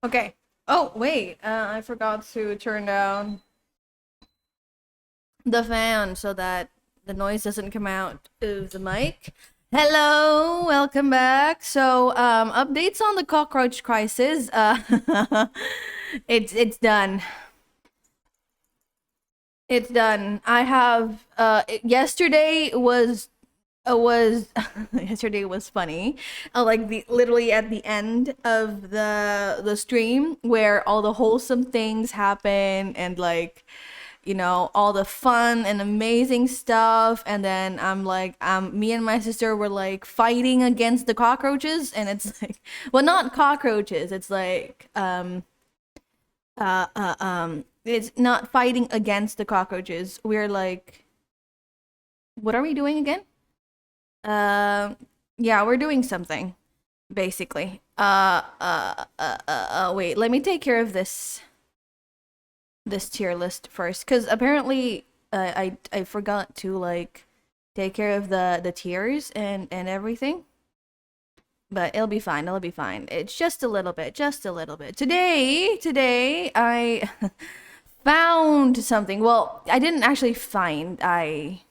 Okay. Oh, wait. I forgot to turn down the fan so that the noise doesn't come out of the mic. Hello, welcome back. So, updates on the cockroach crisis. It's done. It's done. I have yesterday was yesterday was funny. Like the literally at the end of the stream where all the wholesome things happen and like all the fun and amazing stuff, and then I'm like me and my sister were like fighting against the cockroaches, and it's like, well, not cockroaches, it's like it's not fighting against the cockroaches, we're like, what are we doing again? uh yeah, we're doing something basically. Wait, let me take care of this tier list first, because apparently I forgot to like take care of the tiers and everything, but it'll be fine, it'll be fine. It's just a little bit, just a little bit. Today I found something. Well, I didn't actually find, I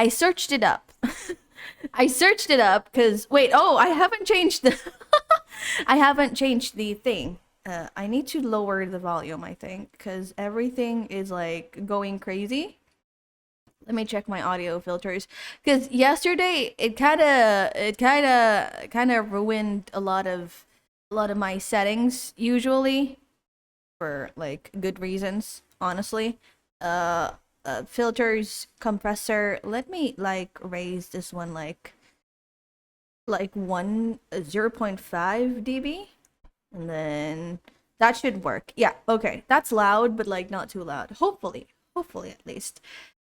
searched it up. I searched it up because, wait, oh, I haven't changed the I haven't changed the thing. I need to lower the volume, I think, because everything is like going crazy. Let me check my audio filters, because yesterday it kind of ruined a lot of my settings usually, for like good reasons, honestly. Uh, Filters, compressor. Let me like raise this one like 0.5 dB, and then that should work. Yeah, okay. That's loud, but like not too loud. Hopefully at least.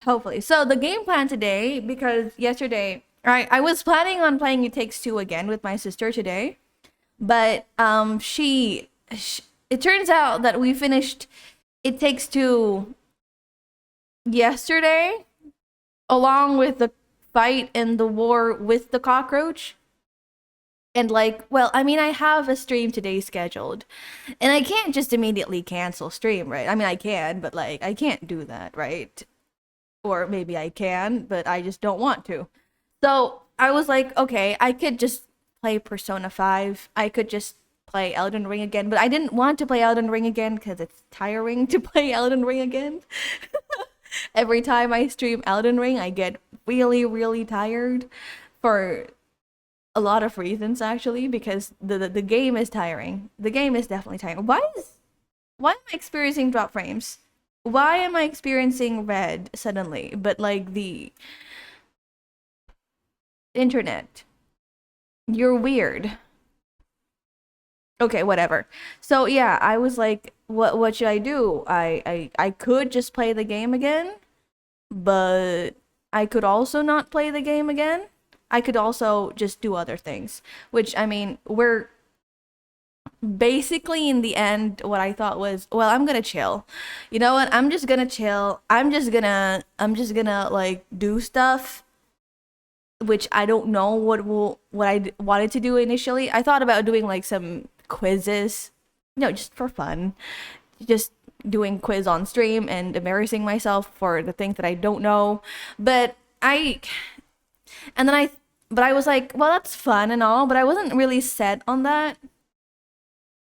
Hopefully. So the game plan today, because yesterday, I was planning on playing It Takes Two again with my sister today, but it turns out that we finished It Takes Two yesterday, along with the fight and the war with the cockroach. And like, well, I mean, I have a stream today scheduled, and I can't just immediately cancel stream, right? I mean, I can, but like, I can't do that, right? Or maybe I can, but I just don't want to. So I was like, okay, I could just play Persona 5. I could just play Elden Ring again, but I didn't want to play Elden Ring again because it's tiring to play Elden Ring again. Every time I stream Elden Ring, I get really, really tired for a lot of reasons, actually, because the game is tiring. The game is definitely tiring. Why am I experiencing drop frames? Why am I experiencing red suddenly? But like the internet, you're weird. Okay, whatever. So yeah, I was like, what should I do? I could just play the game again, but I could also not play the game again. I could also just do other things, which, I mean, we're basically in the end what I thought was, well, I'm gonna chill. You know what? I'm just gonna chill. I'm just gonna like do stuff which I don't know what I wanted to do initially. I thought about doing like some quizzes, just for fun, just doing quiz on stream and embarrassing myself for the things that I don't know. But I, and then I, but I was like, well, that's fun and all, but I wasn't really set on that.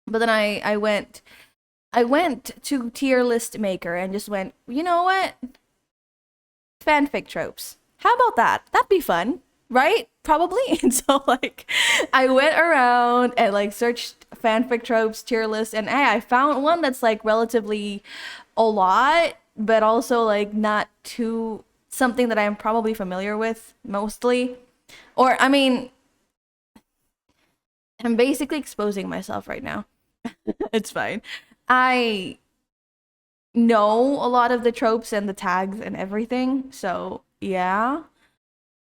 But then I went to tier list maker and just went, you know what? Fanfic tropes. How about that? That'd be fun, right? Probably. And so like I went around and like searched fanfic tropes tier list, and hey, I found one that's like relatively a lot, but also like not too, something that I'm probably familiar with mostly. Or I mean, I'm basically exposing myself right now. It's fine. I know a lot of the tropes and the tags and everything, so yeah.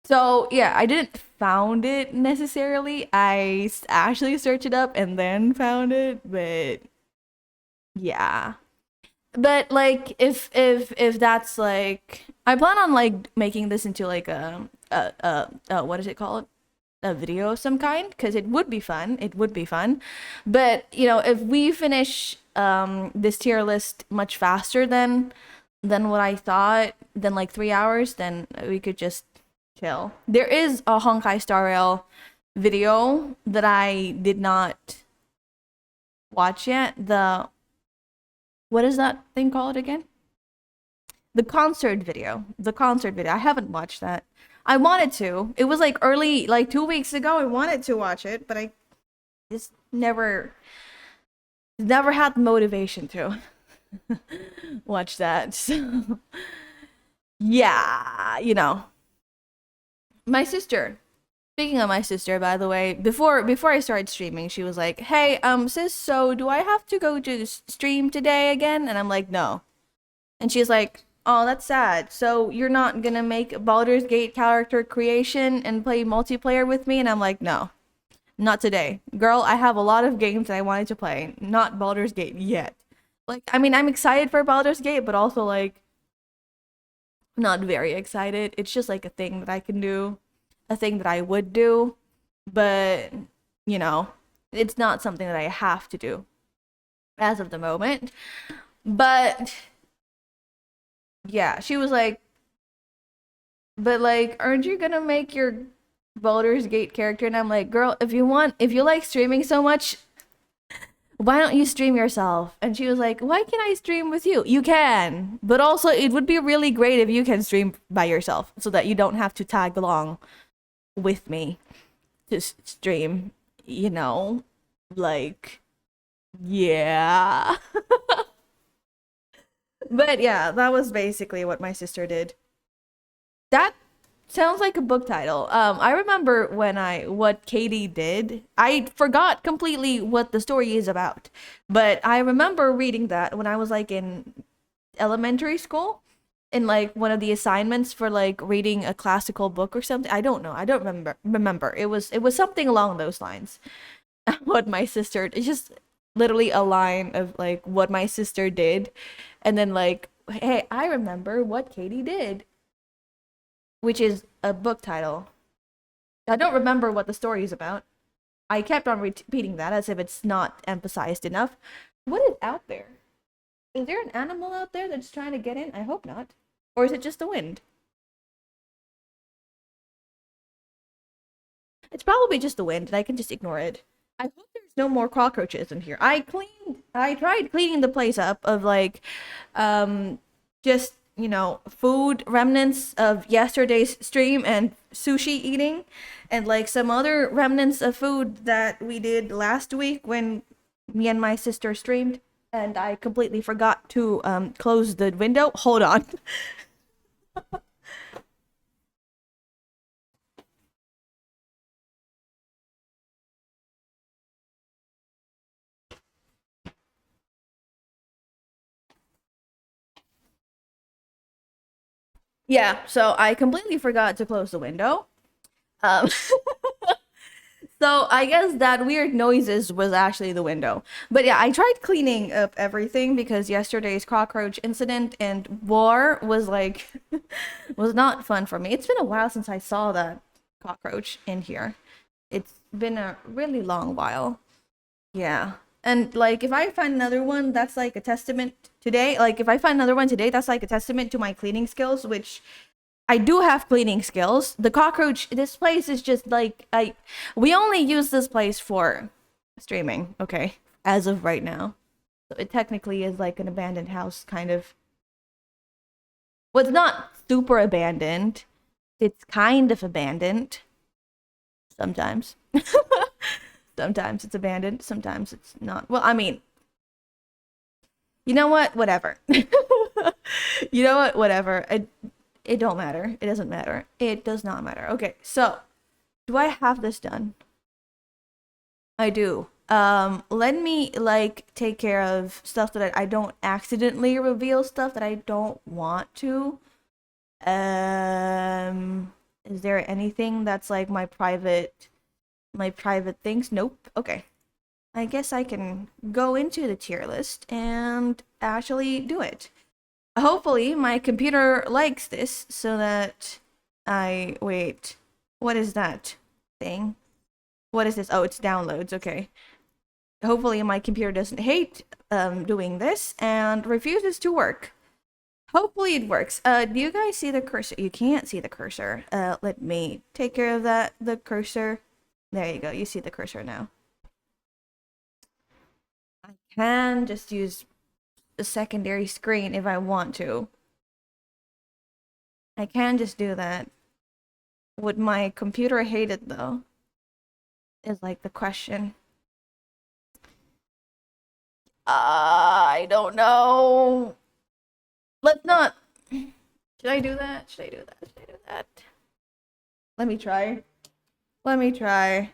So yeah, I didn't found it necessarily. Actually searched it up and then found it, but yeah. But like, if that's like, I plan on like making this into like a what is it called? a video of some kind, because it would be fun. It would be fun. But, you know, if we finish this tier list much faster than what I thought, than like 3 hours, then we could just chill. There is a Honkai Star Rail video that I did not watch yet. The what is that thing called again? The concert video. The concert video. I haven't watched that. I wanted to. It was like early, like 2 weeks ago. I wanted to watch it, but I just never had the motivation to watch that. So, yeah, you know. My sister. Speaking of my sister, by the way, before I started streaming, she was like, "Hey, sis, so do I have to go to stream today again?" And I'm like, "No." And she's like, "Oh, that's sad. So you're not gonna make Baldur's Gate character creation and play multiplayer with me?" And I'm like, "No, not today. Girl, I have a lot of games that I wanted to play, not Baldur's Gate yet." Like, I mean, I'm excited for Baldur's Gate, but also like not very excited. It's just like a thing that I can do, a thing that I would do, but you know, it's not something that I have to do as of the moment. But yeah, she was like, "But like, aren't you gonna make your Baldur's Gate character?" And I'm like, "Girl, if you like streaming so much, why don't you stream yourself?" And she was like, "Why can't I stream with you?" You can, but also it would be really great if you can stream by yourself so that you don't have to tag along with me to stream, you know? Like, yeah. But yeah, that was basically what my sister did. That sounds like a book title. I remember what Katie did. I forgot completely what the story is about, but I remember reading that when I was like in elementary school, in like one of the assignments for like reading a classical book or something. I don't know. I don't remember. It was something along those lines. What my sister, it's just literally a line of like what my sister did, and then like, "Hey, I remember what Katie did," which is a book title. I don't remember what the story is about. I kept on repeating that as if it's not emphasized enough. What is out there? Is there an animal out there that's trying to get in? I hope not. Or is it just the wind? It's probably just the wind, and I can just ignore it. I hope there's no more cockroaches in here. I tried cleaning the place up of like, just, you know, food remnants of yesterday's stream and sushi eating, and like some other remnants of food that we did last week when me and my sister streamed, and I completely forgot to close the window. Hold on. Yeah, so I completely forgot to close the window. Um, so I guess that weird noises was actually the window. But yeah, I tried cleaning up everything because yesterday's cockroach incident and war was like was not fun for me. It's been a while since I saw that cockroach in here. It's been a really long while. Yeah. And like if I find another one, that's like a testament today. Like if I find another one today, that's like a testament to my cleaning skills, which I do have cleaning skills. The cockroach, this place is just like we only use this place for streaming, okay, as of right now. So it technically is like an abandoned house kind of. Well, it's not super abandoned. It's kind of abandoned sometimes. Sometimes it's abandoned, sometimes it's not. Well, I mean, you know what? Whatever. You know what? Whatever. It don't matter. It doesn't matter. It does not matter. Okay, so do I have this done? I do. Let me like take care of stuff that I don't accidentally reveal stuff that I don't want to. Is there anything that's like my private things? Nope. Okay. I guess I can go into the tier list and actually do it. Hopefully my computer likes this so that I wait. What is that? thing. What is this? Oh, it's downloads. Okay. Hopefully my computer doesn't hate doing this and refuses to work. Hopefully it works. Do you guys see the cursor? You can't see the cursor. Let me take care of that. The cursor. There you go. You see the cursor now. I can just use a secondary screen if I want to. I can just do that. Would my computer hate it though? Is like the question. I don't know. Let's not. Should I do that? Should I do that? Should I do that? Let me try. Let me try.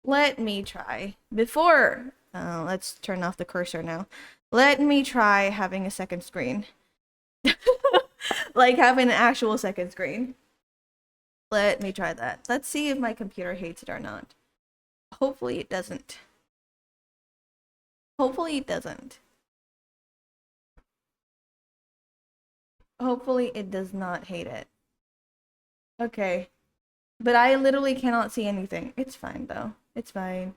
Let me try. Before, let's turn off the cursor now. Let me try having a second screen. Like having an actual second screen. Let me try that. Let's see if my computer hates it or not. Hopefully it doesn't. Hopefully it doesn't. Hopefully it does not hate it. Okay. But I literally cannot see anything. It's fine though. It's fine.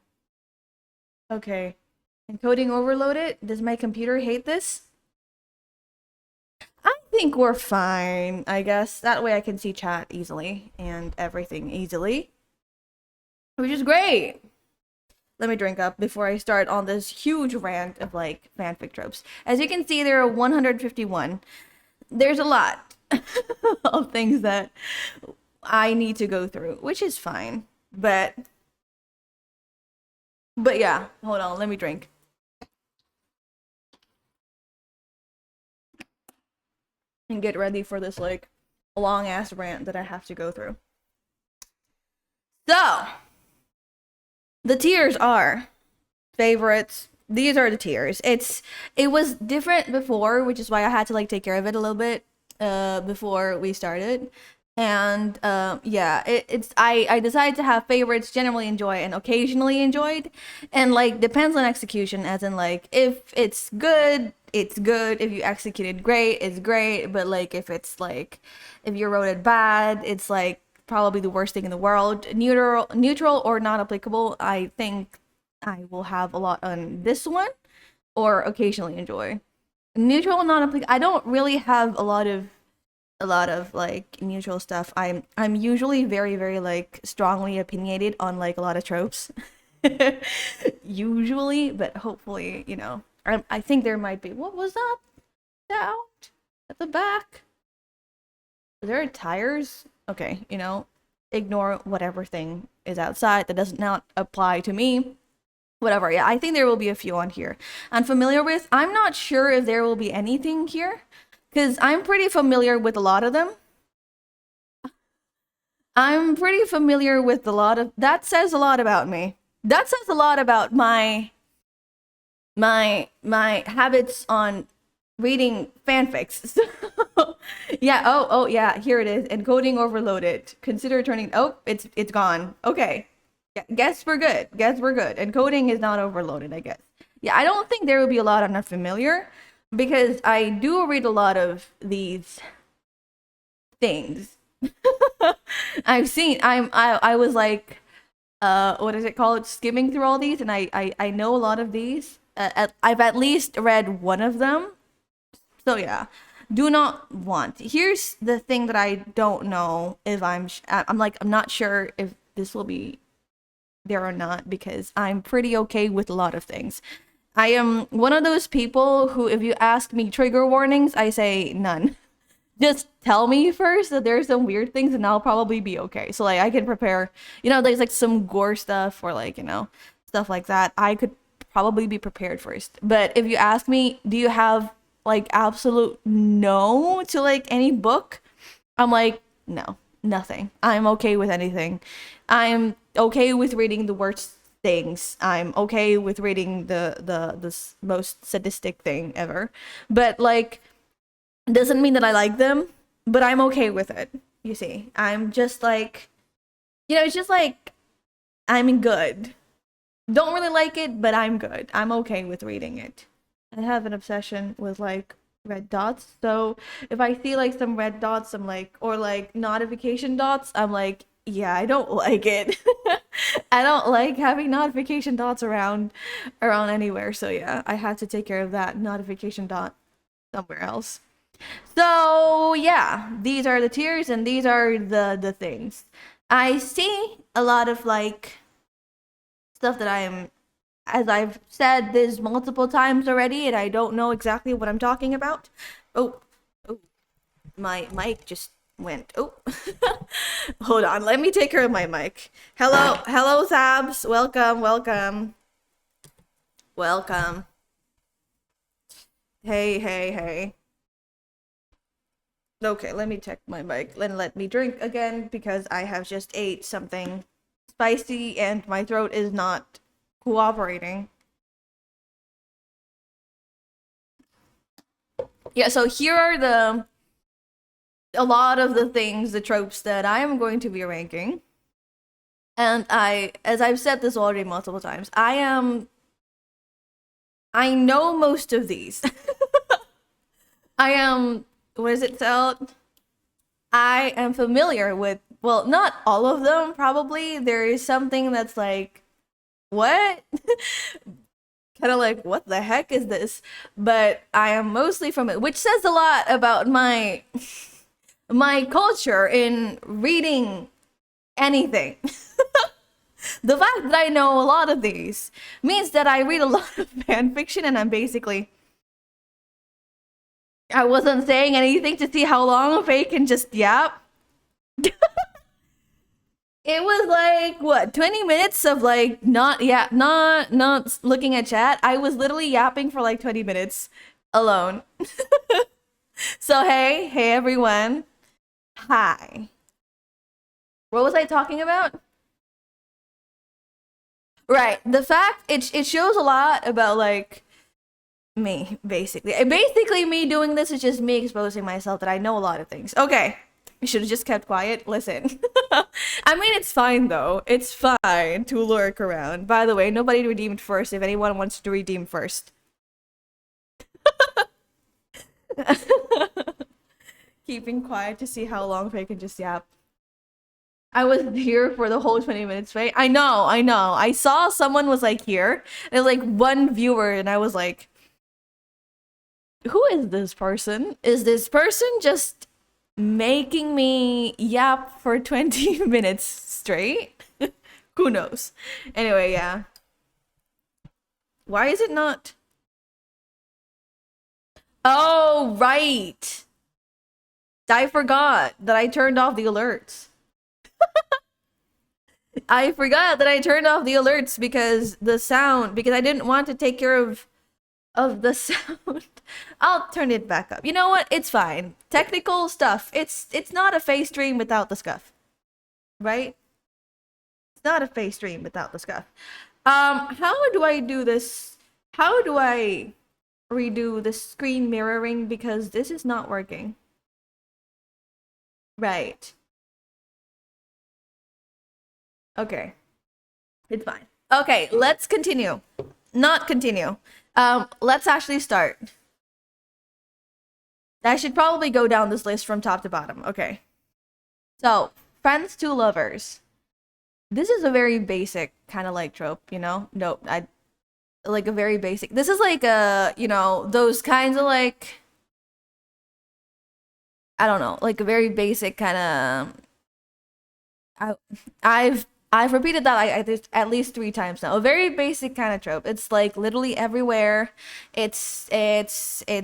Okay. Encoding overloaded? Does my computer hate this? I think we're fine, I guess. That way I can see chat easily and everything easily. Which is great. Let me drink up before I start on this huge rant of like fanfic tropes. As you can see, there are 151. There's a lot of things that I need to go through, which is fine. But yeah, hold on, let me drink. And get ready for this like long ass rant that I have to go through. So, the tiers are favorites. These are the tiers. It was different before, which is why I had to like take care of it a little bit before we started. And yeah, I decided to have favorites, generally enjoy and occasionally enjoyed, and like depends on execution, as in like if it's good, it's good. If you executed great, it's great. But like if you wrote it bad, it's like probably the worst thing in the world. Neutral or not applicable, I think I will have a lot on this one, or occasionally enjoy. Neutral, not applicable. I don't really have a lot of like neutral stuff. I'm usually very, very like strongly opinionated on like a lot of tropes. Usually, but hopefully, you know. I think there might be. What was that? Out at the back? Are there tires? Okay, you know, ignore whatever thing is outside that does not apply to me. Whatever, yeah, I think there will be a few on here I'm familiar with. I'm not sure if there will be anything here, because I'm pretty familiar with a lot of them. I'm pretty familiar with a lot of... That says a lot about me. That says a lot about my habits on reading fanfics. So, yeah, oh yeah, here it is. Encoding overloaded. Consider turning... Oh, it's gone. Okay. Yeah, guess we're good. Guess we're good. Encoding is not overloaded, I guess. Yeah, I don't think there will be a lot I'm not familiar, because I do read a lot of these things. I've seen I was like what is it called, skimming through all these, and I know a lot of these. I've at least read one of them. So yeah, do not want. Here's the thing that I don't know if I'm not sure if this will be there or not, because I'm pretty okay with a lot of things. I am one of those people who, if you ask me trigger warnings, I say none. Just tell me first that there's some weird things and I'll probably be okay. So like I can prepare, you know, there's like some gore stuff or like, you know, stuff like that. I could probably be prepared first. But if you ask me, do you have like absolute no to like any book? I'm like, no, nothing. I'm okay with anything. I'm okay with reading the worst things. I'm okay with reading the most sadistic thing ever. But like, doesn't mean that I like them, but I'm okay with it. You see, I'm just like, you know, it's just like, I'm good. Don't really like it, but I'm good. I'm okay with reading it. I have an obsession with like red dots. So if I see like some red dots, I'm like, or like notification dots, I'm like, Yeah, I don't like it. I don't like having notification dots around anywhere. So yeah, I had to take care of that notification dot somewhere else. So yeah, these are the tiers and these are the things. I see a lot of like stuff that I'm, as I've said this multiple times already, and I don't know exactly what I'm talking about. Oh, oh, my mic just went. Oh, hold on. Let me take care of my mic. Hello, hello, Sabs. Welcome, welcome, welcome. Hey, hey, hey. Okay, let me check my mic. Let me drink again because I have just ate something spicy and my throat is not cooperating. Yeah, so here are a lot of the things, the tropes that I am going to be ranking. And as I've said this already multiple times, I know most of these. I am, what is it called? I am familiar with, well, not all of them, probably. There is something that's like, what? Kind of like, what the heck is this? But I am mostly from it, which says a lot about my culture in reading anything. The fact that I know a lot of these means that I read a lot of fan fiction, and I'm basically, I wasn't saying anything to see how long Faye can just yap. It was like what, 20 minutes of like not looking at chat. I was literally yapping for like 20 minutes alone. So hey everyone. Hi. What was I talking about? Right. The fact it shows a lot about like me, basically. Basically me doing this is just me exposing myself that I know a lot of things. Okay. I should have just kept quiet. Listen. I mean, it's fine though. It's fine to lurk around. By the way, nobody redeemed first if anyone wants to redeem first. Keeping quiet to see how long Faye can just yap. I was here for the whole 20 minutes, right? I know, I know. I saw someone was like here. There's like one viewer, and I was like, who is this person? Is this person just making me yap for 20 minutes straight? Who knows? Anyway, yeah. Why is it not? Oh, right. I forgot that I turned off the alerts. I forgot that I turned off the alerts because the sound, because I didn't want to take care of the sound. I'll turn it back up. You know what? It's fine. Technical stuff. It's not a face stream without the scuff. Right? It's not a face stream without the scuff. How do I do this? How do I redo the screen mirroring because this is not working? Right. Okay. It's fine. Okay, let's continue. Not continue. Let's actually start. I should probably go down this list from top to bottom. Okay. So, friends to lovers. This is a very basic kind of like trope, you know? Nope, I like a very basic. This is like you know, those kinds of like, I don't know, like a very basic kind of, I I've repeated that at least 3 times now. A very basic kind of trope. It's like literally everywhere. It's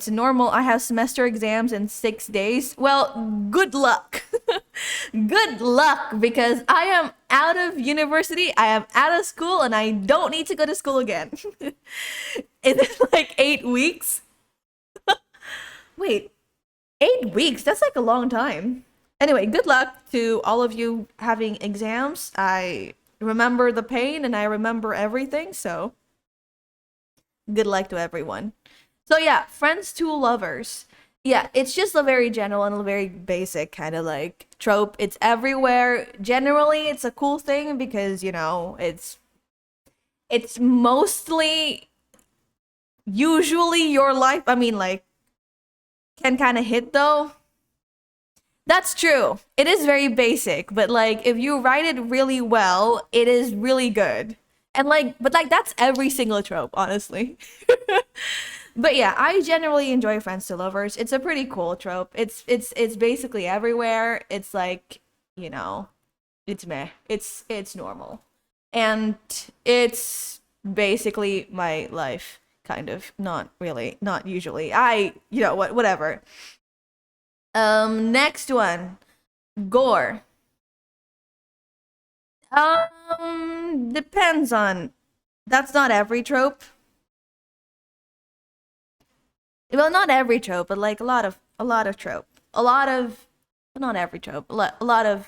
normal. I have semester exams in 6 days. Well, good luck. Good luck because I am out of university. I am out of school and I don't need to go to school again. Is it like 8 weeks? Wait, 8 weeks? That's like a long time. Anyway, good luck to all of you having exams. I remember the pain and I remember everything, so good luck to everyone. So yeah, friends to lovers. Yeah, it's just a very general and a very basic kind of like trope. It's everywhere. Generally, it's a cool thing because, you know, it's mostly usually your life, I mean like can kind of hit though. That's true. It is very basic, but like if you write it really well, it is really good. And like, but like that's every single trope, honestly. But yeah, I generally enjoy Friends to Lovers. It's a pretty cool trope. It's basically everywhere. It's like, you know, it's meh. It's normal. And it's basically my life, kind of. Not really, not usually. Whatever. Next one. Gore. Depends on. That's not every trope. Well, not every trope, but like a lot of trope. A lot of not every trope. A lot of.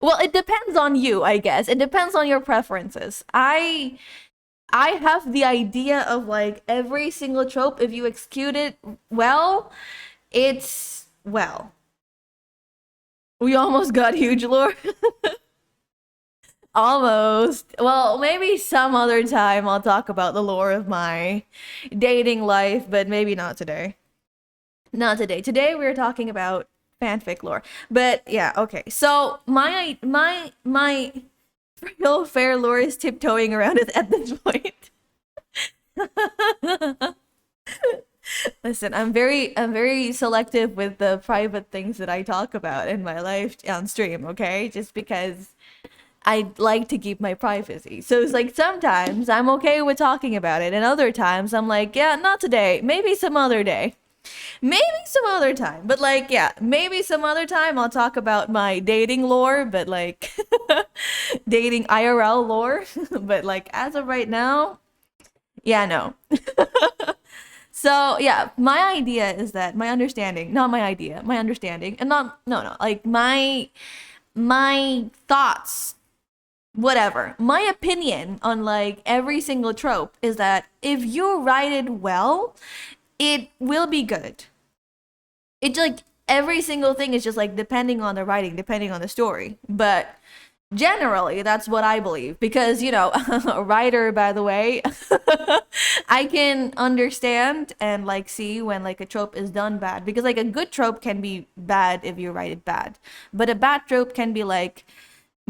Well, it depends on you, I guess. It depends on your preferences. I have the idea of like every single trope if you execute it well, it's well. We almost got huge lore. Almost. Well, maybe some other time I'll talk about the lore of my dating life, but maybe not today. Not today. Today we're talking about fanfic lore. But yeah, okay. So my real fair lore is tiptoeing around it at this point. Listen, I'm very selective with the private things that I talk about in my life on stream, okay? Just because I like to keep my privacy. So it's like sometimes I'm okay with talking about it, and other times I'm like, yeah, not today. Maybe some other day. Maybe some other time. But like, yeah, maybe some other time I'll talk about my dating lore, but like dating IRL lore. But like as of right now, yeah, no. So yeah, my idea is that my understanding, not my idea, my understanding, and not no no, like my thoughts, whatever. My opinion on like every single trope is that if you write it well, it will be good. It's like every single thing is just like depending on the writing, depending on the story. But generally, that's what I believe because, a writer, by the way, I can understand and like see when like a trope is done bad because like a good trope can be bad if you write it bad, but a bad trope can be like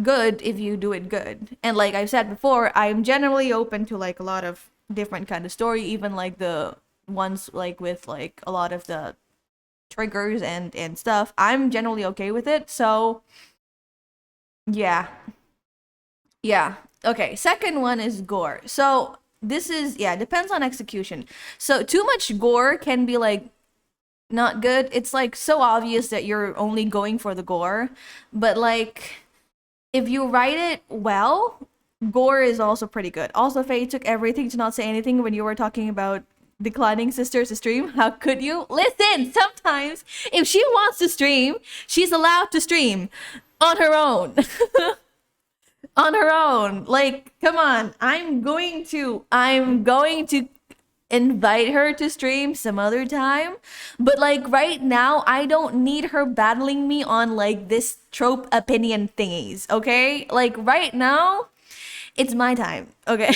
good if you do it good. And like I've said before, I'm generally open to like a lot of different kind of story, even like the ones like with like a lot of the triggers and stuff. I'm generally okay with it. So yeah. Yeah. Okay. Second one is gore. So this is, yeah, depends on execution. So too much gore can be like not good. It's like so obvious that you're only going for the gore. But like if you write it well, gore is also pretty good. Also, Faye took everything to not say anything when you were talking about declining sisters to stream. How could you? Listen, sometimes if she wants to stream, she's allowed to stream on her own. On her own. Like, come on. I'm going to invite her to stream some other time. But like right now, I don't need her battling me on like this trope opinion thingies, okay? Like right now, it's my time, okay?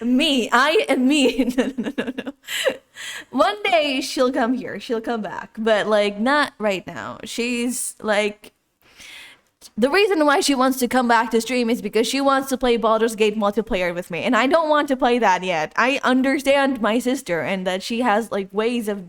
Me, I am me. No, no, no, no. One day she'll come here, she'll come back, but like not right now. She's like the reason why she wants to come back to stream is because she wants to play Baldur's Gate multiplayer with me, and I don't want to play that yet. I understand my sister and that she has like ways of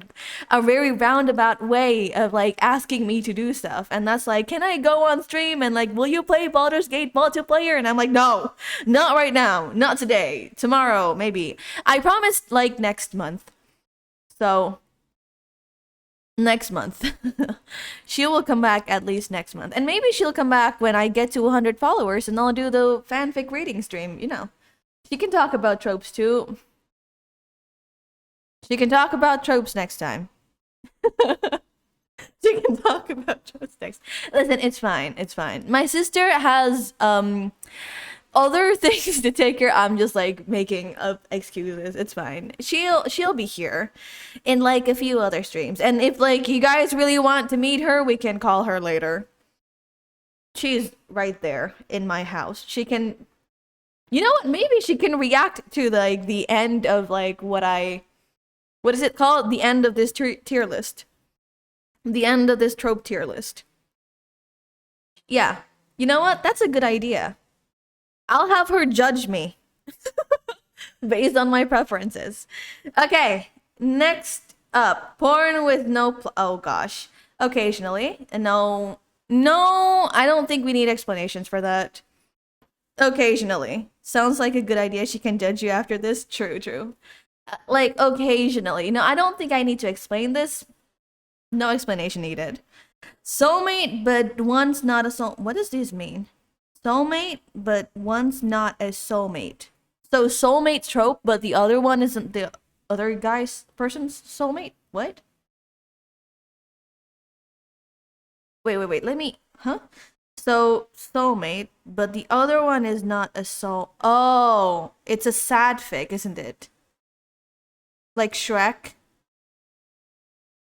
a very roundabout way of like asking me to do stuff, and that's like, can I go on stream and like, will you play Baldur's Gate multiplayer? And I'm like, no, not right now, not today, tomorrow, maybe. I promised like next month, so next month. She will come back at least next month. And maybe she'll come back when I get to 100 followers and I'll do the fanfic reading stream. She can talk about tropes too. She can talk about tropes next time. She can talk about tropes next. Listen, it's fine. It's fine. My sister has other things to take care. I'm just like making up excuses. It's fine. She'll be here in like a few other streams. And if like you guys really want to meet her, we can call her later. She's right there in my house. She can, you know what? Maybe she can react to like the end of like what I What is it called? The end of this tier list. The end of this trope tier list. Yeah. You know what? That's a good idea. I'll have her judge me based on my preferences. Okay, next up, porn with no oh gosh. Occasionally. No. No, I don't think we need explanations for that. Occasionally. Sounds like a good idea. She can judge you after this. True, true. Like occasionally. No, I don't think I need to explain this. No explanation needed. Soulmate, but one's not a soul. What does this mean? Soulmate, but one's not a soulmate. So soulmate trope, but the other one isn't the other guy's person's soulmate? What? Wait. Let me. Huh? So soulmate, but the other one is not a soul. Oh, it's a sad fic, isn't it? Like Shrek.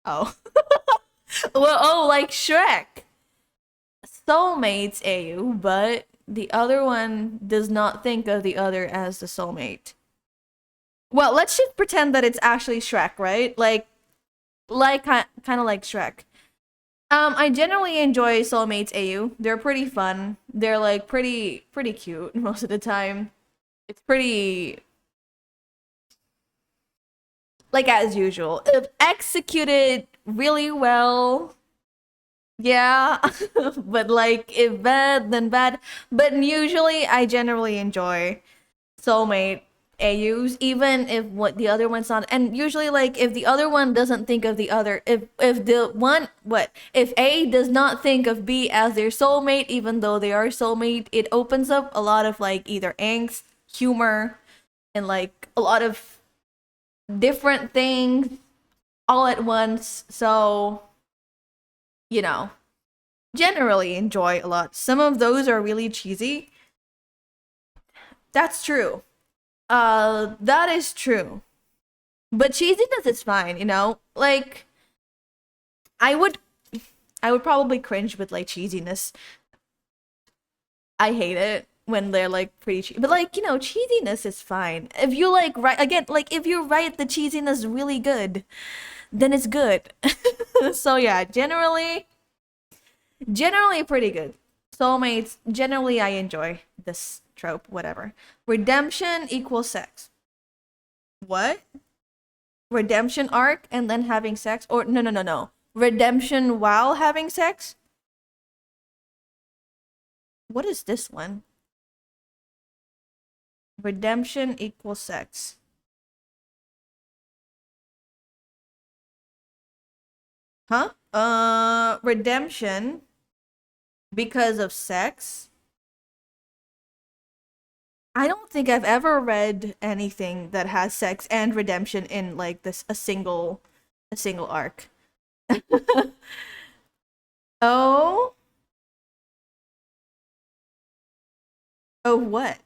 Oh. Well, oh, like Shrek. Soulmates AU, but the other one does not think of the other as the soulmate. Well, let's just pretend that it's actually Shrek, right? Like kind of like Shrek. I generally enjoy Soulmates AU. They're pretty fun. They're like pretty cute most of the time. It's pretty like as usual. If executed really well, yeah. But like if bad, then bad. But usually I generally enjoy Soulmate AUs, even if what the other one's not. And usually like if the other one doesn't think of the other, if the one what if A does not think of B as their soulmate, even though they are soulmate, it opens up a lot of like either angst, humor, and like a lot of different things all at once. So, you know, generally enjoy a lot. Some of those are really cheesy. That's true. That is true. But cheesiness is fine, you know? Like I would I would probably cringe with like cheesiness. I hate it when they're like pretty cheesy. But like, you know, cheesiness is fine. If you like write again, like if you write the cheesiness really good, then it's good. So yeah, generally pretty good. Soulmates, generally I enjoy this trope, whatever. Redemption equals sex. What? Redemption arc and then having sex? Or no. Redemption while having sex? What is this one? Redemption equals sex. Huh? Redemption because of sex? I don't think I've ever read anything that has sex and redemption in like this a single arc. Oh, oh what?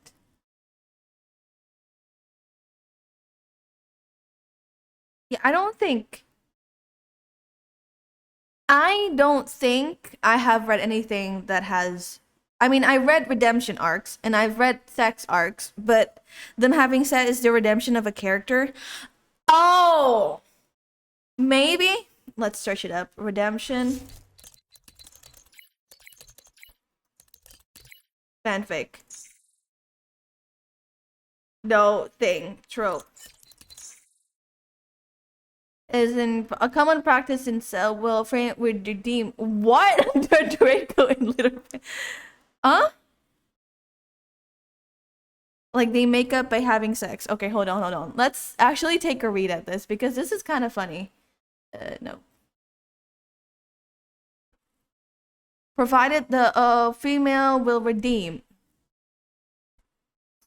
Yeah, I don't think I have read anything that has. I mean, I read redemption arcs and I've read sex arcs, but them having sex is the redemption of a character. Oh, maybe. Let's search it up. Redemption fanfic. No thing trope is in a common practice in cell will frame would redeem what the Draco in little. Huh? Like they make up by having sex. Okay, hold on. Let's actually take a read at this because this is kind of funny. No. Provided the female will redeem.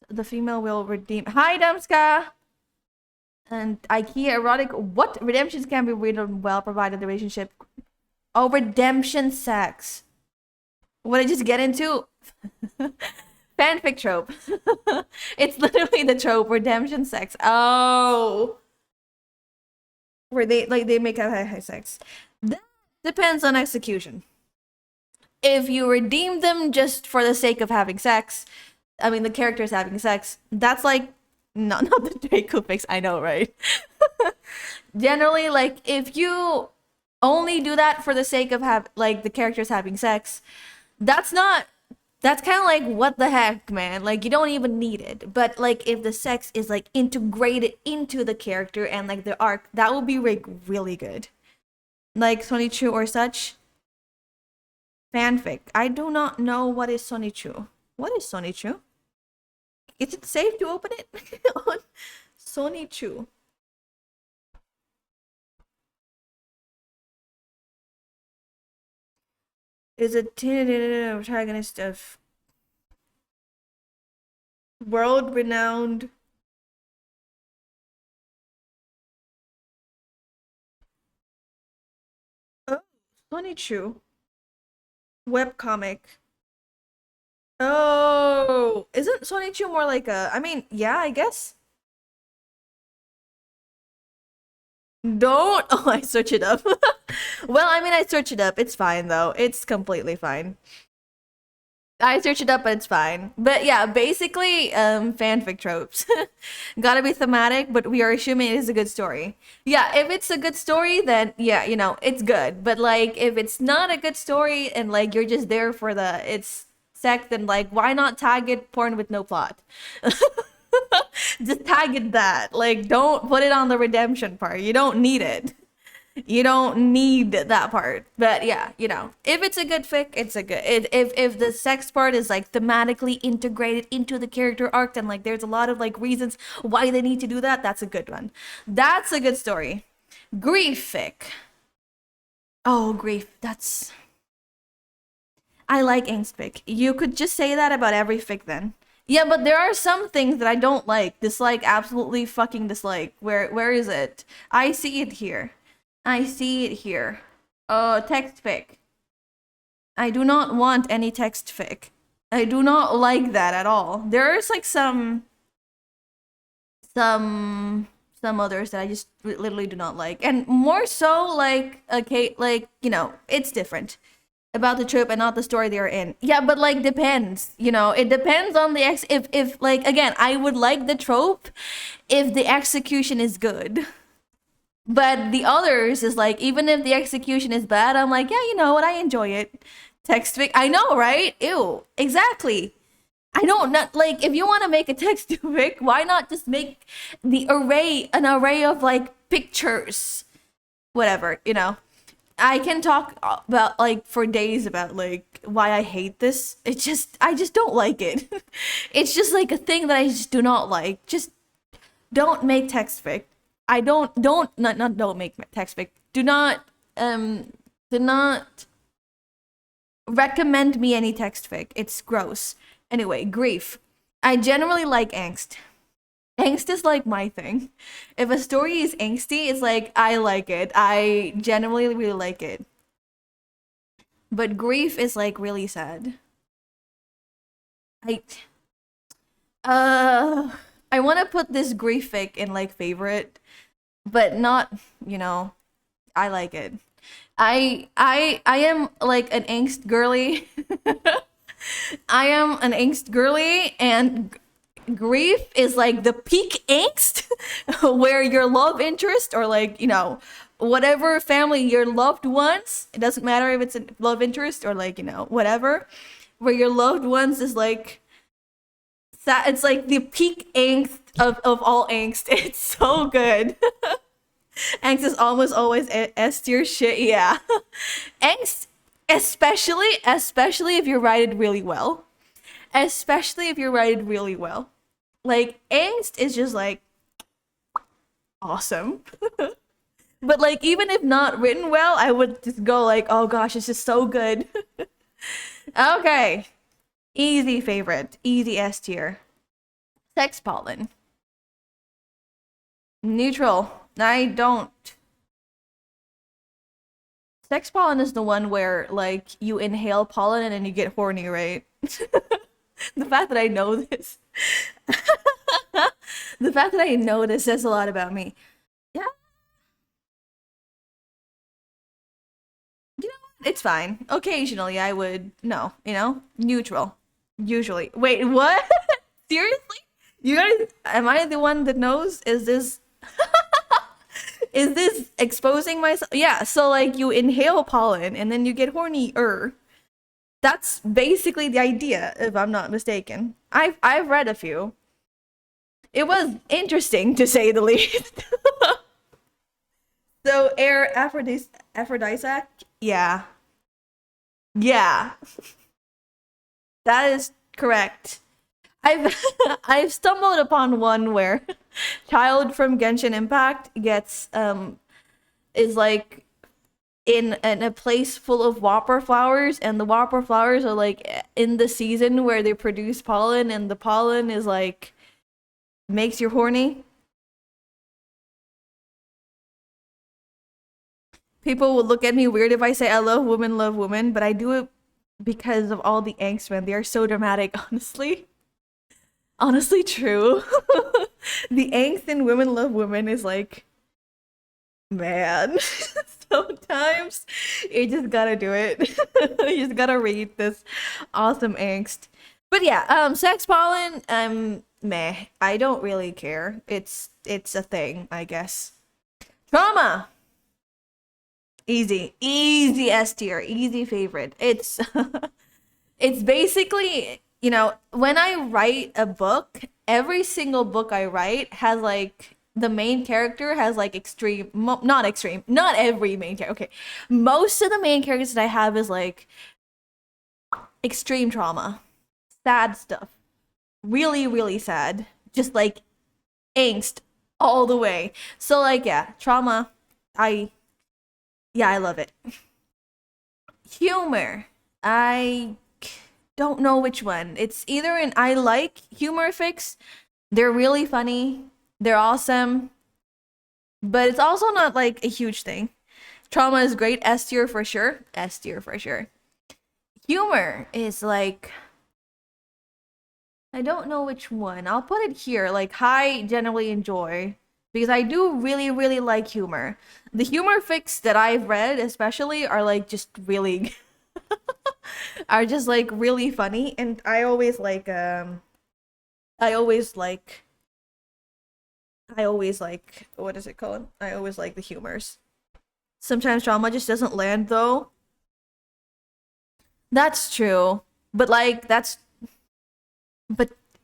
The female will redeem. Hi, Damska! And IKEA erotic. What? Redemptions can be read well provided the relationship. Oh, redemption sex. What did I just get into? Fanfic trope. It's literally the trope redemption sex. Oh, where they make out high sex. That depends on execution. If you redeem them just for the sake of having sex, I mean the characters having sex, that's like not the Draco fix. I know, right? Generally, like if you only do that for the sake of have like the characters having sex, that's not that's kind of like what the heck, man. Like you don't even need it. But like if the sex is like integrated into the character and like the arc, that would be like really good. Like Sonichu or such fanfic. I do not know what is Sonichu. What is Sonichu? Is it safe to open it on Sonichu? Is a protagonist of world-renowned oh, Sonichu webcomic. Oh, isn't Sonichu more like a? I mean, yeah, I guess. Don't. Oh, I search it up. Well, I mean, I search it up. It's fine though. It's completely fine. I search it up, but it's fine. But yeah, basically, fanfic tropes. Gotta be thematic, but we are assuming it is a good story. Yeah, if it's a good story, then yeah, it's good. But like, if it's not a good story and like you're just there for the it's sex, then like, why not tag it porn with no plot? Just tag it that. Like, don't put it on the redemption part. You don't need it. You don't need that part. But yeah, if it's a good fic, it's a good. If the sex part is like thematically integrated into the character arc, and like there's a lot of like reasons why they need to do that, that's a good one. That's a good story. Grief fic. Oh, grief. I like angst fic. You could just say that about every fic then. Yeah, but there are some things that I don't like. Dislike, absolutely fucking dislike. Where is it? I see it here. I see it here. Text fic. I do not want any text fic. I do not like that at all. There's like some others that I just literally do not like. And more so like okay, like, it's different about the trope and not the story they're in. Yeah, but like depends. It depends on the if like again, I would like the trope if the execution is good. But the others is like, even if the execution is bad, I'm like, yeah, you know what? I enjoy it. Text fic. I know, right? Ew. Exactly. I don't not like if you want to make a text fic, why not just make an array of like pictures, whatever. I can talk about like for days about like why I hate this. I just don't like it. It's just like a thing that I just do not like. Just don't make text fic. I don't not don't make text fic. Do not recommend me any text fic. It's gross. Anyway, grief. I generally like angst. Angst is like my thing. If a story is angsty, it's like I like it. I generally really like it. But grief is like really sad. I uh I want to put this grief fic in like favorite, but not, I like it. I am like an angst girly. I am an angst girly, and grief is like the peak angst where your love interest or like, whatever family your loved ones, it doesn't matter if it's a love interest or like, whatever, where your loved ones is like it's like the peak angst of all angst. It's so good. Angst is almost always S tier shit. Yeah. Angst, especially if you're writed really well. Especially if you're writed really well. Like, angst is just like awesome. But like, even if not written well, I would just go like, oh gosh, it's just so good. Okay. Easy favorite. Easy S tier. Sex pollen. Neutral. I don't. Sex pollen is the one where like you inhale pollen and then you get horny, right? The fact that I know this. The fact that I know this says a lot about me. Yeah. You know what? It's fine. Occasionally I would no, neutral. Usually. Wait, what? Seriously? You guys, am I the one that knows? Is this Is this exposing myself? Yeah, so like you inhale pollen and then you get horny. That's basically the idea, if I'm not mistaken. I've read a few. It was interesting to say the least. So air aphrodisiac? Yeah. Yeah. That is correct. I've I've stumbled upon one where child from Genshin Impact gets is like in a place full of whopper flowers, and the whopper flowers are like in the season where they produce pollen, and the pollen is like makes you horny. People will look at me weird if I say I love women, but I do it because of all the angst, man. They are so dramatic, honestly. Honestly, true. The angst in women love women is like, man, sometimes you just gotta do it. You just gotta read this awesome angst. But yeah, sex pollen, meh. I don't really care. It's a thing, I guess. Trauma. Easy S tier, easy favorite. It's basically, when I write a book, every single book I write has like the main character has like not extreme, not every main character. Okay. Most of the main characters that I have is like extreme trauma, sad stuff, really, really sad, just like angst all the way. So like, yeah, trauma. I, yeah, I love it. Humor. I don't know which one. It's either an I like humor fix. They're really funny. They're awesome. But it's also not like a huge thing. Trauma is great. S tier for sure. S tier for sure. Humor is like, I don't know which one. I'll put it here. Like high, generally enjoy. Because I do really, really like humor. The humor fix that I've read, especially, are like just really are just like really funny, and I always like I always like what is it called? I always like the humors. Sometimes drama just doesn't land though. That's true. But like but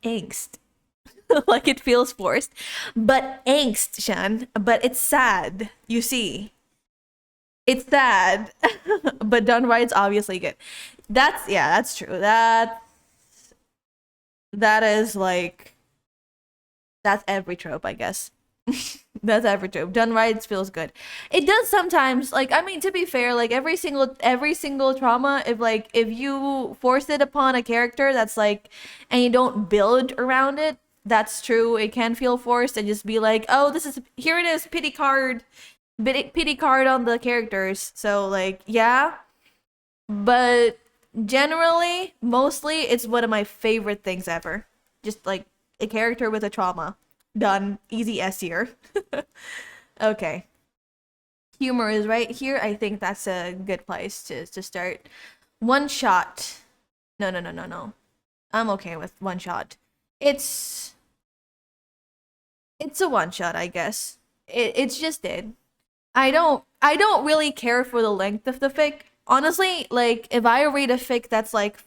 angst. Like it feels forced. But angst, Shan. But it's sad. You see. It's sad. But done right, it's obviously good. That's true. That is like that's every trope, I guess. That's every trope. Done right, it feels good. It does sometimes. Like, I mean, to be fair, like every single trauma, if you force it upon a character that's like, and you don't build around it, that's true. It can feel forced and just be like, oh, this is here it is, pity card on the characters. So like, yeah, but generally, mostly, it's one of my favorite things ever. Just like a character with a trauma. Done. Easy S here. Okay. Humor is right here. I think that's a good place to start. One shot. No, no, no, no, no. I'm okay with one shot. It's it's a one shot, I guess. It's just it. I don't really care for the length of the fic. Honestly, like if I read a fic that's like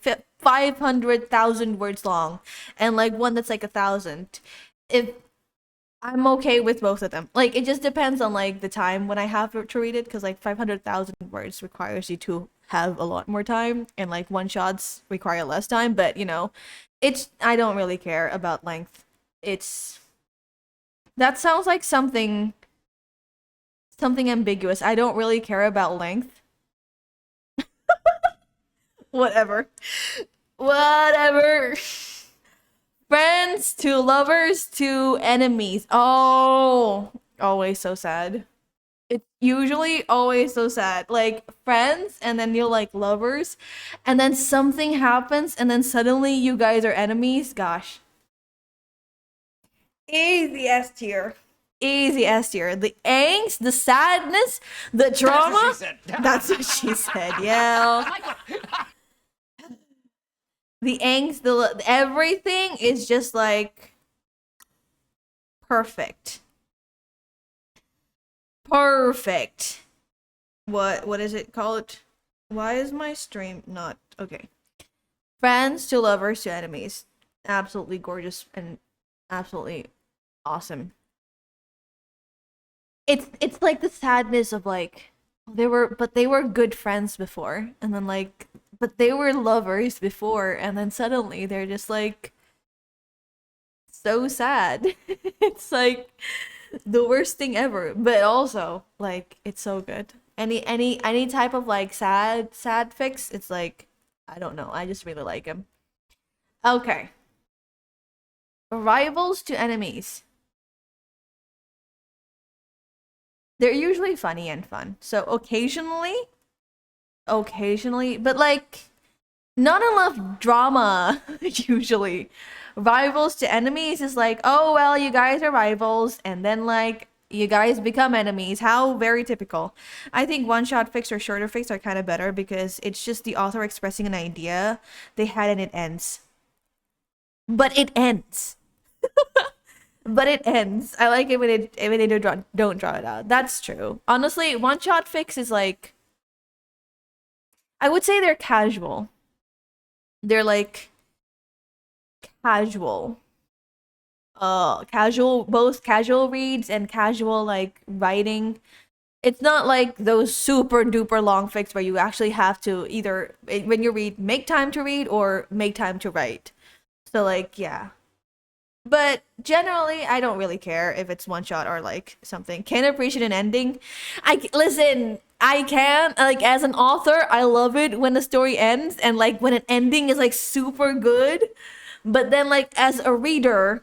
500,000 words long and like one that's like 1,000, if I'm okay with both of them. Like it just depends on like the time when I have to read it, because like 500,000 words requires you to have a lot more time, and like one shots require less time, but it's I don't really care about length. It's that sounds like something ambiguous. I don't really care about length. Whatever. Whatever. Friends to lovers to enemies. Oh, always so sad. It's usually always so sad. Like friends, and then you're like lovers, and then something happens, and then suddenly you guys are enemies. Gosh. Easy S tier. Easy S tier. The angst, the sadness, the trauma. That's what she said. Yeah. The angst, the everything is just like perfect. Perfect. What is it called? Why is my stream not okay? Friends to lovers to enemies. Absolutely gorgeous and absolutely awesome. It's like the sadness of like they were good friends before and then like but they were lovers before and then suddenly they're just like so sad. It's like the worst thing ever, but also like it's so good. Any type of like sad fix, it's like I don't know. I just really like him. Okay. Rivals to enemies. They're usually funny and fun. So occasionally, but like not enough drama usually. Rivals to enemies is like, oh well, you guys are rivals, and then like you guys become enemies. How very typical. I think one shot fix or shorter fix are kind of better because it's just the author expressing an idea they had and it ends. But it ends. But it ends. I like it when they don't draw it out. That's true. Honestly, one shot fix is like I would say they're casual. They're like casual. Casual, both casual reads and casual like writing. It's not like those super duper long fics where you actually have to either when you read make time to read or make time to write. So like yeah. But generally I don't really care if it's one shot or like something. Can appreciate an ending. Listen, I can like as an author, I love it when the story ends and like when an ending is like super good. But then like as a reader,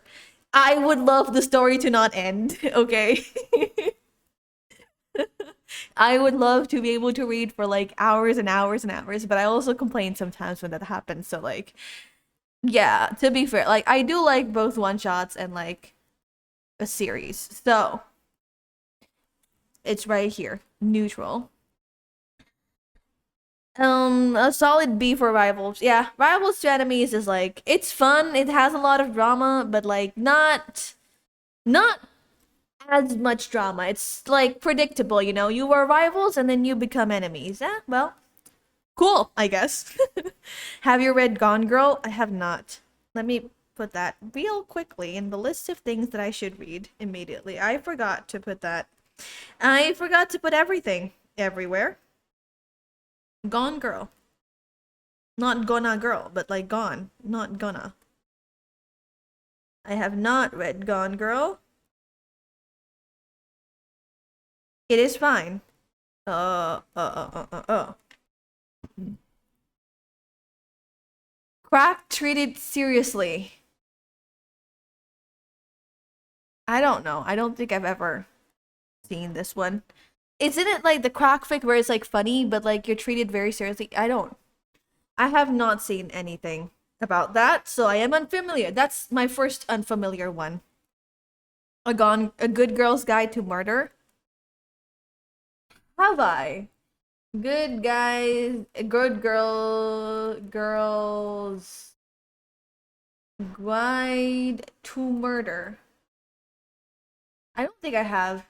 I would love the story to not end, okay? I would love to be able to read for like hours and hours and hours, but I also complain sometimes when that happens. So like, yeah, to be fair, like I do like both one shots and like a series. So it's right here, neutral. A solid B for Rivals. Yeah, Rivals to Enemies is like it's fun. It has a lot of drama, but like not as much drama. It's like predictable, you know. You were rivals and then you become enemies. Yeah, well, cool, I guess. Have you read Gone Girl? I have not. Let me put that real quickly in the list of things that I should read immediately. I forgot to put that. I forgot to put everything everywhere. Gone Girl. Not gonna girl, but like gone, not gonna. I have not read Gone Girl. It is fine. Crack treated seriously. I don't know. I don't think I've ever seen this one. Isn't it like the crack fic where it's like funny, but like you're treated very seriously? I have not seen anything about that, so I am unfamiliar. That's my first unfamiliar one. A good girl's guide to murder. Have I? Good guys, good girls guide to murder. I don't think I have.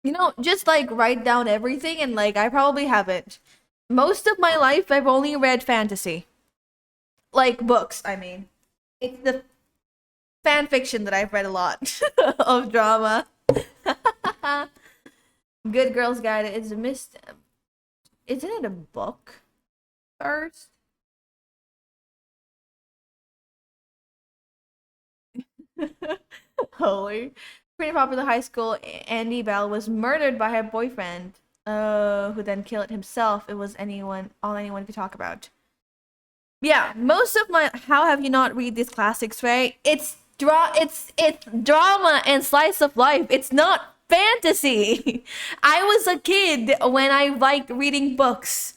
You know, just like write down everything and like I probably haven't. Most of my life I've only read fantasy. Like books, I mean. It's the fan fiction that I've read a lot of drama. Good Girls Guide is a mist. Isn't it a book first? Holy. Pretty popular high school, Andy Bell was murdered by her boyfriend, who then killed himself. It was all anyone could talk about. Yeah, most of my how have you not read these classics, right? It's drama and slice of life. It's not fantasy. I was a kid when I liked reading books.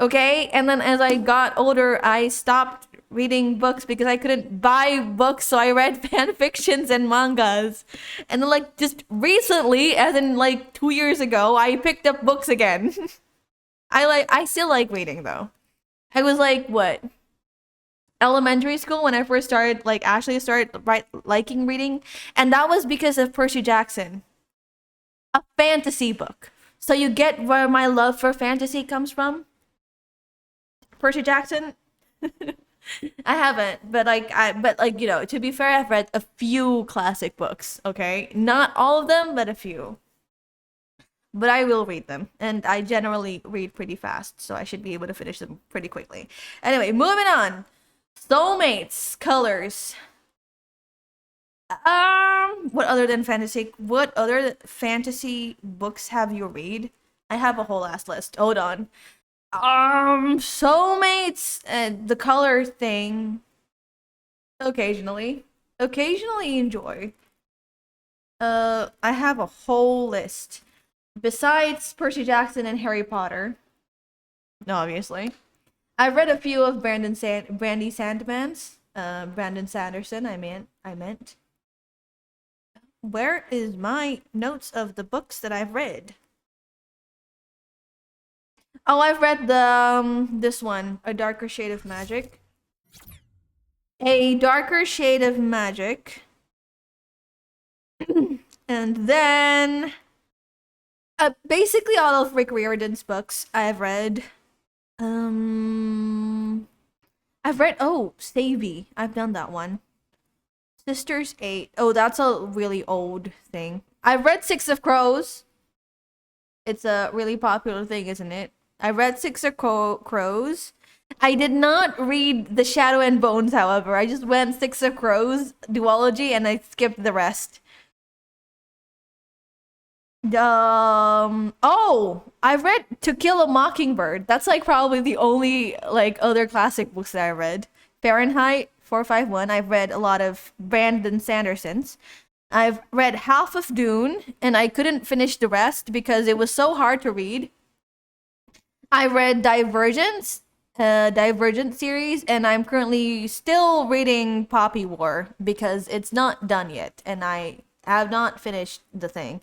Okay? And then as I got older, I stopped reading books because I couldn't buy books, so I read fan fictions and mangas. And then like just recently, as in like 2 years ago, I picked up books again. I still like reading though. I was like what? Elementary school when I first started like actually started liking reading, and that was because of Percy Jackson. A fantasy book. So you get where my love for fantasy comes from? Percy Jackson? I haven't, but like, to be fair, I've read a few classic books, okay? Not all of them, but a few. But I will read them, and I generally read pretty fast, so I should be able to finish them pretty quickly. Anyway, moving on. Soulmates, colors. What other fantasy books have you read? I have a whole ass list. Hold on. Soulmates and the color thing. Occasionally. Occasionally enjoy. I have a whole list. Besides Percy Jackson and Harry Potter. Obviously. I've read a few of Brandy Sandman's. Brandon Sanderson, I meant. Where is my notes of the books that I've read? Oh, I've read the this one, A Darker Shade of Magic. A Darker Shade of Magic. And then basically all of Rick Riordan's books I've read. I've read Savy. I've done that one. Sisters 8. Oh, that's a really old thing. I've read Six of Crows. It's a really popular thing, isn't it? I read Six of Crows. I did not read The Shadow and Bones, however. I just went Six of Crows duology and I skipped the rest. I've read To Kill a Mockingbird. That's like probably the only like other classic books that I read. Fahrenheit 451. I've read a lot of Brandon Sanderson's. I've read half of Dune and I couldn't finish the rest because it was so hard to read. I read Divergent series, and I'm currently still reading Poppy War because it's not done yet, and I have not finished the thing.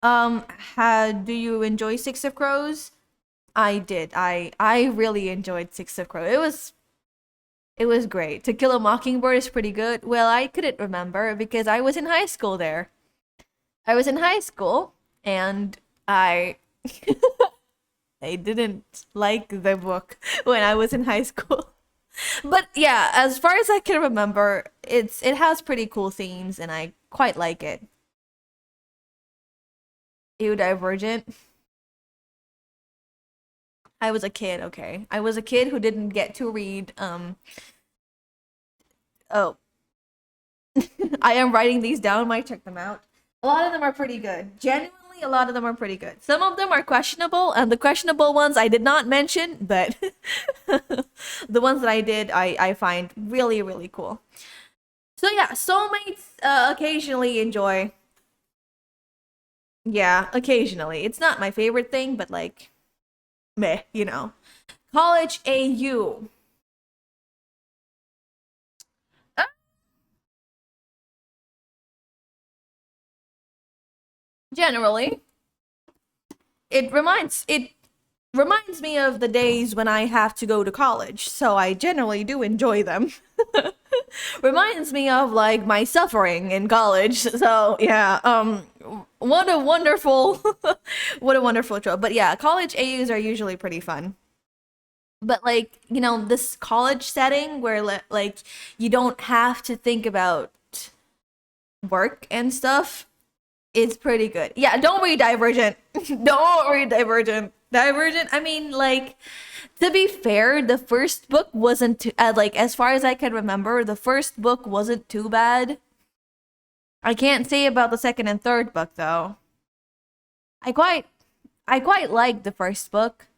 Do you enjoy Six of Crows? I did. I really enjoyed Six of Crows. It was great. To Kill a Mockingbird is pretty good. Well, I couldn't remember because I was in high school there. I was in high school, and I I didn't like the book when I was in high school. But yeah, as far as I can remember, it has pretty cool themes and I quite like it. Ew, Divergent. I was a kid, okay. I was a kid who didn't get to read oh. I am writing these down, might check them out. A lot of them are pretty good. Genuinely, a lot of them are pretty good. Some of them are questionable, and the questionable ones I did not mention, but the ones that I did, I find really, really cool. So yeah, soulmates occasionally enjoy. Yeah, occasionally. It's not my favorite thing, but like, meh, you know. College AU. Uh, Generally, it reminds me of the days when I have to go to college, so I generally do enjoy them. Reminds me of like my suffering in college. So yeah, what a wonderful what a wonderful trope. But yeah, college AUs are usually pretty fun. But like, this college setting where like you don't have to think about work and stuff, it's pretty good. Yeah, don't read Divergent. Don't read Divergent. Divergent, I mean, like, to be fair, the first book wasn't too, like, as far as I can remember, the first book wasn't too bad. I can't say about the second and third book, though. I quite, I quite liked the first book.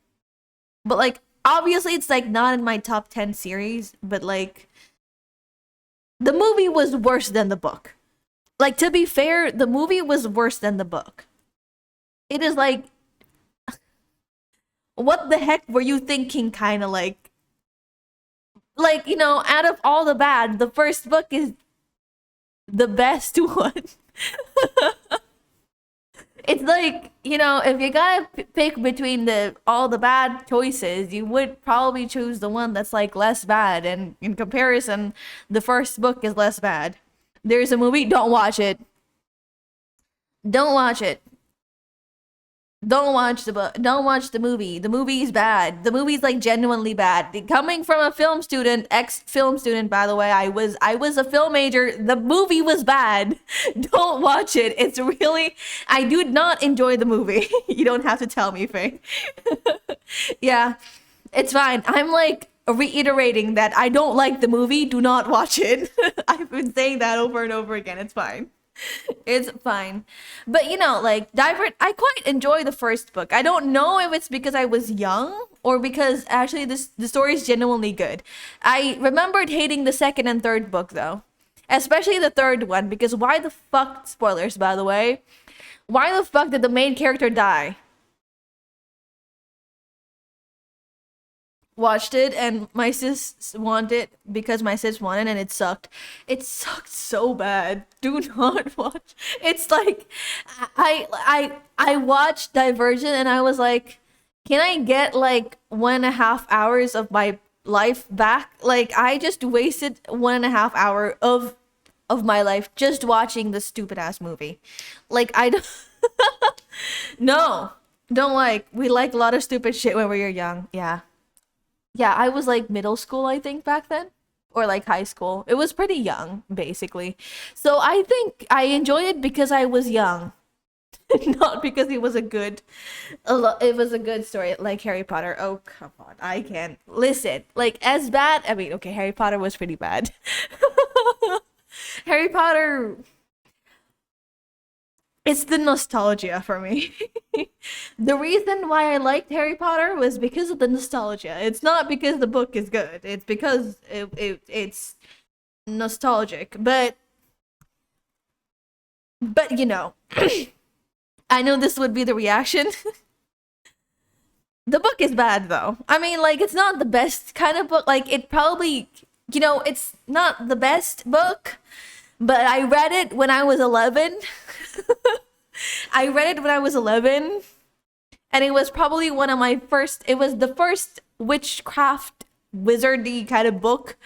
But, like, obviously it's, like, not in my top 10 series, but, like, the movie was worse than the book. Like, to be fair, the movie was worse than the book. It is like, what the heck were you thinking, kind of like, out of all the bad, the first book is the best one. It's like, if you gotta pick between all the bad choices, you would probably choose the one that's like less bad, and in comparison, the first book is less bad. There's a movie, don't watch it. Don't watch it. Don't watch the book. Don't watch the movie. The movie's bad. The movie's like genuinely bad. Coming from a film student, ex-film student, by the way, I was a film major. The movie was bad. Don't watch it. It's really I do not enjoy the movie. You don't have to tell me, Faye. Yeah, it's fine. I'm like reiterating that I don't like the movie. Do not watch it. I've been saying that over and over again. It's fine. It's fine. But like Divert, I quite enjoy the first book. I don't know if it's because I was young or because actually the story is genuinely good. I remembered hating the second and third book though. Especially the third one because why the fuck, spoilers by the way, why the fuck did the main character die? Watched it and my sis wanted it because my sis wanted and it sucked. It sucked so bad. Do not watch. It's like I watched Divergent and I was like, can I get like 1.5 hours of my life back? Like I just wasted 1.5 hour of my life just watching this stupid ass movie. Like I don't no, don't like. We like a lot of stupid shit when we were young. Yeah. Yeah, I was like middle school, I think, back then, or like high school. It was pretty young, basically. So I think I enjoyed it because I was young, not because it was it was a good story like Harry Potter. Oh, come on. I can't listen. Like as bad, I mean, okay, Harry Potter was pretty bad. Harry Potter, it's the nostalgia for me. The reason why I liked Harry Potter was because of the nostalgia. It's not because the book is good. It's because it's nostalgic. But I know this would be the reaction. The book is bad though. I mean, like it's not the best kind of book. Like it probably, it's not the best book, but I read it when I was 11. I read it when I was 11, and it was probably one of my first, it was the first witchcraft wizardy kind of book,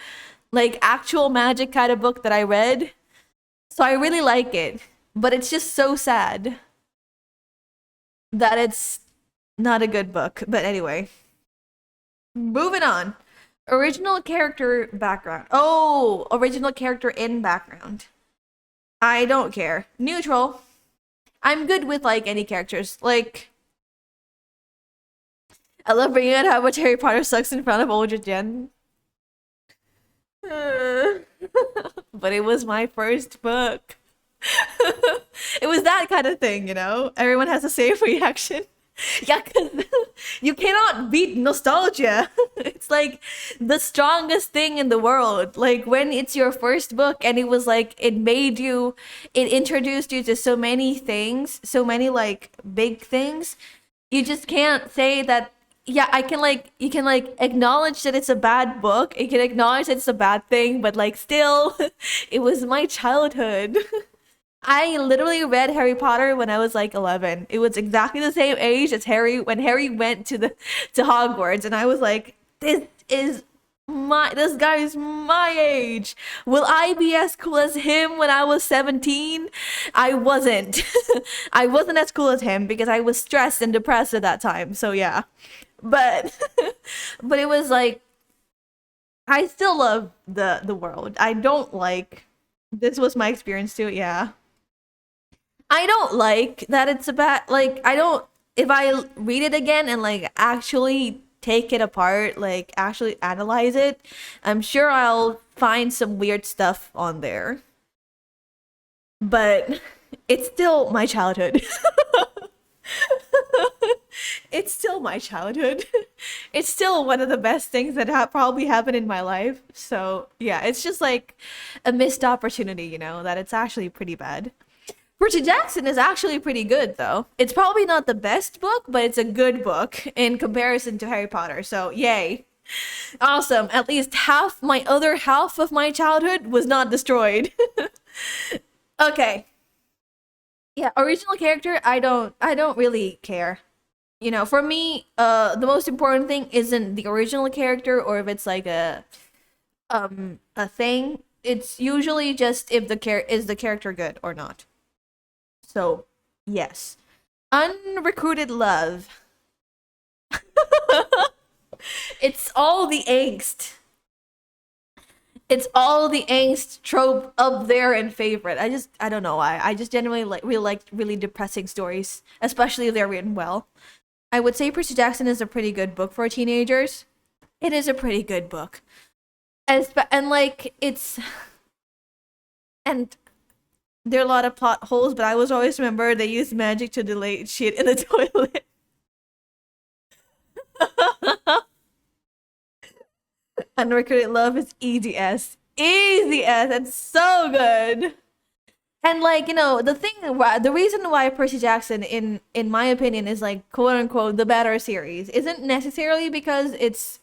like actual magic kind of book that I read. So I really like it, but it's just so sad that it's not a good book. But anyway, moving on. Original character background. Oh, original character in background. I don't care. Neutral. I'm good with like any characters. Like, I love bringing out how much Harry Potter sucks in front of older Jen. But it was my first book. It was that kind of thing, Everyone has the same reaction. Yeah, because you cannot beat nostalgia. It's like the strongest thing in the world. Like when it's your first book and it was like it introduced you to so many things, so many like big things. You just can't say that. Yeah, you can like acknowledge that it's a bad book. You can acknowledge that it's a bad thing, but like still, it was my childhood. I literally read Harry Potter when I was like 11. It was exactly the same age as Harry when Harry went to Hogwarts, and I was like, this guy's my age. Will I be as cool as him when I was 17? I wasn't. I wasn't as cool as him because I was stressed and depressed at that time. So yeah. But but it was like I still love the world. I don't like this was my experience too, yeah. I don't like that it's about like I don't if I read it again and like actually take it apart, like actually analyze it, I'm sure I'll find some weird stuff on there. But it's still my childhood. It's still my childhood. It's still one of the best things that probably happened in my life. So, yeah, it's just like a missed opportunity, that it's actually pretty bad. Percy Jackson is actually pretty good, though. It's probably not the best book, but it's a good book in comparison to Harry Potter. So, yay. Awesome. At least my other half of my childhood was not destroyed. Okay. Yeah, original character, I don't really care. For me, the most important thing isn't the original character or if it's like a thing. It's usually just if the character is the character good or not. So, yes. Unrecruited love. It's all the angst. It's all the angst trope up there and favorite. I don't know why. I just generally like really depressing stories, especially if they're written well. I would say Percy Jackson is a pretty good book for teenagers. It is a pretty good book. And like it's and there are a lot of plot holes, but I was always remember they used magic to delay shit in the toilet. Unrecruited love is easy as easy as. It's so good. And like the reason why Percy Jackson, in my opinion, is like quote unquote the better series isn't necessarily because it's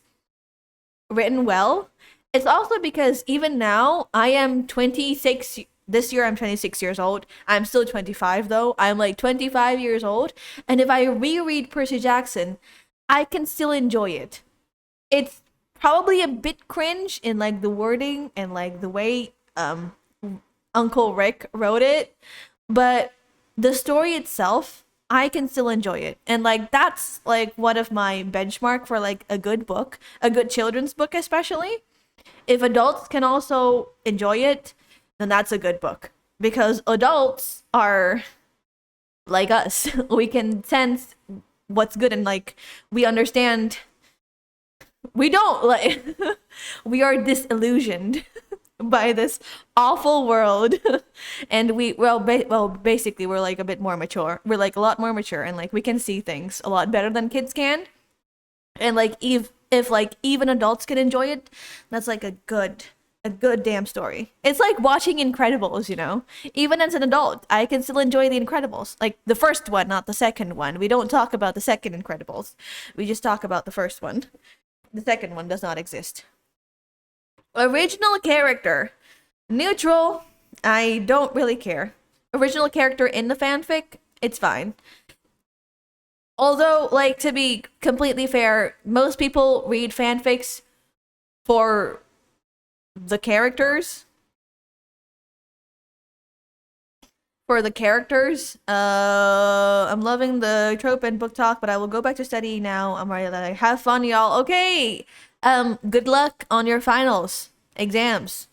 written well. It's also because even now I am 26. This year I'm 26 years old. I'm still 25 though. I'm like 25 years old, and if I reread Percy Jackson, I can still enjoy it. It's probably a bit cringe in like the wording and like the way Uncle Rick wrote it, but the story itself, I can still enjoy it. And like that's like one of my benchmark for like a good book, a good children's book especially. If adults can also enjoy it, then that's a good book because adults are like us. We can sense what's good and like we understand we don't like we are disillusioned by this awful world and basically we're like a bit more mature, we're like a lot more mature and like we can see things a lot better than kids can, and like if like even adults can enjoy it, that's like a good damn story. It's like watching Incredibles, even as an adult I can still enjoy the Incredibles, like the first one, not the second one. We don't talk about the second Incredibles, we just talk about the first one. The second one does not exist. Original character. Neutral. I don't really care. Original character in the fanfic, it's fine. Although, like, to be completely fair, most people read fanfics for the characters. I'm loving the trope and book talk, but I will go back to study now. I'm ready to have fun, y'all. Okay. Good luck on your finals, exams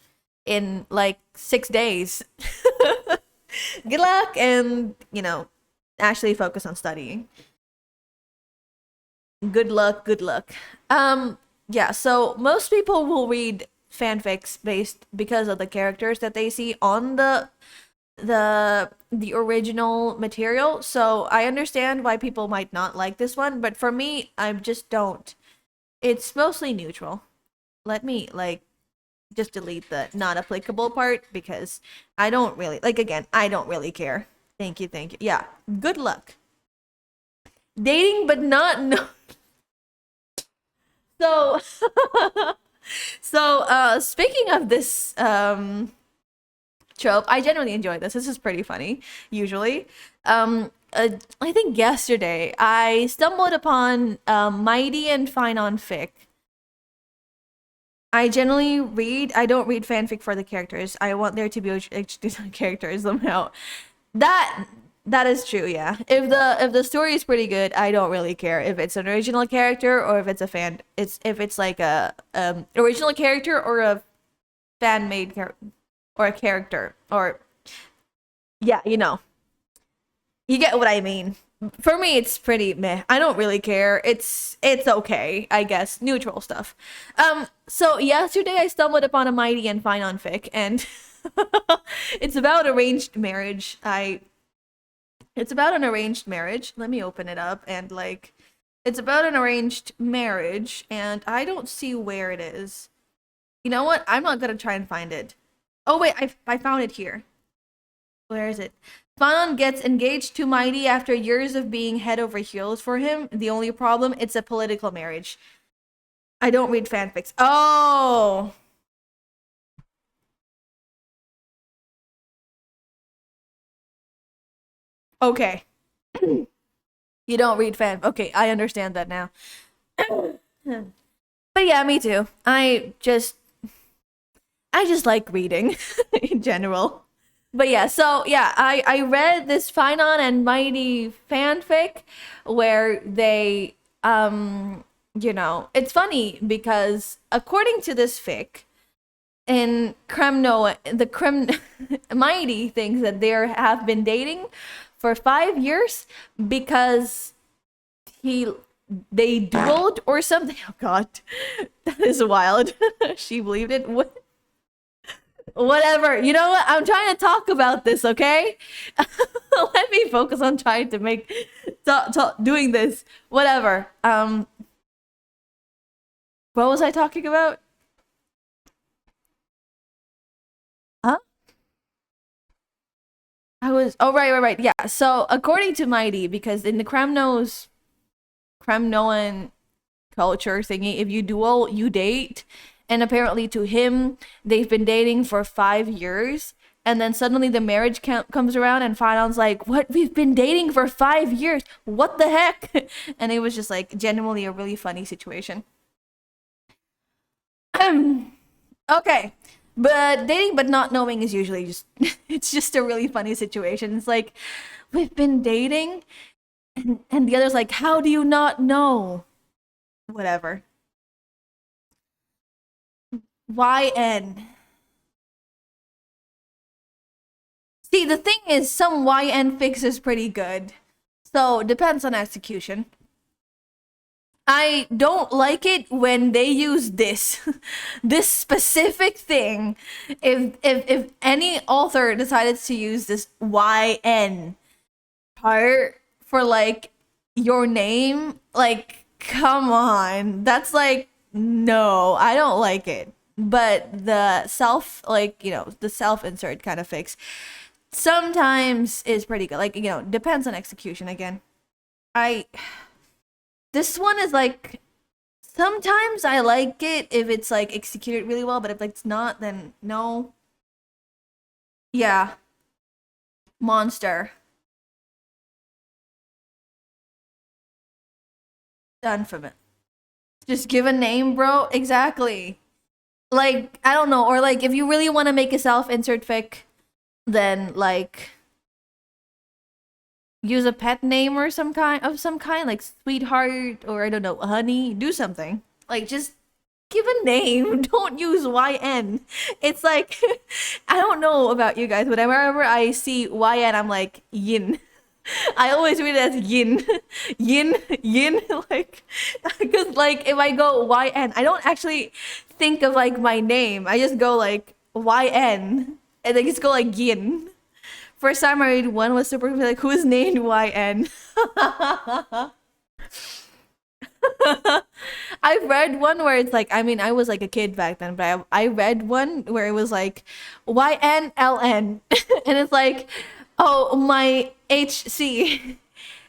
in like 6 days. Good luck and, actually focus on studying. Good luck, good luck. Yeah, so most people will read fanfics based because of the characters that they see on the original material. So I understand why people might not like this one, but for me, I just don't. It's mostly neutral. Let me like just delete the not applicable part because I don't really like, again, I don't really care. Thank you, thank you. Yeah, good luck. Dating but not no. So speaking of this trope, I generally enjoy this. This is pretty funny, usually. I think yesterday I stumbled upon Mighty and Fine on Fic. I don't read fanfic for the characters. I want there to be characters somehow. That is true, yeah. If the story is pretty good, I don't really care if it's an original character or if it's if it's like a original character or a fan made character or a character or yeah, you get what I mean. For me, it's pretty meh. I don't really care. It's okay, I guess. Neutral stuff. So yesterday I stumbled upon a Mighty and Fine on Fic, and it's about arranged marriage. It's about an arranged marriage. Let me open it up and like, it's about an arranged marriage, and I don't see where it is. You know what? I'm not gonna try and find it. Oh wait, I found it here. Where is it? Fanon gets engaged to Mighty after years of being head over heels for him. The only problem, it's a political marriage. I don't read fanfics. Oh! Okay. You don't read fan. Okay, I understand that now. But yeah, me too. I just like reading in general. But yeah, so yeah, I read this Finon and Mighty fanfic where they it's funny because according to this fic, in Kremno, the Krem Mighty thinks that they have been dating for 5 years because he they dueled or something. Oh God, that is wild. She believed it. Whatever. You know what? I'm trying to talk about this, okay? Let me focus on trying to make doing this. Whatever. What was I talking about? Huh? I was oh right. Yeah. So according to Mighty, because in the Kremnoan culture thingy, if you duel, you date. And apparently to him, they've been dating for 5 years. And then suddenly the marriage comes around and Fidon's like, what? We've been dating for 5 years. What the heck? And it was just like genuinely a really funny situation. Okay. But dating but not knowing is usually just it's just a really funny situation. It's like we've been dating and the other's like, how do you not know? Whatever. YN. See, the thing is, some YN fix is pretty good. So, depends on execution. I don't like it when they use this this specific thing. If any author decided to use this YN part for like your name, like come on. That's like no, I don't like it. But the self like, the self insert kind of fix sometimes is pretty good. Like, depends on execution again. I This one is like sometimes I like it if it's like executed really well, but if like, it's not, then no. Yeah, monster. Done from it. Just give a name, bro. Exactly. Like, I don't know, or like if you really want to make a self-insert fic, then like use a pet name or some kind, like sweetheart or I don't know, honey. Do something. Like just give a name. Don't use YN. It's like I don't know about you guys, but whenever I see YN, I'm like yin. I always read it as yin, yin, like, because like if I go YN, I don't actually think of like my name. I just go like YN, and then just go like yin. First time I read one was super like who's named YN. I've read one where it's like, I mean, I was like a kid back then, but I read one where it was like YNLN. And it's like, oh, my HC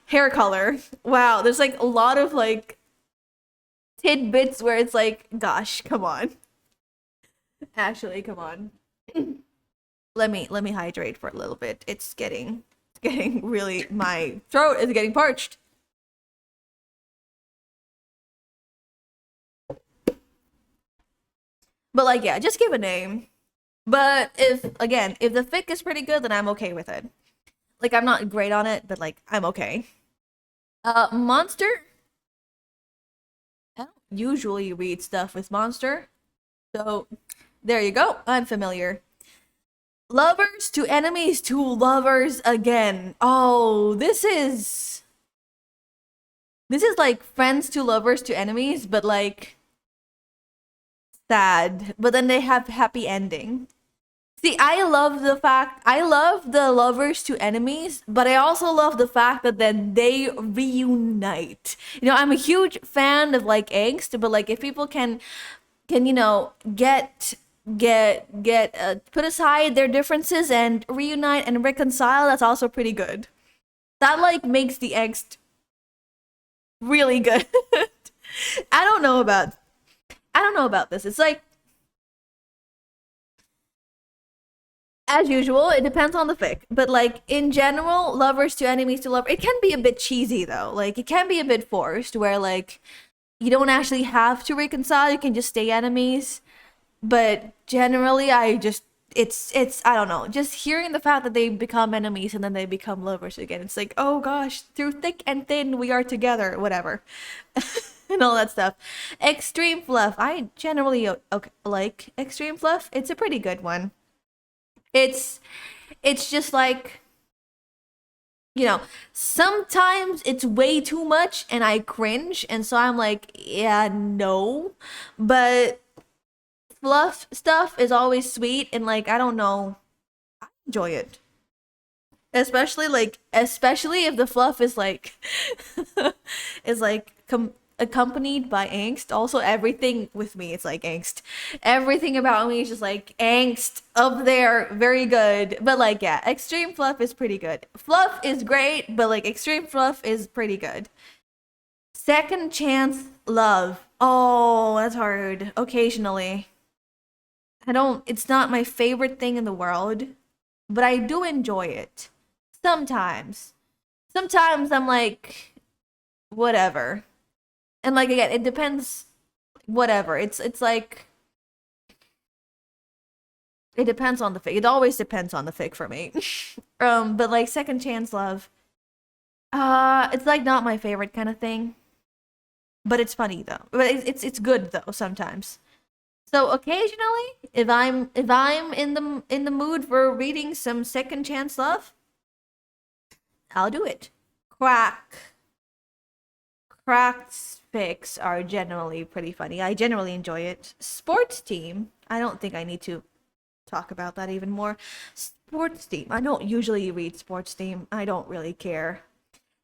hair color. Wow, there's like a lot of like tidbits where it's like, gosh, come on. Actually, come on. Let me hydrate for a little bit. It's getting really my throat is getting parched. But like, yeah, just give a name. But if the fic is pretty good, then I'm okay with it. Like I'm not great on it, but like I'm okay. Monster. I don't usually read stuff with monster. So there you go. I'm familiar. Lovers to enemies to lovers again. Oh, this is like friends to lovers to enemies, but like sad. But then they have happy ending. See, I love the lovers to enemies, but I also love the fact that then they reunite. I'm a huge fan of like angst, but like if people can get put aside their differences and reunite and reconcile, that's also pretty good. That like makes the angst really good. I don't know about I don't know about this. It's like as usual, it depends on the fic. But like in general, lovers to enemies to love, it can be a bit cheesy though. Like it can be a bit forced where like you don't actually have to reconcile, you can just stay enemies. But generally it's I don't know, just hearing the fact that they become enemies and then they become lovers again, it's like, oh gosh, through thick and thin we are together, whatever. And all that stuff. Extreme fluff, I generally okay, like extreme fluff. It's a pretty good one. It's it's just like, you know, sometimes it's way too much and I cringe, and so I'm like, yeah, no. But fluff stuff is always sweet, and like, I don't know, enjoy it. Especially if the fluff is like is like accompanied by angst. Also, everything with me it's like angst. Everything about me is just like angst up there, very good. But like, yeah, extreme fluff is pretty good. Fluff is great, but like extreme fluff is pretty good. Second chance love. Oh, that's hard. Occasionally. I don't, it's not my favorite thing in the world, but I do enjoy it. Sometimes. Sometimes I'm like, whatever. And like, again, it depends, whatever. It's like, it depends on the fic. It always depends on the fic for me. But like second chance love, it's like not my favorite kind of thing, but it's funny though. But it's good though sometimes. So occasionally, if I'm in the mood for reading some second chance love, I'll do it. Crack Cracked fics are generally pretty funny. I generally enjoy it. Sports team. I don't think I need to talk about that even more. Sports team. I don't usually read sports team. I don't really care.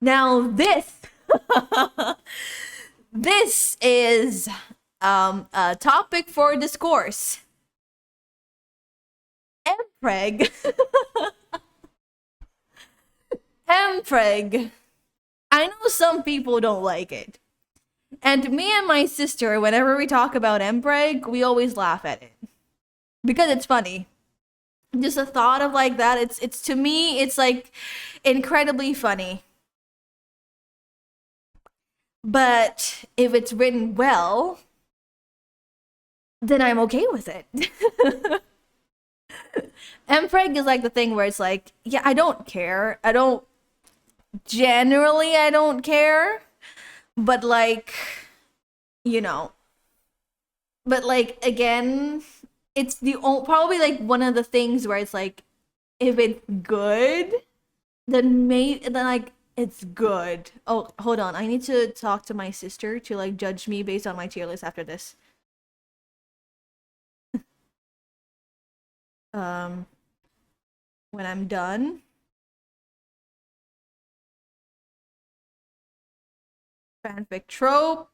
Now this this is a topic for discourse. Mpreg. Mpreg. I know some people don't like it. And me and my sister, whenever we talk about Mpreg, we always laugh at it. Because it's funny. Just a thought of like that, it's to me, it's like incredibly funny. But if it's written well, then I'm okay with it. Mpreg is like the thing where it's like, yeah, I don't care. I don't care. But like, you know, but like again, it's probably like one of the things where it's like, if it's good, then like it's good. Oh, hold on, I need to talk to my sister to like judge me based on my tier list after this. Um, when I'm done, fanfic trope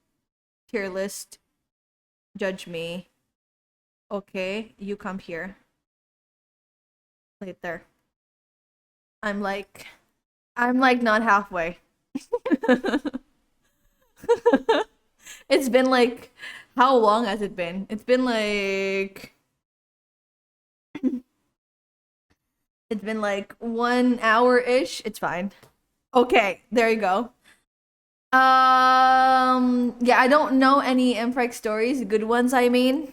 tier list, judge me. Okay, you come here. Right there. I'm like, I'm like not halfway. It's been like, how long has it been? It's been like, it's been like 1 hour ish. It's fine. Okay, there you go. Yeah, I don't know any Mpreg stories, good ones, I mean.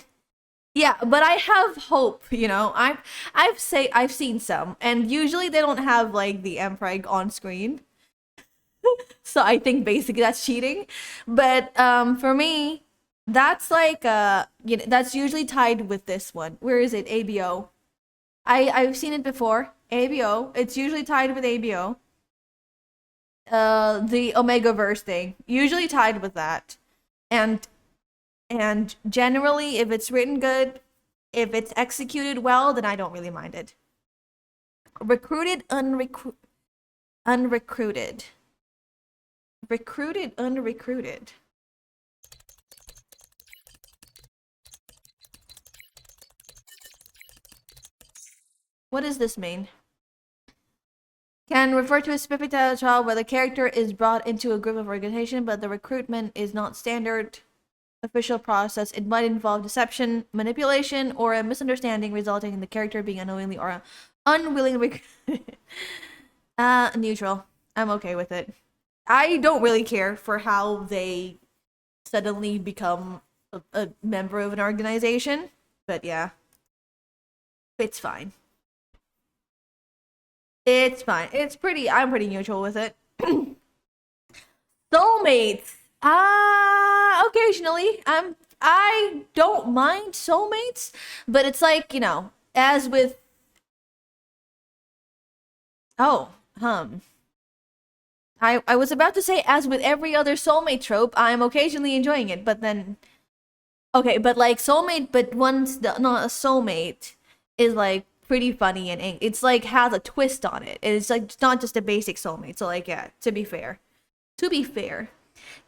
Yeah, but I have hope, you know. I've seen some, and usually they don't have like the Mpreg on screen. So I think basically that's cheating. But for me, that's like you know, that's usually tied with this one. Where is it? ABO. I've seen it before. ABO. It's usually tied with ABO. The Omega verse thing. Usually tied with that. And and generally if it's written good, if it's executed well, then I don't really mind it. Recruited, unrecruited. Recruited, unrecruited. What does this mean? Can refer to a specific child where the character is brought into a group of organization, but the recruitment is not standard official process. It might involve deception, manipulation, or a misunderstanding resulting in the character being unknowingly or unwillingly neutral. I'm okay with it. I don't really care for how they suddenly become a member of an organization, but yeah. It's fine. It's fine. I'm pretty neutral with it. Soulmates. Occasionally. I don't mind soulmates, but it's like, as with oh, I was about to say as with every other soulmate trope, I'm occasionally enjoying it, but then okay, but like soulmate, but one's not a soulmate is like pretty funny and it's like has a twist on it. It's like it's not just a basic soulmate. So like yeah, to be fair,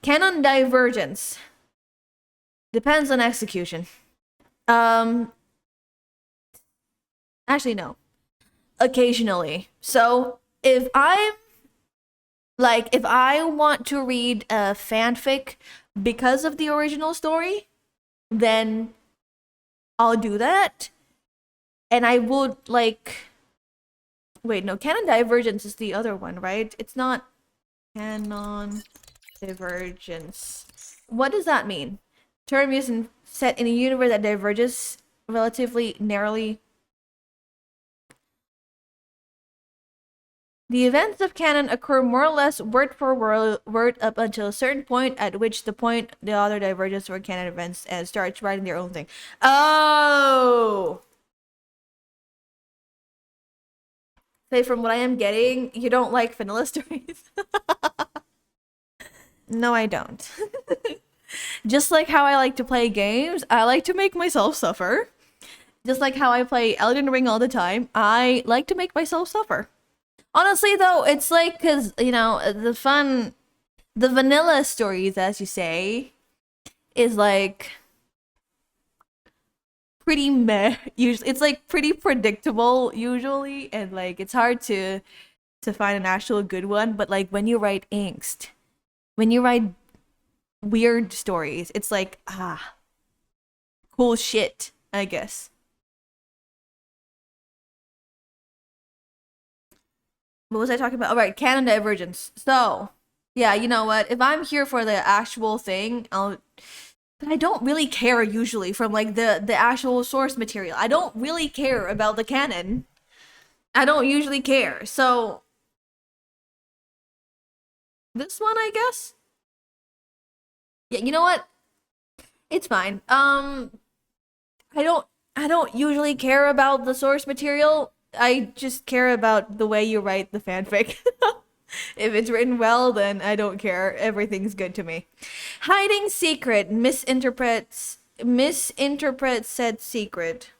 canon divergence depends on execution. Um, actually no, occasionally. So if I want to read a fanfic because of the original story, then I'll do that. And I would like wait, no, canon divergence is the other one, right? It's not canon divergence. What does that mean? Term used set in a universe that diverges relatively narrowly. The events of canon occur more or less word for word up until a certain point, at which the point the author diverges from canon events and starts writing their own thing. Oh! Say, from what I am getting, you don't like vanilla stories? No, I don't. Just like how I like to play games, I like to make myself suffer. Just like how I play Elden Ring all the time, I like to make myself suffer. Honestly, though, it's like, because, the vanilla stories, as you say, is like pretty meh. Usually, it's like pretty predictable, usually, and like it's hard to find an actual good one. But like when you write angst, when you write weird stories, it's like, cool shit, I guess. What was I talking about? All right, canon divergence. So, yeah, you know what? If I'm here for the actual thing, but I don't really care usually from like the actual source material. I don't really care about the canon. I don't usually care. So, this one, I guess. Yeah, you know what? It's fine. I don't I don't usually care about the source material. I just care about the way you write the fanfic. If it's written well, then I don't care. Everything's good to me. Hiding secret misinterprets said secret.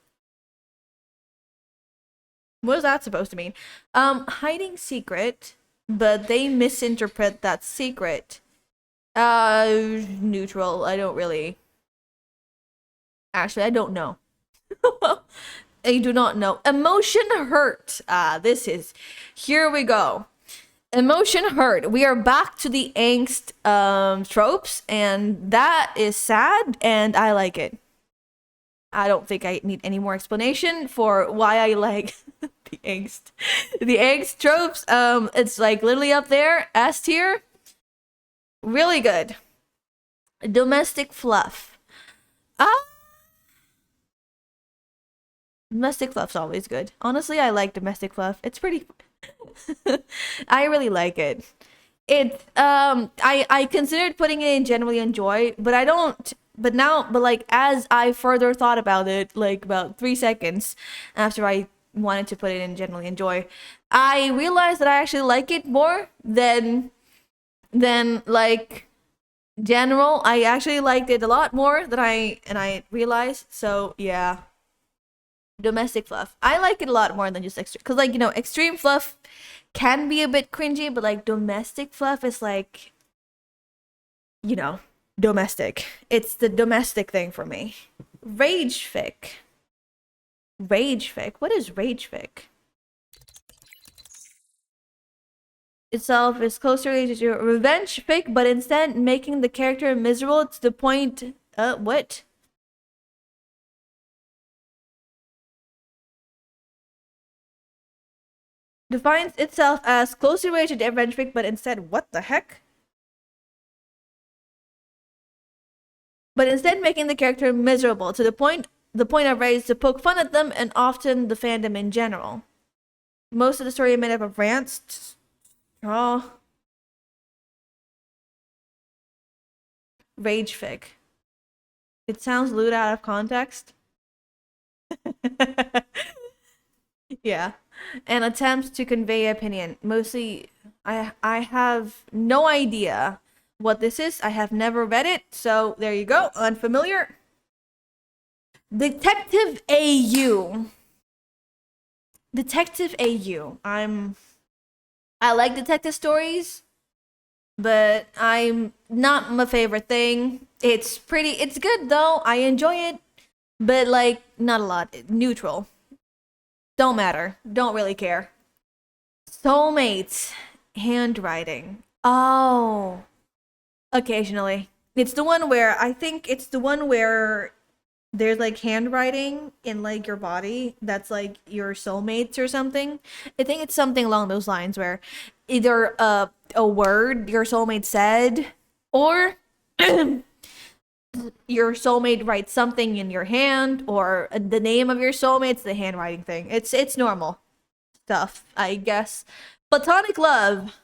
What is that supposed to mean? Hiding secret, but they misinterpret that secret. Neutral. I don't really. Actually, I don't know. I do not know. Emotion hurt. This is. Here we go. Emotion hurt. We are back to the angst tropes, and that is sad, and I like it. I don't think I need any more explanation for why I like the angst. The angst tropes, it's like literally up there, S tier. Really good. Domestic fluff. Ah, domestic fluff's always good. Honestly, I like domestic fluff. It's pretty I really like it. I considered putting it in generally enjoy, but I don't but like as I further thought about it, like about 3 seconds after I wanted to put it in generally enjoy, I realized that I actually like it more than like general. I actually liked it a lot more than I realized. So yeah. Domestic fluff. I like it a lot more than just extreme, because like extreme fluff can be a bit cringy, but like domestic fluff is like you know domestic. It's the domestic thing for me. Rage fic. Rage fic. What is rage fic? Itself is closer related to revenge fic, but instead making the character miserable to the point. What? Defines itself as closely related to revenge fic, but instead, what the heck? But instead making the character miserable to the point The point I've raised is to poke fun at them and often the fandom in general. Most of the story made up of rants. Oh, rage fic. It sounds lewd out of context. Yeah. And attempts to convey opinion. Mostly, I have no idea what this is. I have never read it, so there you go. Unfamiliar. Detective AU. Detective AU. I like detective stories, but I'm not my favorite thing. It's good though. I enjoy it, but like not a lot. Neutral. Don't matter. Don't really care. Soulmates. Handwriting. Oh, occasionally. It's the one where I think it's the one where there's like handwriting in like your body that's like your soulmates or something. I think it's something along those lines where either a word your soulmate said or your soulmate writes something in your hand or the name of your soulmate's the handwriting thing. It's normal stuff, I guess. Platonic love.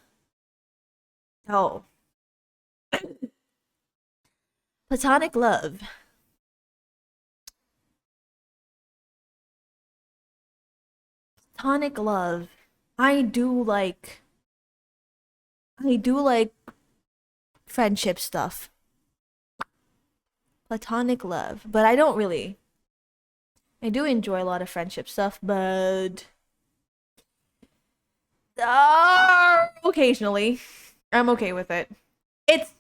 Oh, platonic love. Platonic love. I do like I do like friendship stuff. Platonic love, but I don't really. I do enjoy a lot of friendship stuff, but occasionally I'm okay with it. It's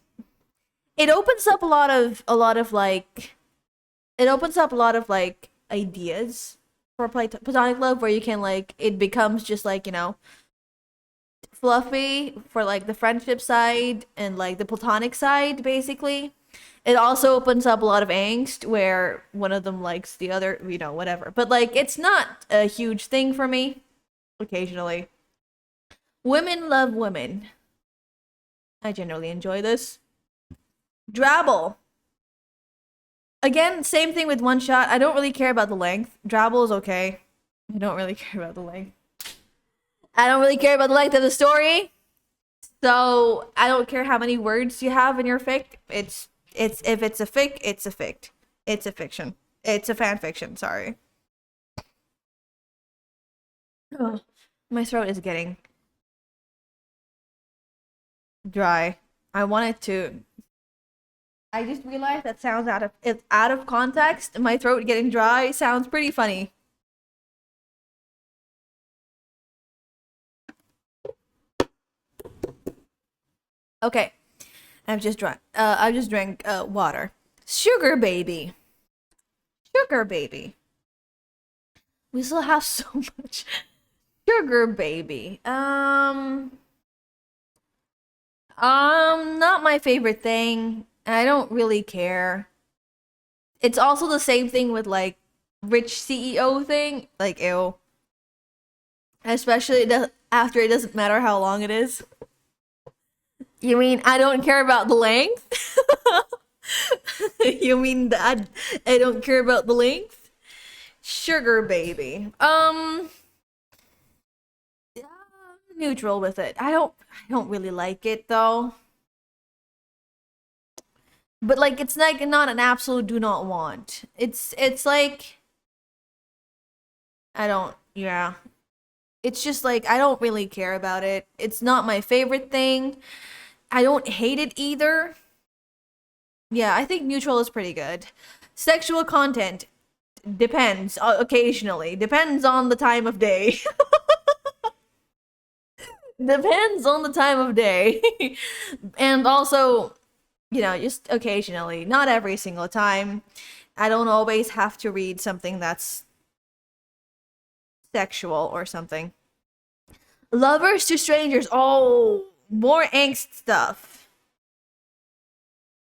it opens up a lot of like it opens up a lot of like ideas for platonic love where you can like it becomes just like, fluffy for like the friendship side and like the platonic side basically. It also opens up a lot of angst where one of them likes the other, whatever. But like it's not a huge thing for me occasionally. Women love women. I generally enjoy this. Drabble. Again, same thing with one shot. I don't really care about the length. Drabble is okay. I don't really care about the length. I don't really care about the length of the story. So I don't care how many words you have in your fic. It's if it's a fic, it's a fic. It's a fiction. It's a fan fiction, sorry. Ugh, my throat is getting dry. I wanted to I just realized that sounds it's out of context. My throat getting dry sounds pretty funny. Okay. I just drank water. Sugar baby. Sugar baby. We still have so much. Sugar baby. Not my favorite thing. I don't really care. It's also the same thing with like rich CEO thing. Like ew. Especially after it doesn't matter how long it is. You mean I don't care about the length? You mean that I don't care about the length? Sugar baby. Yeah, neutral with it. I don't really like it though. But like it's like not an absolute do not want. It's like I don't yeah. It's just like I don't really care about it. It's not my favorite thing. I don't hate it either. Yeah, I think neutral is pretty good. Sexual content depends occasionally. Depends on the time of day. Depends on the time of day. And also, just occasionally, not every single time. I don't always have to read something that's sexual or something. Lovers to strangers. Oh, more angst stuff.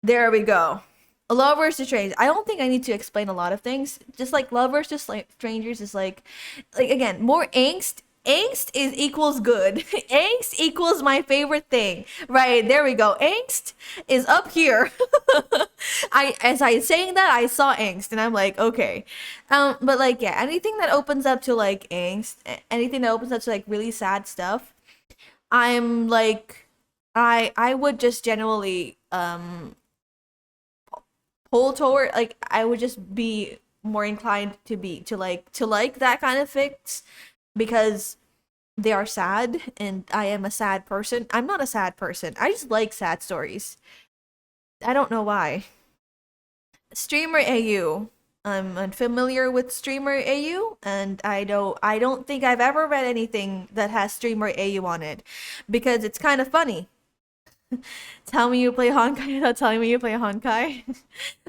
There we go. Lovers to strangers. I don't think I need to explain a lot of things. Just like lovers to strangers is like again, more angst Angst is equals good. Angst equals my favorite thing. Right, there we go. Angst is up here. As I saying that, I saw angst and I'm like, okay. But like yeah, anything that opens up to like angst, anything that opens up to like really sad stuff, I'm like I would just generally pull toward, like I would just be more inclined to be to like that kind of fix because they are sad and I am a sad person. I'm not a sad person. I just like sad stories. I don't know why. Streamer AU. I'm unfamiliar with Streamer AU and I don't think I've ever read anything that has Streamer AU on it because it's kind of funny. Tell me you play Honkai without telling me you play Honkai.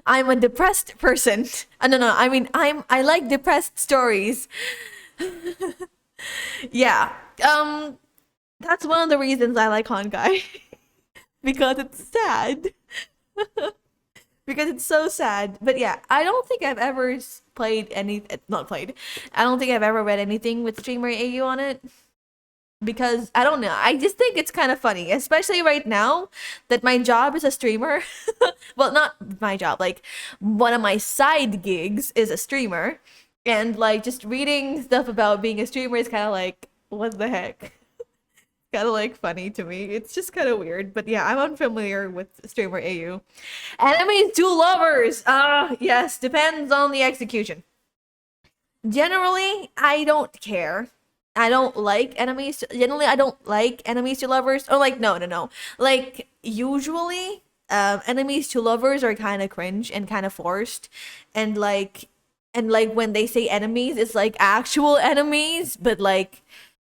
I'm a depressed person. No, I mean I like depressed stories. Yeah. That's one of the reasons I like Honkai. Because it's sad. Because it's so sad. But yeah, I don't think I've ever played any, not played. I don't think I've ever read anything with streamer AU on it because I don't know. I just think it's kind of funny, especially right now that my job is a streamer. Well, not my job, like one of my side gigs is a streamer. And like just reading stuff about being a streamer is kind of like, what the heck? Kind of like funny to me. It's just kind of weird. But yeah, I'm unfamiliar with streamer AU. Enemies to lovers. Yes, depends on the execution. Generally, I don't care. I don't like enemies. Generally, I don't like enemies to lovers. Or like, no. Like, usually, enemies to lovers are kind of cringe and kind of forced. And like when they say enemies, it's like actual enemies, but like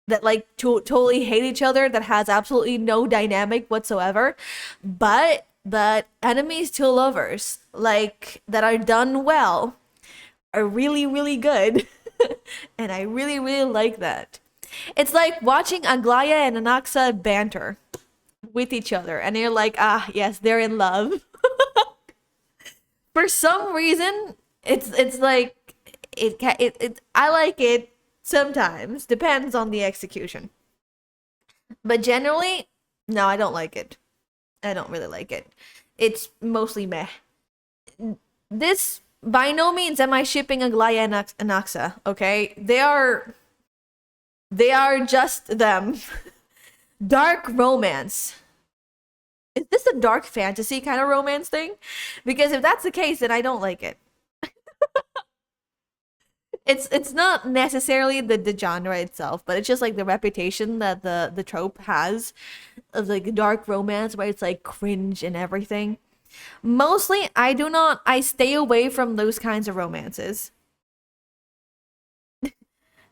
that like totally hate each other that has absolutely no dynamic whatsoever. But enemies to lovers like that are done well are really really good. And I really really like that. It's like watching Aglaya and Anaxa banter with each other and you're like, ah yes, they're in love. For some reason it's like it I like it sometimes, depends on the execution. But generally, no, I don't like it. I don't really like it. It's mostly meh. This by no means am I shipping Aglaya and Anaxa, okay? They are just them. Dark romance. Is this a dark fantasy kind of romance thing? Because if that's the case, then I don't like it. It's not necessarily the genre itself, but it's just like the reputation that the trope has of like dark romance where it's like cringe and everything. Mostly, I stay away from those kinds of romances.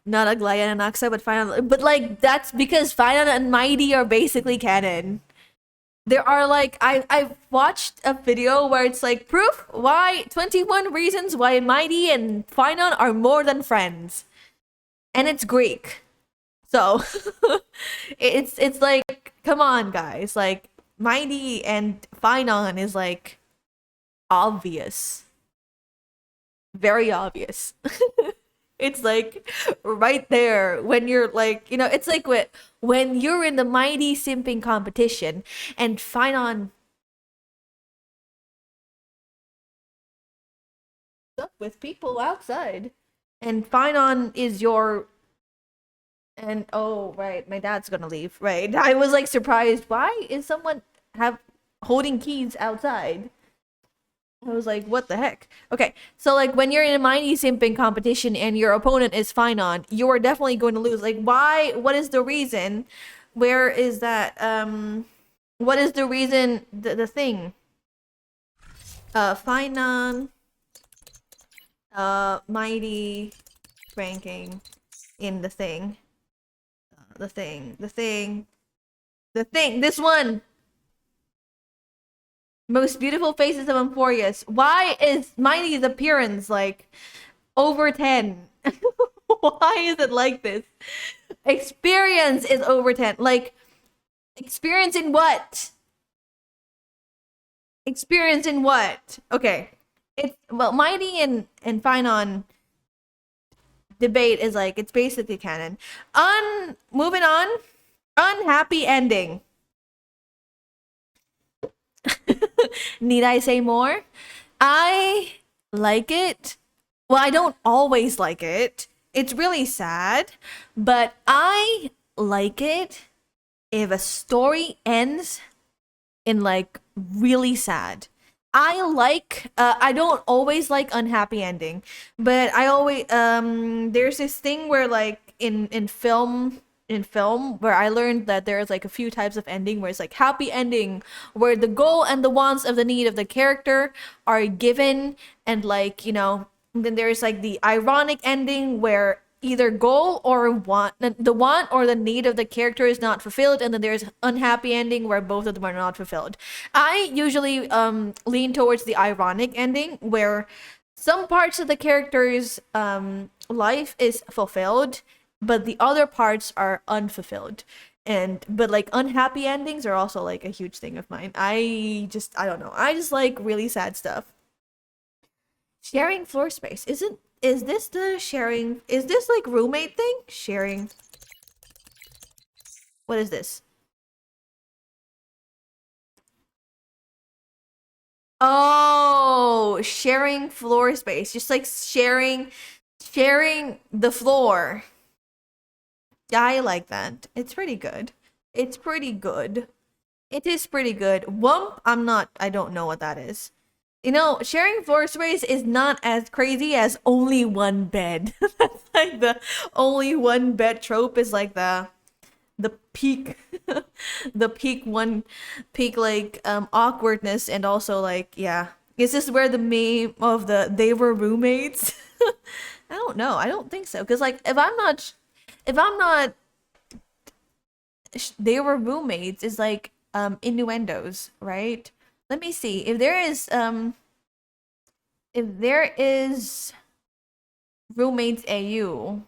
Not Aglaya and Anaxa, but Final, but like that's because Final and Mighty are basically canon. There are like I've watched a video where it's like proof why 21 reasons why Mighty and Finon are more than friends. And it's Greek. So it's like come on guys, like Mighty and Finon is like obvious. Very obvious. It's like right there when you're like, it's like when you're in the Mighty simping competition and Finon up with people outside and Finon is your and oh right, my dad's gonna leave. Right. I was like surprised. Why is someone have holding keys outside? I was like, what the heck? Okay, so like when you're in a Mighty simping competition and your opponent is Finon, you are definitely going to lose. Like why? What is the reason? Where is that? What is the reason? The thing. Finon. Mighty ranking in the thing. The thing. The thing. The thing. This one. Most beautiful faces of Emphorius. Why is Mighty's appearance like over 10? Why is it like this? Experience is over 10. Like, experience in what? Experience in what? Okay. It's, well, Mighty and Finon debate is like it's basically canon. Moving on. Unhappy ending. Need I say more? I like it. Well, I don't always like it. It's really sad, but I like it if a story ends in like really sad. I don't always like unhappy ending, but I always there's this thing where like in film where I learned that there's like a few types of ending where it's like happy ending where the goal and the wants of the need of the character are given and like, then there's like the ironic ending where either goal or want the want or the need of the character is not fulfilled, and then there's unhappy ending where both of them are not fulfilled. I usually lean towards the ironic ending where some parts of the character's life is fulfilled but the other parts are unfulfilled. And but like unhappy endings are also like a huge thing of mine. I don't know, I just like really sad stuff. Sharing floor space. Is this the sharing? Is this like roommate thing? Sharing. What is this? Oh, sharing floor space. Just like sharing the floor. Yeah, I like that. It's pretty good. It's pretty good. It is pretty good. Wump, I don't know what that is. Sharing floor space is not as crazy as only one bed. That's like the only one bed trope is like the peak the peak like awkwardness, and also like, yeah. Is this where the meme of they were roommates? I don't know. I don't think so. Because like if I'm not they were roommates is like innuendos, right? Let me see if there is roommates AU,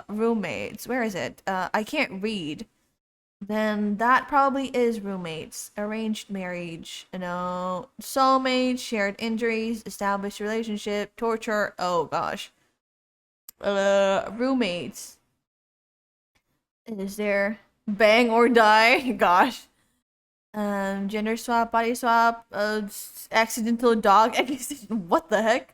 roommates, where is it? I can't read. Then that probably is roommates. Arranged marriage, soulmate, shared injuries, established relationship, torture. Oh gosh. Roommates. Is there bang or die? Gosh. Gender swap, body swap, accidental dog acquisition. What the heck?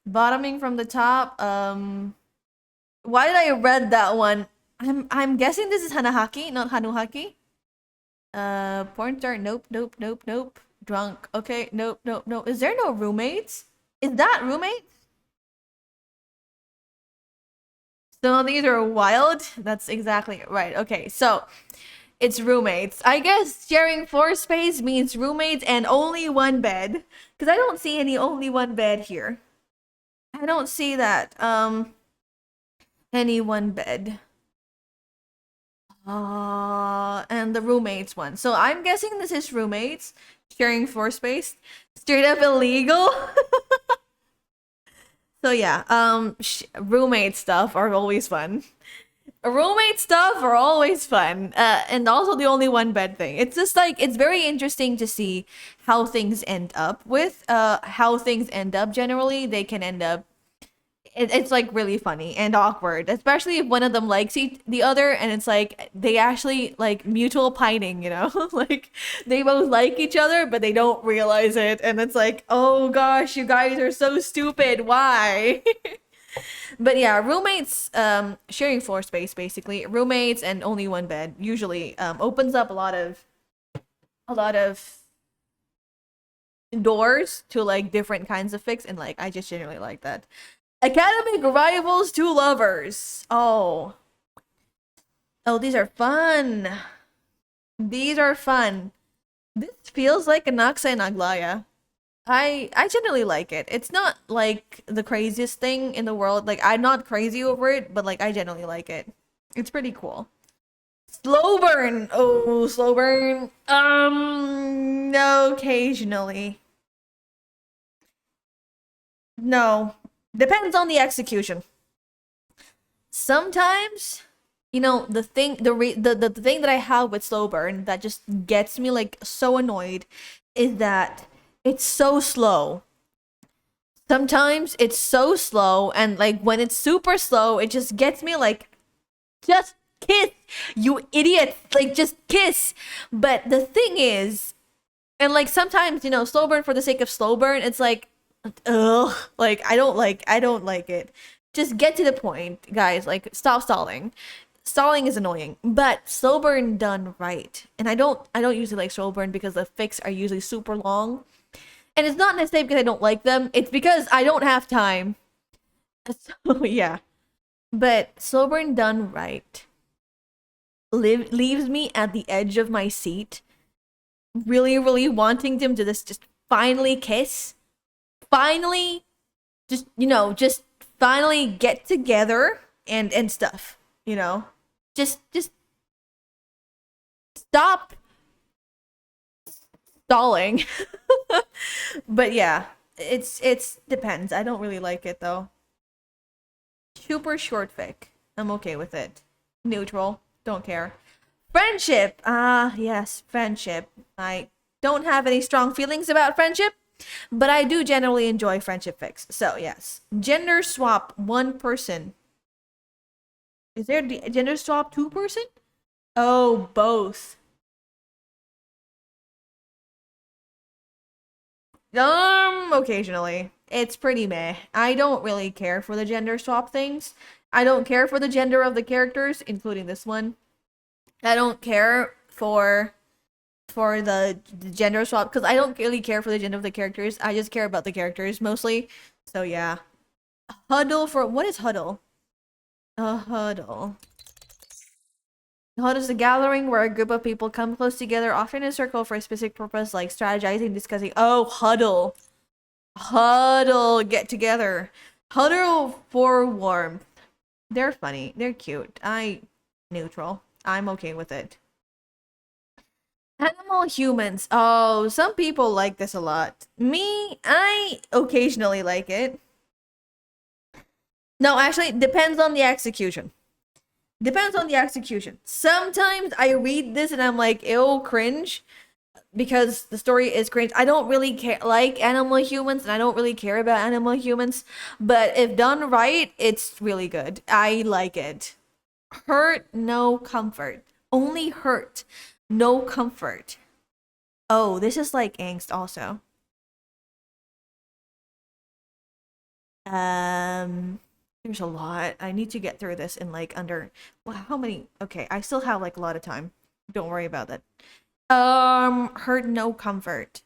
Bottoming from the top. Why did I read that one? I'm guessing this is Hanahaki, not Hanuhaki. Porn star. Nope, nope, nope, nope. Drunk. Okay, nope, nope, nope. Is there no roommates? Is that roommates? So these are wild. That's exactly right. Okay, so it's roommates. I guess sharing floor space means roommates and only one bed. Because I don't see any only one bed here. I don't see that. Any one bed. And the roommates one. So I'm guessing this is roommates sharing floor space. Straight up illegal. So yeah, roommate stuff are always fun. Roommate stuff are always fun. And also the only one bed thing. It's just like it's very interesting to see how things end up how things end up generally. They can end up it's like really funny and awkward, especially if one of them likes the other, and it's like they actually like mutual pining, like they both like each other, but they don't realize it, and it's like, oh gosh, you guys are so stupid. Why? But yeah, roommates, sharing floor space, basically roommates and only one bed usually opens up a lot of doors to like different kinds of fics, and like I just generally like that. Academic rivals to lovers. Oh, these are fun. These are fun. This feels like a Naxa and Aglaya. I generally like it. It's not like the craziest thing in the world. Like I'm not crazy over it, but like I generally like it. It's pretty cool. Slow burn. Oh, slow burn. No, occasionally. No. Depends on the execution. Sometimes, the thing that I have with slow burn that just gets me like so annoyed is that it's so slow. Sometimes it's so slow, and like when it's super slow, it just gets me like, just kiss, you idiot, like just kiss. But the thing is, and like sometimes, slow burn for the sake of slow burn, it's like, ugh, like I don't like it. Just get to the point, guys. Like, stop stalling. Stalling is annoying, but slow burn done right. And I don't usually like slow burn because the fics are usually super long. And it's not necessarily because I don't like them. It's because I don't have time. So yeah. But slow burn done right leaves me at the edge of my seat, really, really wanting them to just finally kiss, finally, just finally get together and stuff. Just stop stalling. But yeah, it's depends. I don't really like it though. Super short fic. I'm okay with it. Neutral. Don't care. Friendship. Ah, yes, friendship. I don't have any strong feelings about friendship, but I do generally enjoy friendship fics. So, yes. Gender swap one person. Is there gender swap two person? Oh, both. Occasionally. It's pretty meh. I don't really care for the gender swap things. I don't care for the gender of the characters, including this one. I don't care for the gender swap because I don't really care for the gender of the characters. I just care about the characters mostly. So yeah. Huddle for what is huddle? A huddle. Huddle is a gathering where a group of people come close together, often in a circle for a specific purpose, like strategizing, discussing. Oh, huddle. Huddle, get together. Huddle for warmth. They're funny. They're cute. Neutral. I'm okay with it. Animal humans. Oh, some people like this a lot. Me, I occasionally like it. No, actually, depends on the execution. Depends on the execution. Sometimes I read this and I'm like, ew, cringe, because the story is cringe. I don't really care like animal humans, and I don't really care about animal humans. But if done right, it's really good. I like it. Hurt, no comfort. Only hurt, no comfort. Oh, this is like angst also. Um, there's a lot. I need to get through this in like under, well, how many? Okay, I still have like a lot of time. Don't worry about that. Hurt, no comfort.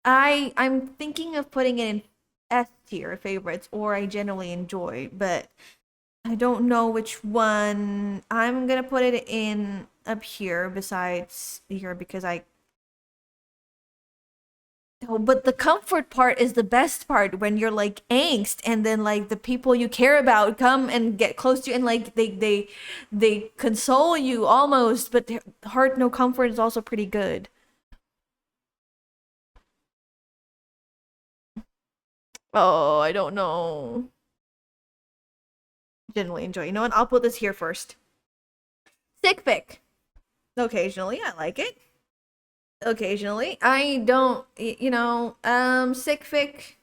I'm thinking of putting it in S tier favorites, or I generally enjoy, but I don't know which one. I'm gonna put it in up here besides here because I. Oh, but the comfort part is the best part when you're like angst, and then like the people you care about come and get close to you, and like they console you almost, but their heart no comfort is also pretty good. Oh, I don't know. Generally enjoy. You know what? I'll put this here first. Sick fic. Occasionally, I like it. Occasionally, I don't. Sick fic.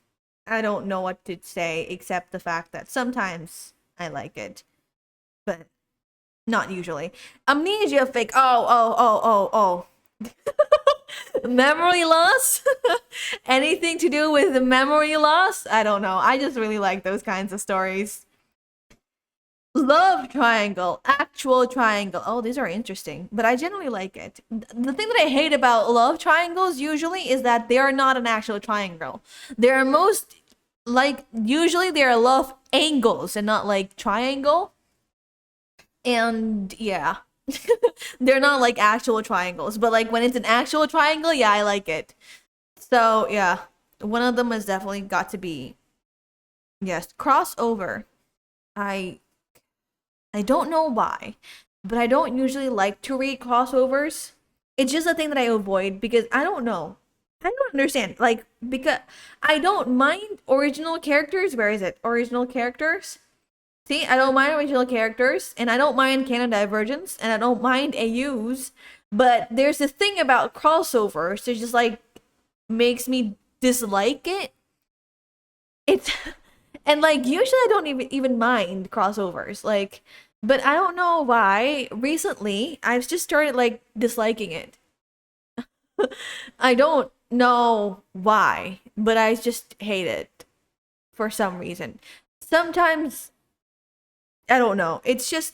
I don't know what to say except the fact that sometimes I like it, but not usually. Amnesia fic. Oh. Memory loss? Anything to do with the memory loss? I don't know. I just really like those kinds of stories. Love triangle, actual triangle. Oh, these are interesting, but I generally like it. The thing that I hate about love triangles usually is that they are not an actual triangle. They are most like usually they are love angles and not like triangle. And yeah, they're not like actual triangles, but like when it's an actual triangle, yeah, I like it. So yeah, one of them has definitely got to be yes, crossover. I I don't know why, but I don't usually like to read crossovers. It's just a thing that I avoid because I don't know. I don't understand. Like, because I don't mind original characters. Where is it? Original characters. See, I don't mind original characters, and I don't mind canon divergence, and I don't mind AUs, but there's this thing about crossovers that just like makes me dislike it. It's and like usually I don't even mind crossovers, like, but I don't know why. Recently, I've just started like disliking it. I don't know why, but I just hate it for some reason. Sometimes I don't know. It's just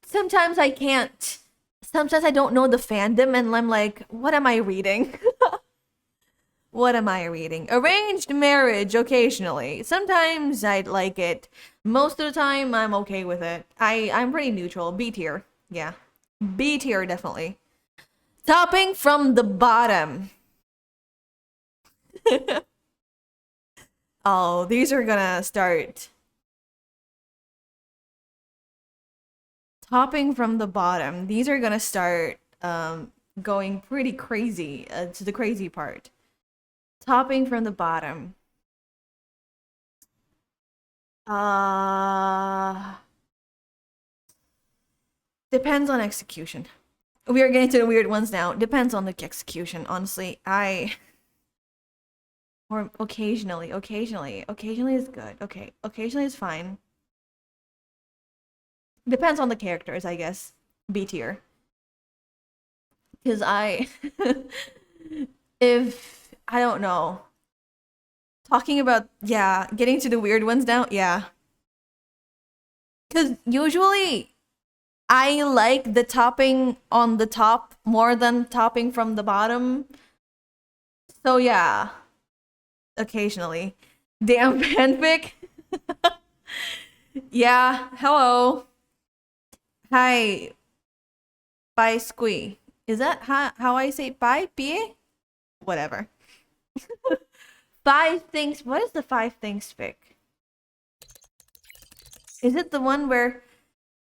sometimes I can't. Sometimes I don't know the fandom and I'm like, what am I reading? What am I reading? Arranged marriage occasionally. Sometimes I'd like it. Most of the time I'm okay with it. I'm pretty neutral. B tier. Yeah. B tier definitely. Topping from the bottom. Oh, these are gonna start topping from the bottom. These are gonna start going pretty crazy to the crazy part. Topping from the bottom. Uh Depends on execution. We are getting to the weird ones now. Depends on the execution, honestly. I or occasionally is good. Okay, occasionally is fine. Depends on the characters, I guess. B tier. Because I if I don't know. Talking about, yeah, getting to the weird ones now, yeah. Because usually I like the topping on the top more than topping from the bottom. So yeah, occasionally. Damn fanfic. Yeah, hello. Hi, bye squee. Is that how I say bye, Pie? Whatever. Five things. What is the five things fic? Is it the one where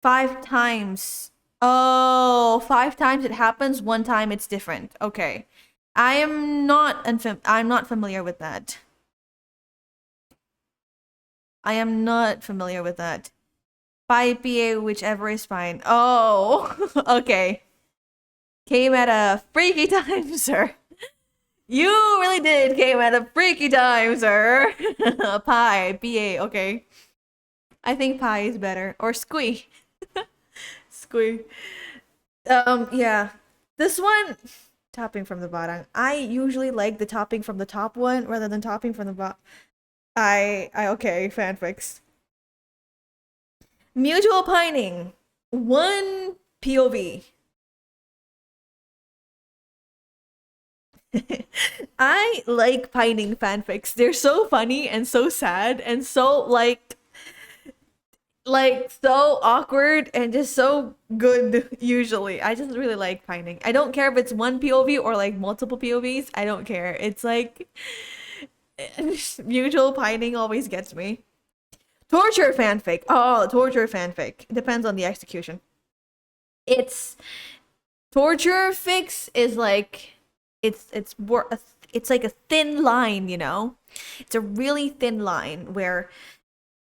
five times? Oh, five times it happens, one time it's different. Okay. I'm not familiar with that. I am not familiar with that. 5 PA, whichever is fine. Oh, okay. Came at a freaky time, sir. You really did came at a freaky time, sir. Pie, PA, okay. I think pie is better. Or squee. Squee. Yeah. This one, topping from the bottom. I usually like the topping from the top one rather than topping from the bottom. Okay, fanfics. Mutual pining. One POV. I like pining fanfics. They're so funny and so sad and so so awkward and just so good usually. I just really like pining. I don't care if it's one POV or like multiple POVs. I don't care. It's like mutual pining always gets me. Torture fanfic. Oh, torture fanfic. Depends on the execution. It's torture fix is like it's like a thin line, you know? It's a really thin line where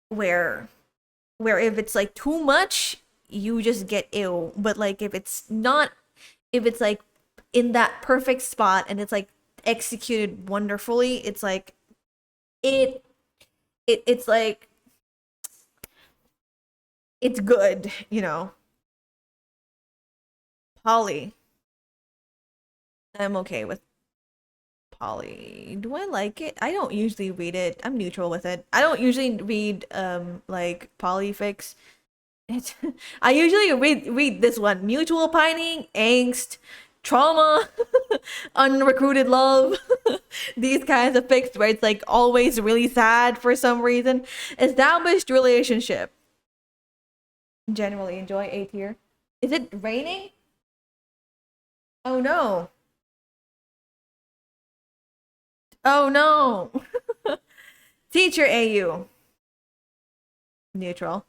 where if it's like too much, you just get ill. But like if it's not, if it's like in that perfect spot and it's like executed wonderfully, it's like it it's like it's good, you know. Polly. I'm okay with Polly. Do I like it? I don't usually read it. I'm neutral with it. I don't usually read like polyfics. It's I usually read this one. Mutual pining, angst, trauma, unrecruited love. These kinds of fics where it's like always really sad for some reason. Established relationship. Generally enjoy A tier. Is it raining? Oh no. Oh no. Teacher AU. Neutral.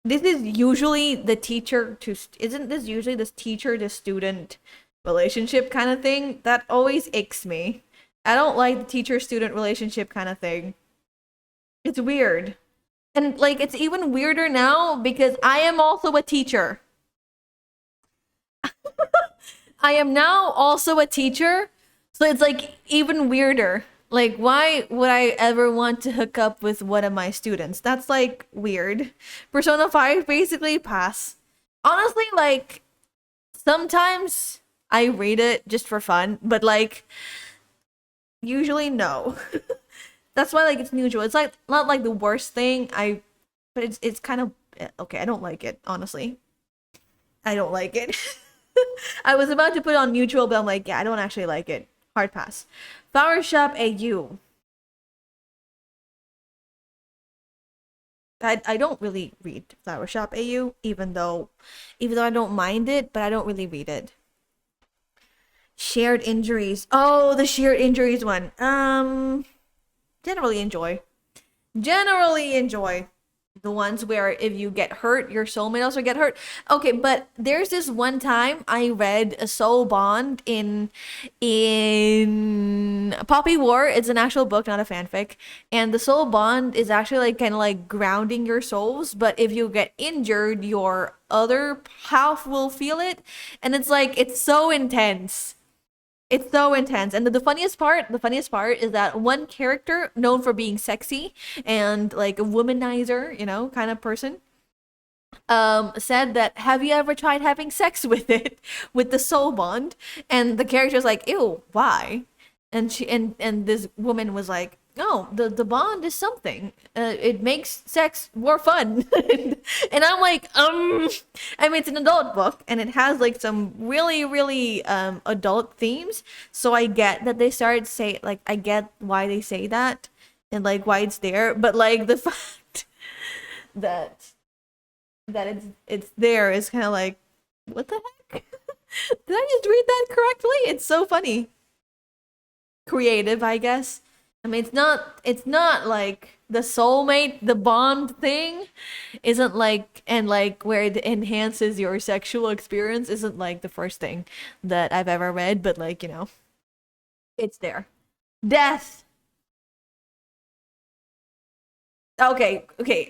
This is usually the teacher to isn't this usually this teacher to student relationship kind of thing that always icks me. I don't like the teacher student relationship kind of thing. It's weird. And like it's even weirder now because I am also a teacher. I am now also a teacher, so it's like even weirder. Like, why would I ever want to hook up with one of my students? That's like weird. Persona 5 basically pass. Honestly, like sometimes I read it just for fun, but like usually no. That's why like it's neutral. It's like not like the worst thing. But it's kind of okay. I don't like it, honestly. I don't like it. I was about to put on neutral, but I'm like, yeah, I don't actually like it. Hard pass. Flower Shop AU. I don't really read Flower Shop AU, even though I don't mind it, but I don't really read it. Shared injuries. Oh, the shared injuries one. Generally enjoy. Generally enjoy. The ones where if you get hurt, your soulmate also get hurt. Okay, but there's this one time I read a soul bond in Poppy War. It's an actual book, not a fanfic. And the soul bond is actually like kind of like grounding your souls, but if you get injured, your other half will feel it. And it's like it's so intense. It's so intense. And the funniest part is that one character known for being sexy and like a womanizer, kind of person, said that have you ever tried having sex with it with the soul bond? And the character's like, ew, why? And this woman was like, oh, the bond is something. It makes sex more fun. And I'm like, I mean, it's an adult book and it has like some really, really adult themes. So I get that they started say like I get why they say that and like why it's there, but like the fact that it's there is kind of like, what the heck? Did I just read that correctly? It's so funny. Creative, I guess. I mean, it's not like the soulmate, the bond thing isn't like, and like where it enhances your sexual experience isn't like the first thing that I've ever read, but like, it's there. Death. Okay.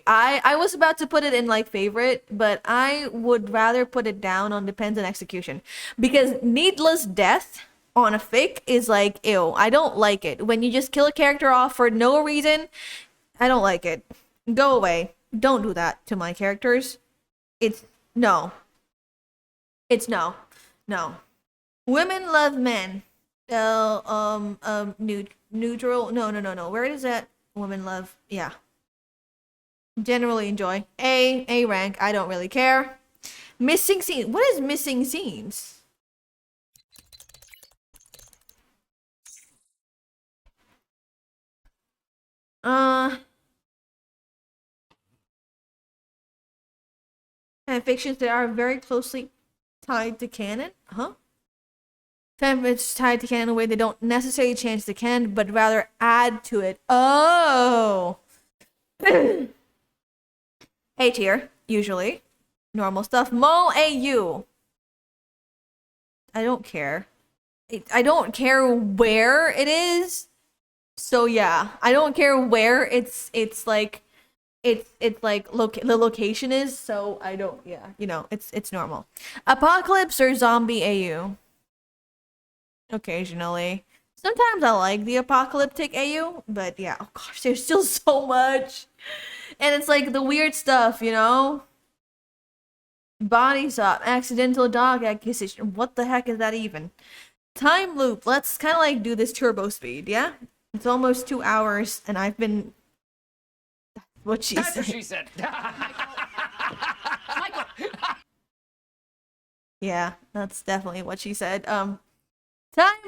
I was about to put it in like favorite, but I would rather put it down on depends on execution because needless death on a fic is like ew. I don't like it. When you just kill a character off for no reason, I don't like it. Go away. Don't do that to my characters. It's no. It's no. No. Women love men. Neutral. No. Where is that? Women love. Yeah. Generally enjoy. A rank. I don't really care. Missing scenes. What is missing scenes? Uh, fictions that are very closely tied to canon. Huh? Fanfics tied to canon in a way they don't necessarily change the canon, but rather add to it. Oh. A tier, usually. Normal stuff. Mall AU. I don't care. I don't care where it is. So yeah, I don't care where it's like it's like the location is, so I don't, yeah, it's normal. Apocalypse or zombie AU? Occasionally. Sometimes I like the apocalyptic AU, but yeah, oh gosh, there's still so much. And it's like the weird stuff. Body swap, accidental dog accusation. What the heck is that even? Time loop. Let's kind of like do this turbo speed, yeah? It's almost 2 hours, and I've been. What she That's said. what she said. Yeah, that's definitely what she said. Time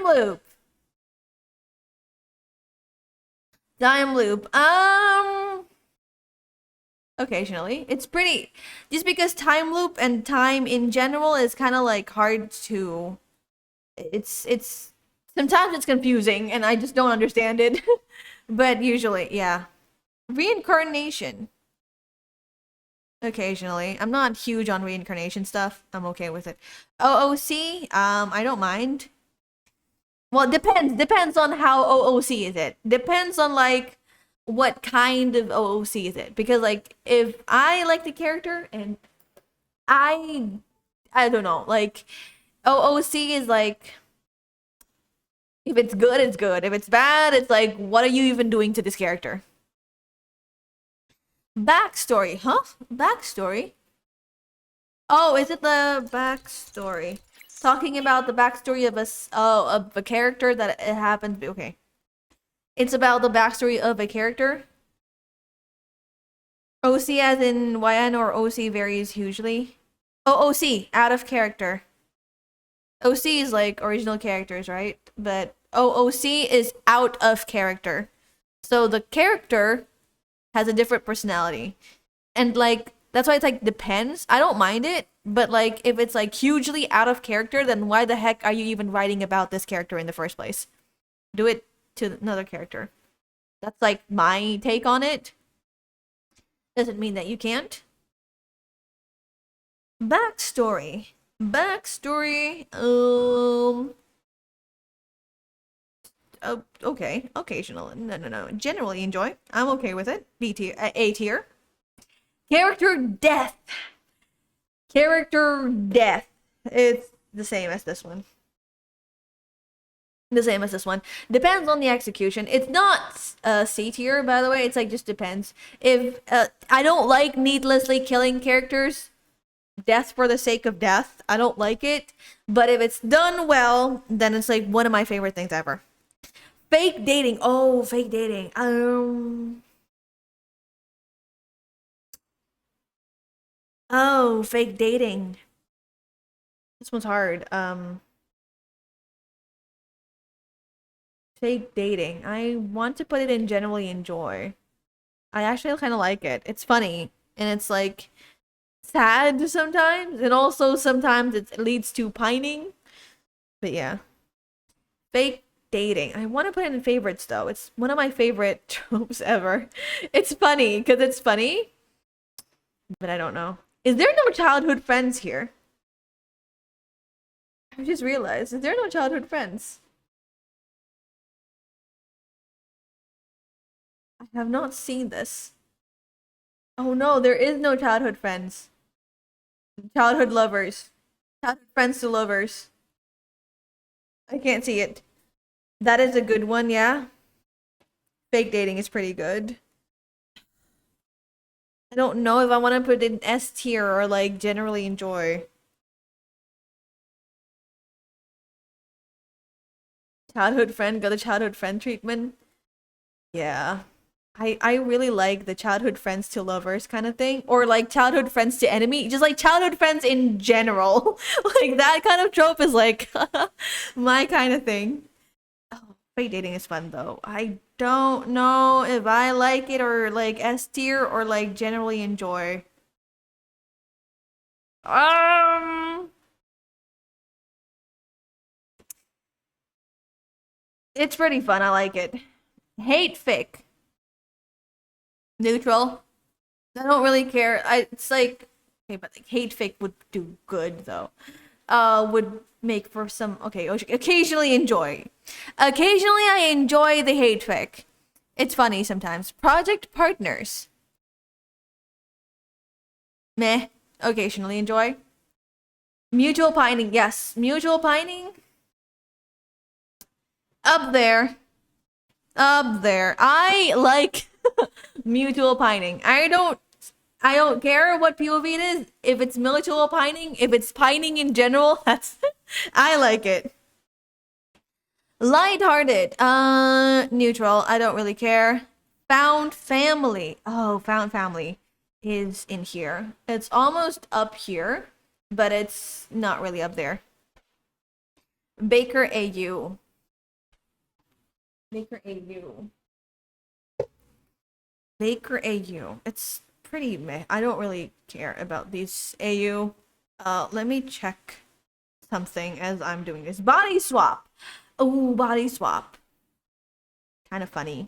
loop. Time loop. Occasionally. It's pretty just because time loop and time in general is kind of like hard to it's sometimes it's confusing and I just don't understand it. But usually, yeah. Reincarnation. Occasionally. I'm not huge on reincarnation stuff. I'm okay with it. OOC, I don't mind. Well, it depends. Depends on how OOC is it. Depends on like what kind of OOC is it? Because like if I like the character and I I don't know, like OOC is like if it's good, it's good. If it's bad, it's like what are you even doing to this character? Backstory, huh? Backstory? Oh, is it the backstory? Talking about the backstory of of a character that it happens to be okay. It's about the backstory of a character. OC as in YN or OC varies hugely. Oh, OC, out of character. OC is like original characters, right? But OOC is out of character. So the character has a different personality. And like that's why it's like depends. I don't mind it, but like if it's like hugely out of character, then why the heck are you even writing about this character in the first place? Do it to another character. That's like my take on it. Doesn't mean that you can't. Backstory. Backstory. Oh, okay. Occasional. No. Generally enjoy. I'm okay with it. B tier. A tier. Character death. Character death. It's the same as this one. The same as this one. Depends on the execution. It's not C tier, by the way. It's like just depends. If I don't like needlessly killing characters, death for the sake of death. I don't like it. But if it's done well, then it's like one of my favorite things ever. Fake dating. Oh, fake dating. Oh, fake dating. This one's hard. Fake dating. I want to put it in generally enjoy. I actually kind of like it. It's funny and it's like sad sometimes, and also sometimes it leads to pining. But yeah, fake dating. I want to put it in favorites though. It's one of my favorite tropes ever. It's funny because it's funny, but I don't know. Is there no childhood friends here? I just realized, is there no childhood friends? I have not seen this. Oh no, there is no childhood friends. Childhood lovers. Childhood friends to lovers. I can't see it. That is a good one, yeah. Fake dating is pretty good. I don't know if I want to put it in S tier or like generally enjoy. Childhood friend, got the childhood friend treatment. Yeah. I really like the childhood friends to lovers kind of thing. Or like childhood friends to enemy. Just like childhood friends in general. Like that kind of trope is like my kind of thing. Oh, fake dating is fun though. I don't know if I like it or like S tier or like generally enjoy. Um, it's pretty fun. I like it. Hate fic. Neutral. I don't really care. It's like okay, but like hate fic would do good though. Would make for some okay, occasionally enjoy. Occasionally I enjoy the hate fic. It's funny sometimes. Project partners. Meh. Occasionally enjoy. Mutual pining. Yes, mutual pining. Up there. Up there. I like mutual pining. I don't care what POV it is. If it's mutual pining, if it's pining in general, that's I like it. Lighthearted. Neutral. I don't really care. Found family. Oh, found family is in here. It's almost up here, but it's not really up there. Baker AU. Baker AU. Baker AU. It's pretty meh. I don't really care about these AU. Let me check something as I'm doing this. Body swap. Oh, body swap. Kind of funny.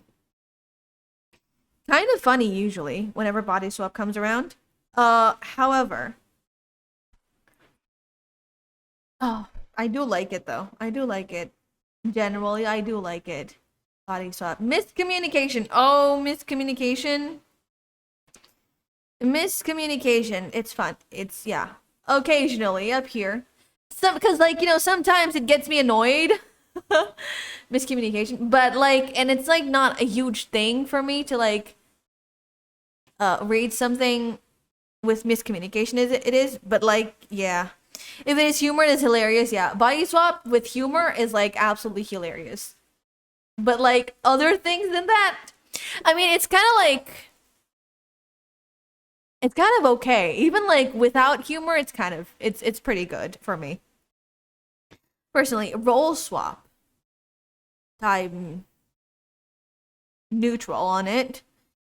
Kind of funny usually whenever body swap comes around. However, oh, I do like it though. I do like it. Generally, I do like it. Body swap. Miscommunication. Oh, miscommunication. Miscommunication. It's fun. It's, yeah. Occasionally up here. Some, because, like, sometimes it gets me annoyed. Miscommunication. But, like, and it's, like, not a huge thing for me to, like, read something with miscommunication. It is, but, like, yeah. If it is humor, it is hilarious. Yeah. Body swap with humor is, like, absolutely hilarious. But, like, other things than that, I mean, it's kind of okay. Even like without humor, it's pretty good for me. Personally, role swap. I'm neutral on it.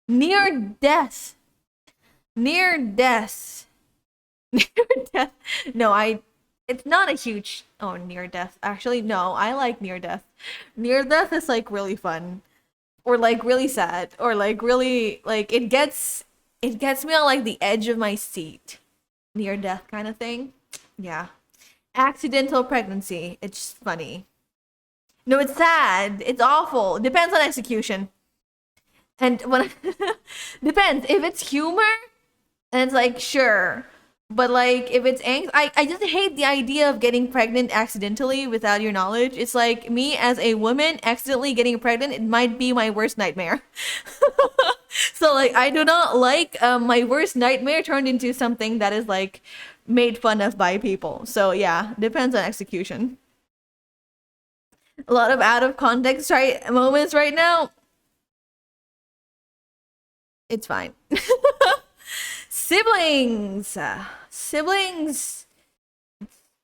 Near death. Near death. Near death. No, it's not a huge near death. Actually, no, I like near death. Near death is like really fun. Or like really sad. Or like really like it gets me on like the edge of my seat. Near death kind of thing. Yeah. Accidental pregnancy. It's funny. No, it's sad. It's awful. Depends on execution. And when depends if it's humor, and it's like sure, but like if it's I just hate the idea of getting pregnant accidentally without your knowledge. It's like me as a woman accidentally getting pregnant. It might be my worst nightmare. So like I do not like my worst nightmare turned into something that is like made fun of by people. So yeah, depends on execution. A lot of out of context right moments right now. It's fine. Siblings. Siblings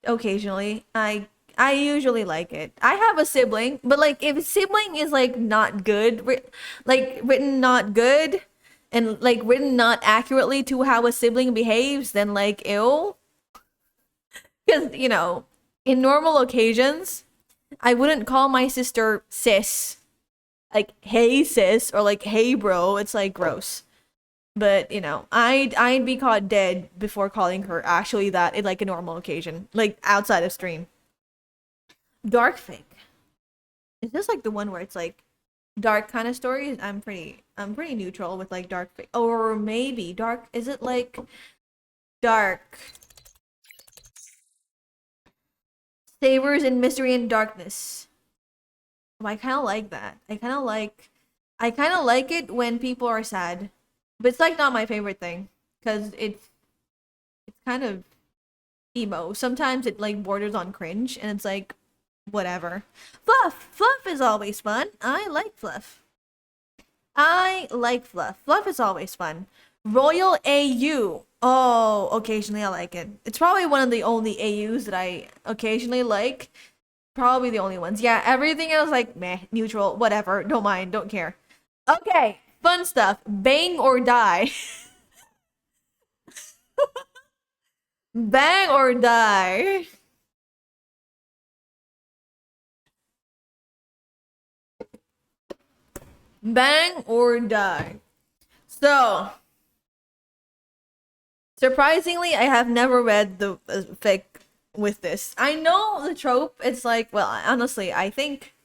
occasionally. I usually like it. I have a sibling, but like if a sibling is like not good, like written not good and like written not accurately to how a sibling behaves, then like ill. Because, in normal occasions, I wouldn't call my sister sis. Like, hey sis, or like, hey bro. It's like gross. But, I'd be caught dead before calling her actually that in like a normal occasion. Like outside of stream. Dark fic. Is this like the one where it's like dark kind of stories? I'm pretty neutral with like dark fic. Or maybe dark, is it like dark savors in mystery and darkness? I kind of like that. I kind of like it when people are sad, but it's like not my favorite thing because it's kind of emo. Sometimes it like borders on cringe, and it's like whatever. Fluff is always fun. I like fluff. I like fluff. Fluff is always fun. Royal AU. Oh, occasionally I like it. It's probably one of the only AUs that I occasionally like. Probably the only ones. Yeah, everything else like meh, neutral, whatever. Don't mind, don't care. Okay, fun stuff. Bang or die. Bang or die. Bang or die. So, surprisingly, I have never read the fic with this. I know the trope. It's like, well, honestly, I think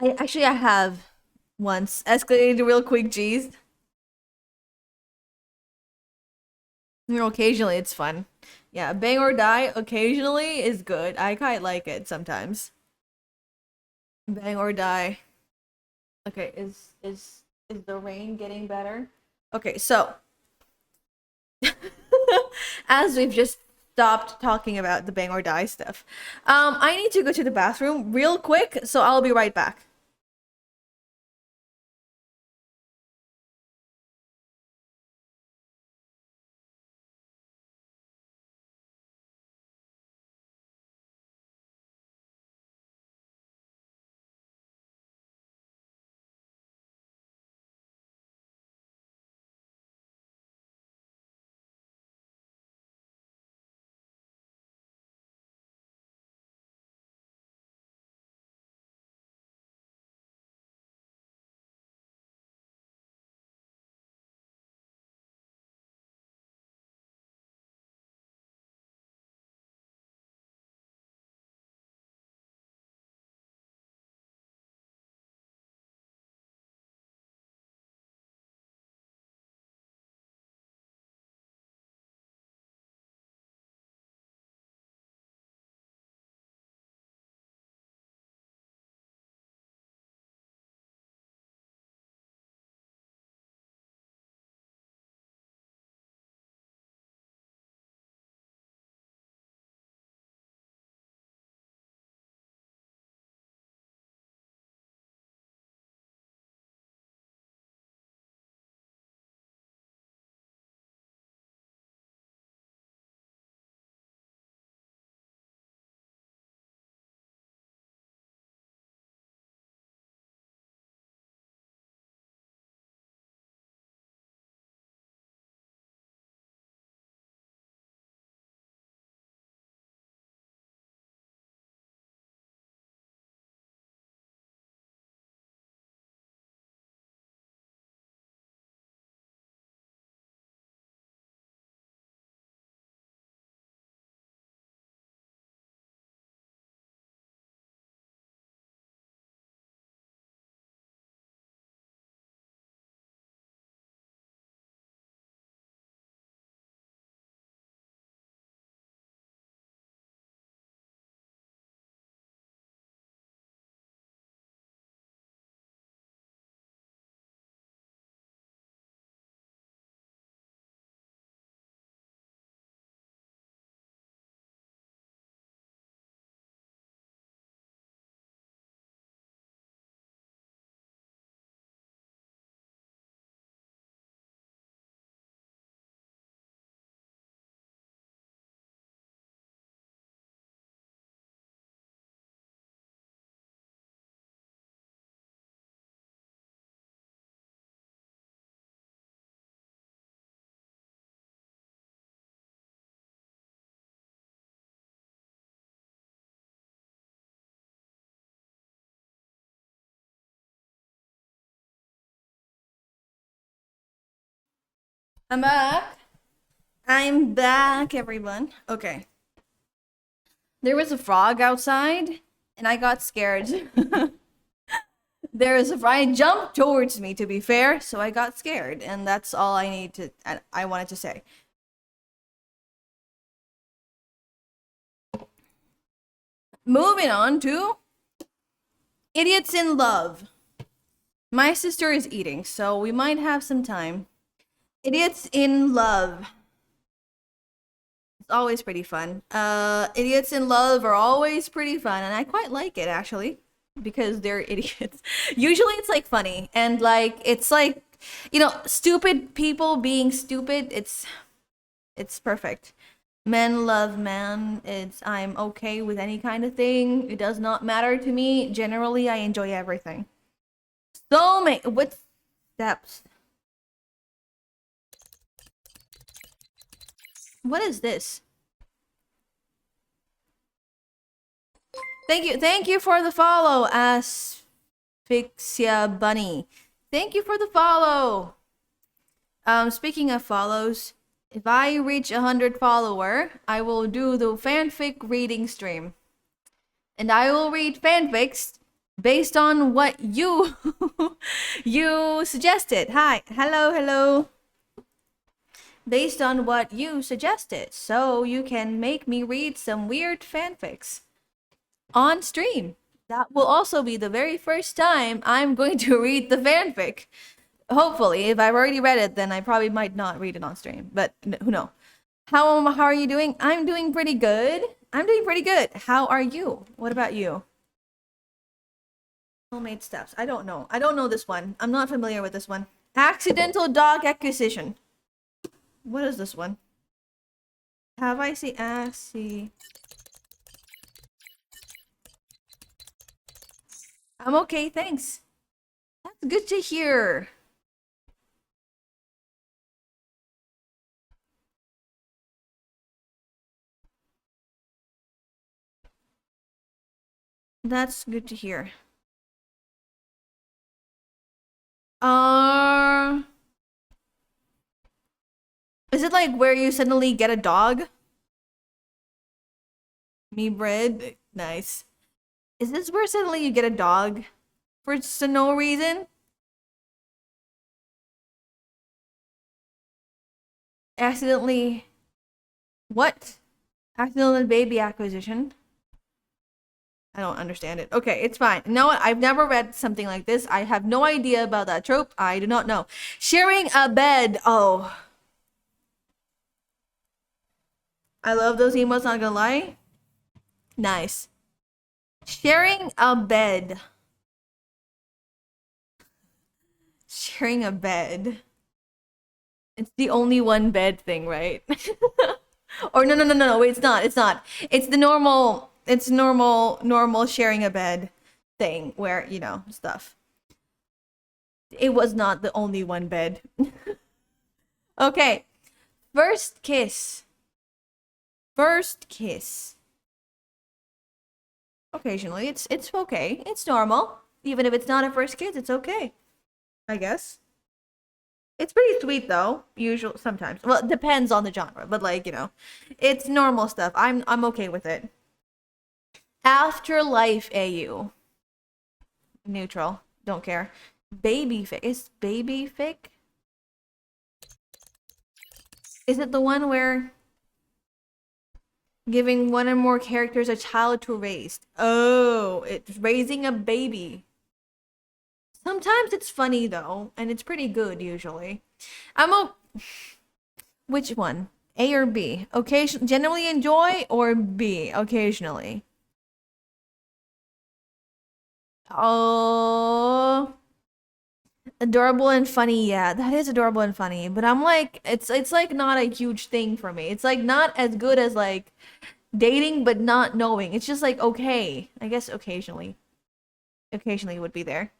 I have once escalated real quick. G's. Occasionally, it's fun. Yeah, bang or die occasionally is good. I quite like it sometimes. Bang or die. Okay, is the rain getting better? Okay, so as we've just stopped talking about the bang or die stuff, I need to go to the bathroom real quick, so I'll be right back. I'm back. I'm back, everyone. Okay. There was a frog outside, and I got scared. There is a frog. It jumped towards me, to be fair, so I got scared, and that's all I need to. I wanted to say. Moving on to idiots in love. My sister is eating, so we might have some time. Idiots in love. It's always pretty fun. Idiots in love are always pretty fun, and I quite like it actually because they're idiots. Usually it's like funny and like it's like stupid people being stupid. It's perfect. Men love man. I'm okay with any kind of thing. It does not matter to me. Generally, I enjoy everything. So many what steps? What is this? Thank you for the follow, Asphyxia Bunny. Thank you for the follow. Speaking of follows, if I reach 100 follower, I will do the fanfic reading stream. And I will read fanfics based on what you you suggested. Hi, hello. Based on what you suggested, so you can make me read some weird fanfics on stream. That will also be the very first time I'm going to read the fanfic. Hopefully, if I've already read it, then I probably might not read it on stream. But who knows? How are you doing? I'm doing pretty good. How are you? What about you? Homemade stuffs. I don't know. I don't know this one. I'm not familiar with this one. Accidental dog acquisition. What is this one? Have I seen? See. I'm okay, thanks. That's good to hear. That's good to hear. Is it like where you suddenly get a dog? Me bread? Nice. Is this where suddenly you get a dog? For no reason? Accidentally... What? Accidental baby acquisition? I don't understand it. Okay, it's fine. You know what? I've never read something like this. I have no idea about that trope. I do not know. Sharing a bed. Oh. I love those emotes, not gonna lie. Nice. Sharing a bed. Sharing a bed. It's the only one bed thing, right? Or no. Wait, it's not. It's the normal. It's normal sharing a bed thing where stuff. It was not the only one bed. Okay, first kiss. First kiss. Occasionally, it's okay. It's normal. Even if it's not a first kiss, it's okay. I guess. It's pretty sweet though. Usually, sometimes. Well, it depends on the genre, but like it's normal stuff. I'm okay with it. Afterlife AU. Neutral. Don't care. Baby fic. Is baby fic? Is it the one where giving one or more characters a child to raise? Oh, it's raising a baby. Sometimes it's funny though, and it's pretty good usually. Which one? A or B? Occasionally, generally enjoy or B? Occasionally. Oh, adorable and funny. Yeah, that is adorable and funny. But I'm like, it's like not a huge thing for me. It's like not as good as like dating, but not knowing. It's just like okay. I guess occasionally. Occasionally would be there.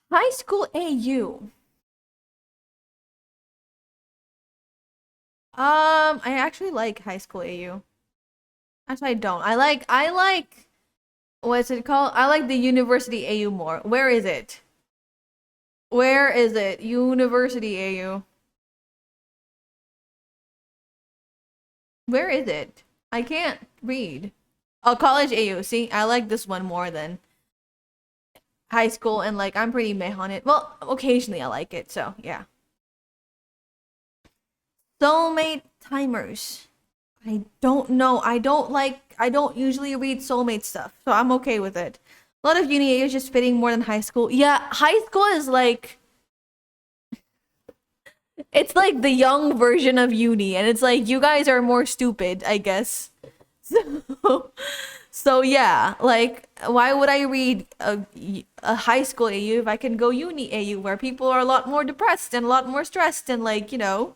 High school AU. I actually like high school AU. Actually, I don't. I like what's it called? I like the university AU more. Where is it? Where is it? University AU. Where is it? I can't read. Oh, college AU. See, I like this one more than high school, and like I'm pretty meh on it. Well, occasionally I like it, so yeah. Soulmate timers. I don't know. I don't usually read soulmate stuff, so I'm okay with it. A lot of uni is just fitting more than high school. Yeah, high school is like it's like the young version of uni, and it's like you guys are more stupid, I guess. So, so yeah, like why would I read a high school AU if I can go uni AU where people are a lot more depressed and a lot more stressed and like, a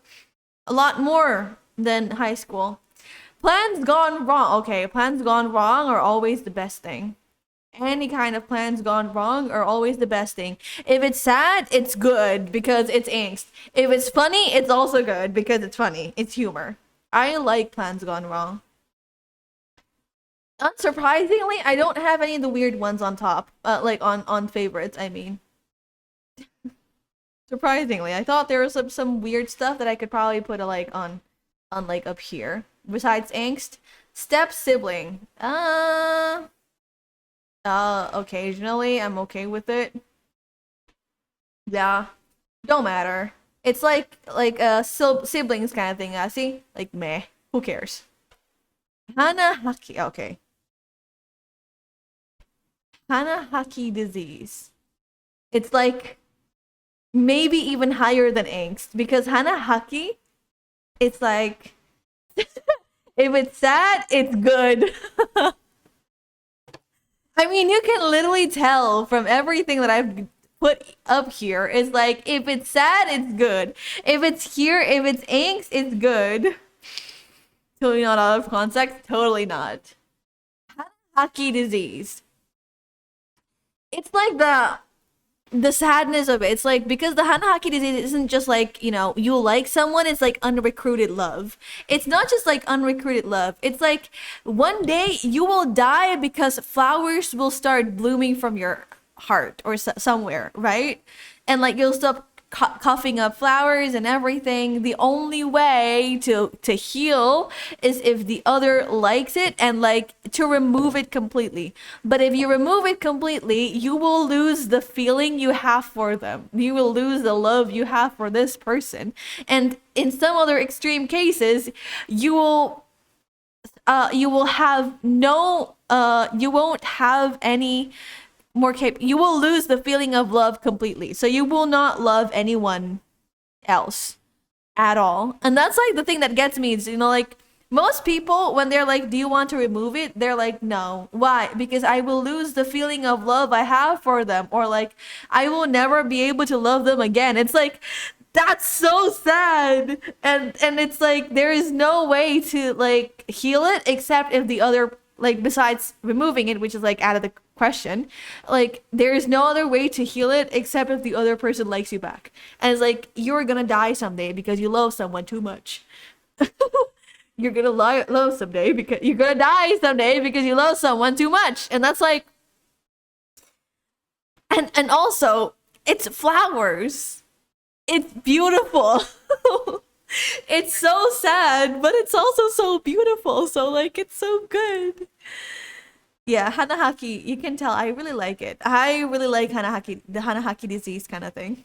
lot more than high school. Plans gone wrong. Okay, plans gone wrong are always the best thing. Any kind of plans gone wrong are always the best thing. If it's sad, it's good because it's angst. If it's funny, it's also good because it's funny. It's humor. I like plans gone wrong. Unsurprisingly, I don't have any of the weird ones on top. Like on favorites, I mean. Surprisingly, I thought there was some weird stuff that I could probably put like on like up here. Besides angst, step sibling. Occasionally I'm okay with it. Yeah, don't matter. It's like a siblings kind of thing. See, like meh. Who cares? Hanahaki. Okay, Hanahaki disease. It's like maybe even higher than angst because Hanahaki. It's like if it's sad, it's good. I mean, you can literally tell from everything that I've put up here. It's like if it's sad, it's good. If it's here, if it's angst, it's good. Totally not out of context. Totally not. Hanahaki disease. It's like the sadness of it. It's like because the Hanahaki disease isn't just like, you like someone, it's like unrecruited love. It's not just like unrecruited love. It's like one day you will die because flowers will start blooming from your heart or somewhere, right? And like you'll stop coughing up flowers and everything. The only way to heal is if the other likes it and like to remove it completely. But if you remove it completely, you will lose the feeling you have for them. You will lose the love you have for this person. And in some other extreme cases, you will have no you won't have any you will lose the feeling of love completely. So you will not love anyone else at all. And that's like the thing that gets me is, like most people when they're like, do you want to remove it? They're like, no. Why? Because I will lose the feeling of love I have for them, or like I will never be able to love them again. It's like that's so sad. And it's like there is no way to like heal it except if the other, like besides removing it, which is like out of the question, like there is no other way to heal it except if the other person likes you back. And it's like you're gonna die someday because you love someone too much. You're gonna love someday because you're gonna die someday because you love someone too much. And that's like, and also it's flowers. It's beautiful. It's so sad, but it's also so beautiful. So like it's so good. Yeah, Hanahaki, you can tell I really like it. I really like Hanahaki, the Hanahaki disease kind of thing.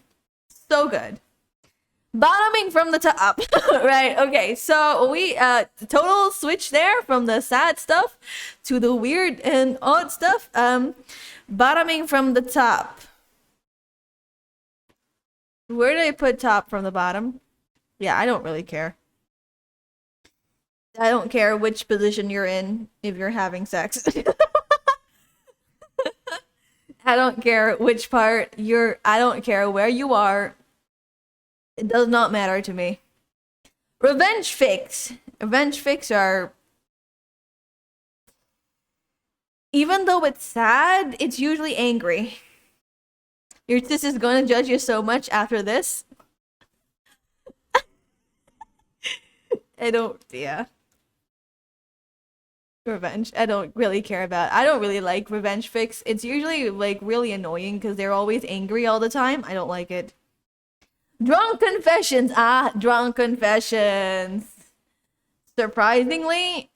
So good. Bottoming from the top. Right, okay. So we total switch there from the sad stuff to the weird and odd stuff. Bottoming from the top. Where did I put top from the bottom? Yeah, I don't really care. I don't care which position you're in if you're having sex. I don't care which part I don't care where you are. It does not matter to me. Revenge fics. Revenge fics are, even though it's sad, it's usually angry. Your sis is going to judge you so much after this. I don't, yeah. Revenge. I don't really care about. I don't really like revenge fics. It's usually like really annoying because they're always angry all the time. I don't like it. Drunk confessions. Drunk confessions. Surprisingly,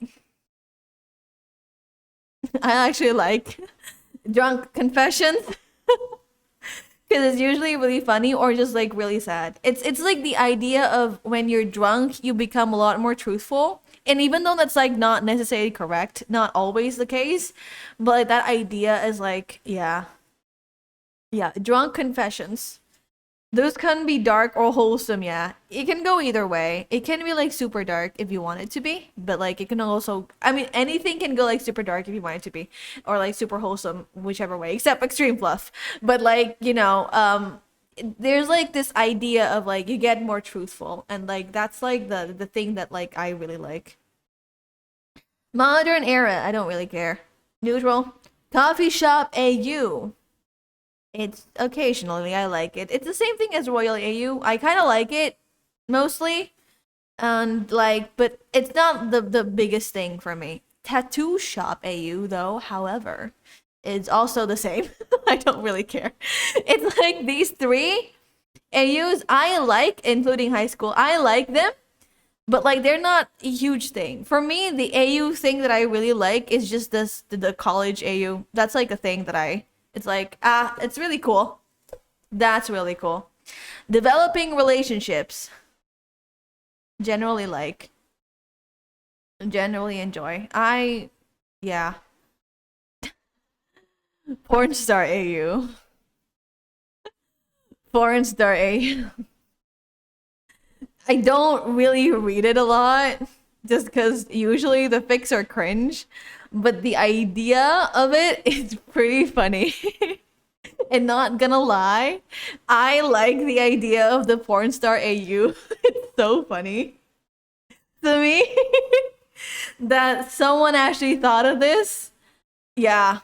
I actually like drunk confessions because it's usually really funny or just like really sad. It's like the idea of when you're drunk, you become a lot more truthful. And even though that's like not necessarily correct, not always the case, but that idea is like, yeah, yeah, drunk confessions. Those can be dark or wholesome, yeah. It can go either way. It can be like super dark if you want it to be, but like it can also, I mean, anything can go like super dark if you want it to be, or like super wholesome, whichever way, except extreme fluff. But like, there's like this idea of like you get more truthful, and like that's like the thing that like I really like. Modern era, I don't really care. Neutral. Coffee shop AU. It's occasionally I like it. It's the same thing as Royal AU. I kind of like it mostly, and like, but it's not the biggest thing for me. Tattoo shop AU though, however, is also the same. I don't really care. It's like these three AUs I like, including high school. I like them, but like they're not a huge thing. For me, the AU thing that I really like is just this the college AU. That's like a thing that I it's like it's really cool. That's really cool. Developing relationships. Generally like generally enjoy. I yeah. Porn star AU. Porn star AU. I don't really read it a lot just because usually the fics are cringe, but the idea of it is pretty funny. And not gonna lie, I like the idea of the porn star AU. It's so funny to me that someone actually thought of this. Yeah.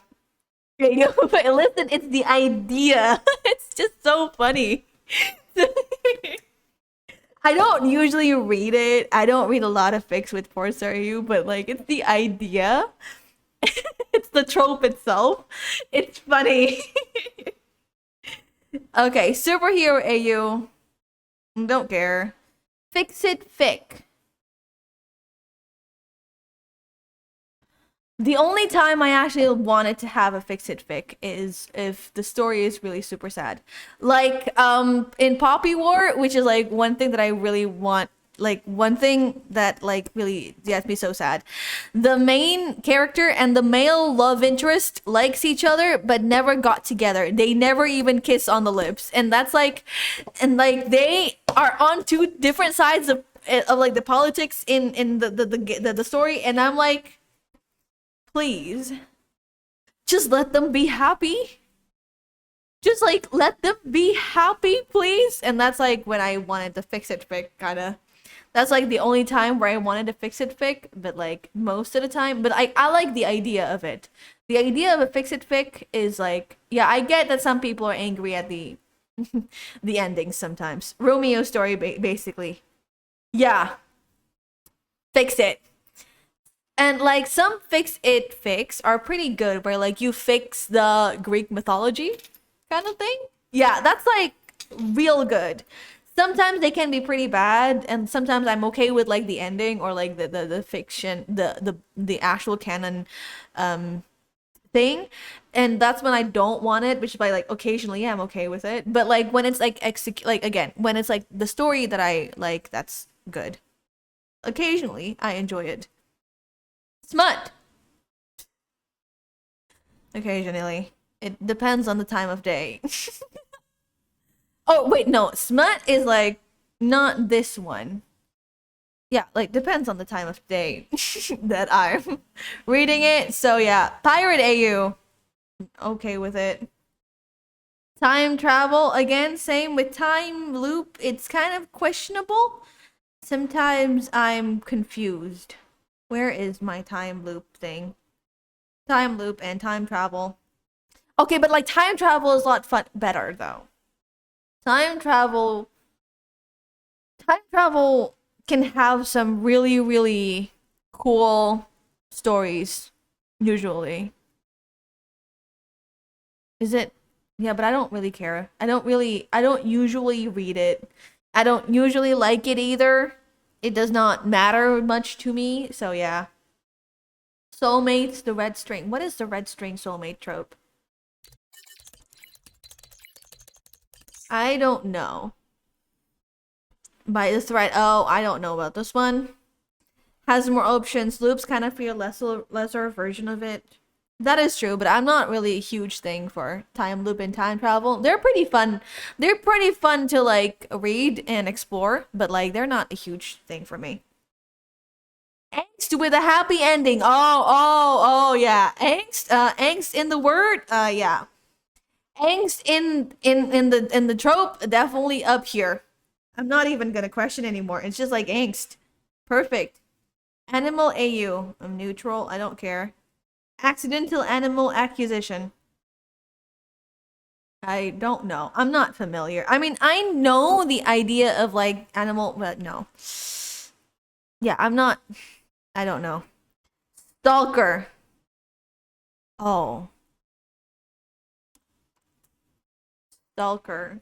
But listen, it's the idea. It's just so funny. I don't usually read it. I don't read a lot of fics with porn star AU, but like it's the idea. It's the trope itself. It's funny. Okay, superhero AU. Don't care. Fix it fic. The only time I actually wanted to have a fix it fic is if the story is really super sad. Like in Poppy War, which is like one thing that I really want, like one thing that like really gets me so sad. The main character and the male love interest likes each other but never got together. They never even kiss on the lips. And that's like and like they are on two different sides of like the politics in the story, and I'm like, please, just let them be happy. Just like let them be happy, please. And that's like when I wanted to fix it fic, kind of. That's like the only time where I wanted to fix it fic, but like most of the time. But I like the idea of it. The idea of a fix it fic is like, yeah, I get that some people are angry at the the endings sometimes. Romeo story, basically. Yeah, fix it. And like some fix it fix are pretty good where like you fix the Greek mythology kind of thing. Yeah, that's like real good. Sometimes they can be pretty bad, and sometimes I'm okay with like the ending or like the fiction, the actual canon thing. And that's when I don't want it, which is by like occasionally yeah, I'm okay with it. But like when it's like like again, when it's like the story that I like, that's good. Occasionally I enjoy it. Smut. Occasionally. It depends on the time of day. Oh, wait, no. Smut is like not this one. Yeah, like depends on the time of day that I'm reading it. So yeah, Pirate AU. Okay with it. Time travel again, same with time loop. It's kind of questionable. Sometimes I'm confused. Where is my time loop thing? Time loop and time travel. Okay, but like time travel is a lot better though. Time travel time travel can have some really really cool stories usually. Is it? Yeah, but I don't really care. I don't usually read it. I don't usually like it either. it does not matter much to me. So yeah. Soulmates, the red string. What is the red string soulmate trope? I don't know. By the thread. Oh, I don't know about this one. Has more options. Loops kind of feel lesser version of it. That is true, but I'm not really a huge thing for time loop and time travel. They're pretty fun. They're pretty fun to like read and explore, but like they're not a huge thing for me. Angst with a happy ending. Oh, yeah. Angst in the word. Yeah. Angst in the trope definitely up here. I'm not even gonna question anymore. It's just like angst. Perfect. Animal AU. I'm neutral. I don't care. Accidental animal acquisition. I don't know. I'm not familiar. I mean, I know the idea of like animal, but no. Yeah, I'm not. I don't know. Stalker. Oh, stalker.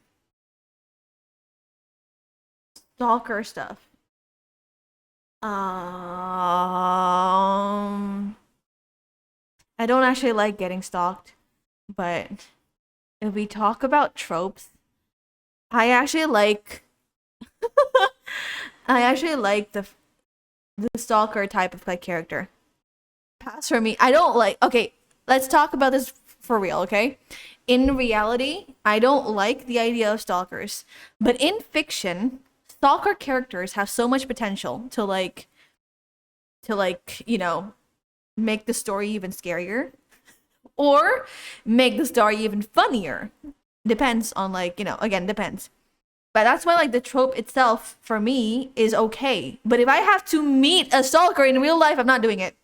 Stalker stuff. I don't actually like getting stalked, but if we talk about tropes, I actually like I actually like the stalker type of like character. Pass for me. I don't like. Okay, let's talk about this for real, okay? In reality, I don't like the idea of stalkers, but in fiction, stalker characters have so much potential to make the story even scarier or make the story even funnier. Depends on again, depends. But that's why like the trope itself for me is okay. But if I have to meet a stalker in real life, I'm not doing it.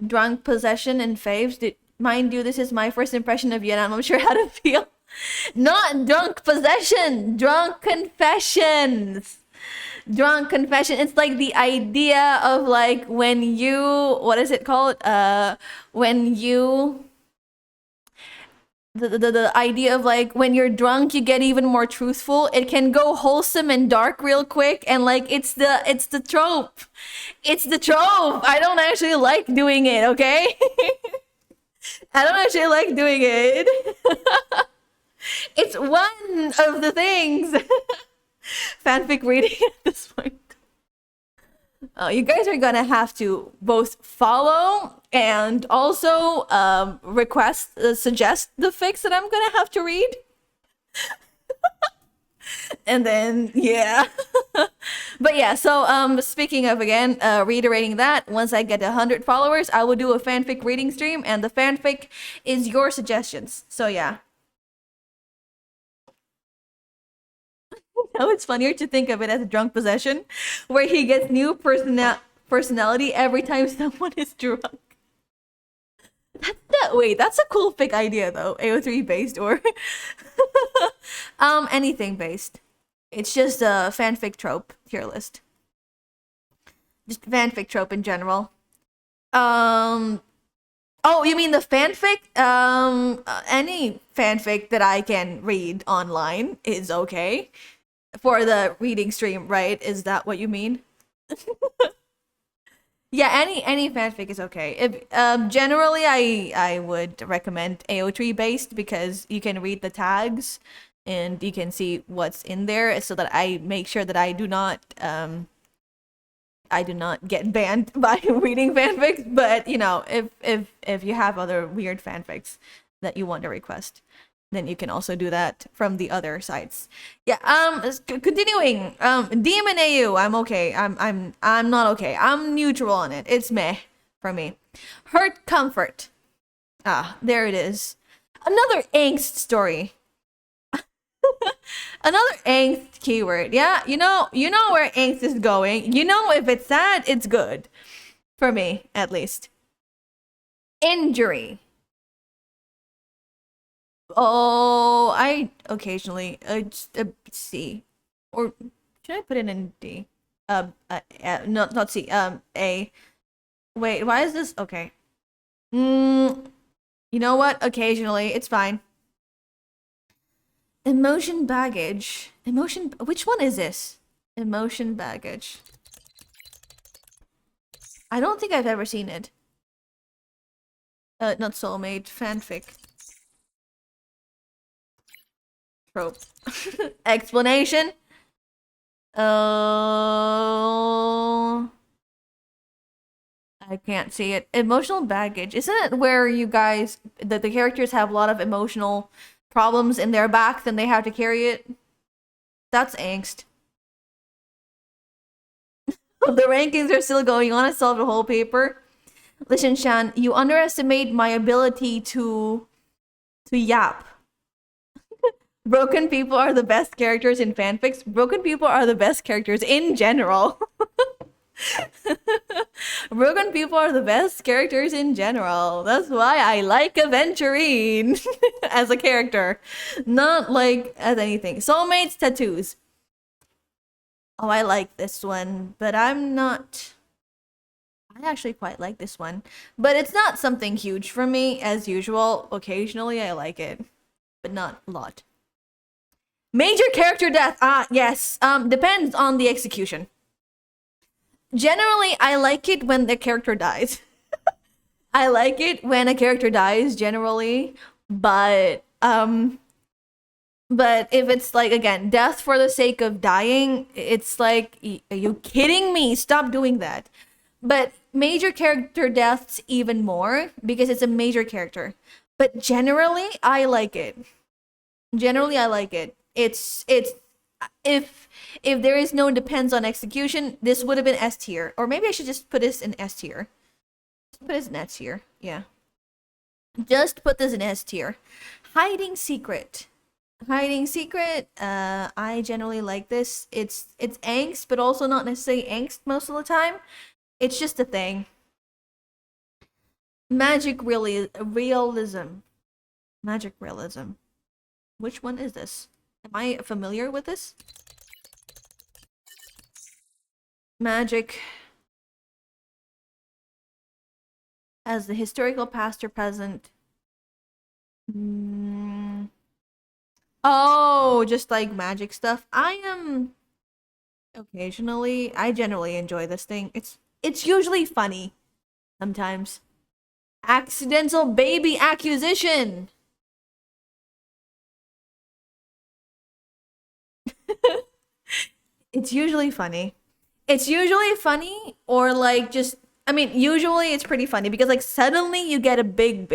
Drunk possession and faves. Mind you, this is my first impression of you, and I'm not sure how to feel. Not drunk possession, drunk confessions. Drunk confession. It's like the idea of like when you, what is it called? When you, the idea of like when you're drunk, you get even more truthful. It can go wholesome and dark real quick, and like it's the trope. It's the trope. I don't actually like doing it, okay? I don't actually like doing it. It's one of the things. Fanfic reading at this point. You guys are gonna have to both follow and also request, suggest the fics that I'm gonna have to read. And then yeah. But yeah, so speaking of again, reiterating that, once I get 100 followers, I will do a fanfic reading stream, and the fanfic is your suggestions. So yeah. Now it's funnier to think of it as a drunk possession, where he gets new personality every time someone is drunk. Wait, that's a cool fic idea though. AO3 based or anything based. It's just a fanfic trope tier list. Just fanfic trope in general. Um Oh, you mean the fanfic? Any fanfic that I can read online is okay for the reading stream, right? Is that what you mean? Yeah, any fanfic is okay. If generally I would recommend AO3 based because you can read the tags and you can see what's in there so that I make sure that I do not get banned by reading fanfics, but if you have other weird fanfics that you want to request, then you can also do that from the other sites. Yeah, continuing. Demon AU, I'm okay. I'm not okay. I'm neutral on it. It's meh for me. Hurt comfort. Ah, there it is. Another angst story. Another angst keyword. Yeah, you know where angst is going. You know if it's sad, it's good. For me, at least. Injury. Oh, I occasionally just, C, or should I put it in D? Not C. A. Wait, why is this okay? You know what? Occasionally, it's fine. Emotion baggage. Emotion. Which one is this? Emotion baggage. I don't think I've ever seen it. Not soulmate. Fanfic. Trope. Explanation. Oh. I can't see it. Emotional baggage. Isn't it where you guys, the characters have a lot of emotional problems in their back, then they have to carry it? That's angst. The rankings are still going on. I still have the whole paper. Listen, Shan, you underestimate my ability to yap. Broken people are the best characters in fanfics. Broken people are the best characters in general. Broken people are the best characters in general. That's why I like Aventurine as a character, not like as anything. Soulmates, tattoos. Oh, I like this one, but I'm not. I actually quite like this one, but it's not something huge for me as usual. Occasionally, I like it, but not a lot. Major character death. Ah, yes. Depends on the execution. Generally, I like it when the character dies. I like it when a character dies generally, but if it's like again, death for the sake of dying, it's like are you kidding me? Stop doing that. But major character deaths even more because it's a major character. But generally, I like it. Generally, I like it. It's if there is no depends on execution, this would have been S tier, or maybe I should just put this in S tier. Put this in S tier. Yeah, just put this in S tier. Hiding secret. Hiding secret. I generally like this. It's angst, but also not necessarily angst most of the time. It's just a thing. Magic really realism. Magic realism. Which one is this? Am I familiar with this? Magic as the historical past or present. Mm. Oh, just like magic stuff. I am occasionally. I generally enjoy this thing. It's usually funny sometimes. Accidental baby acquisition. It's usually funny. It's usually funny or like just I mean, usually it's pretty funny because like suddenly you get a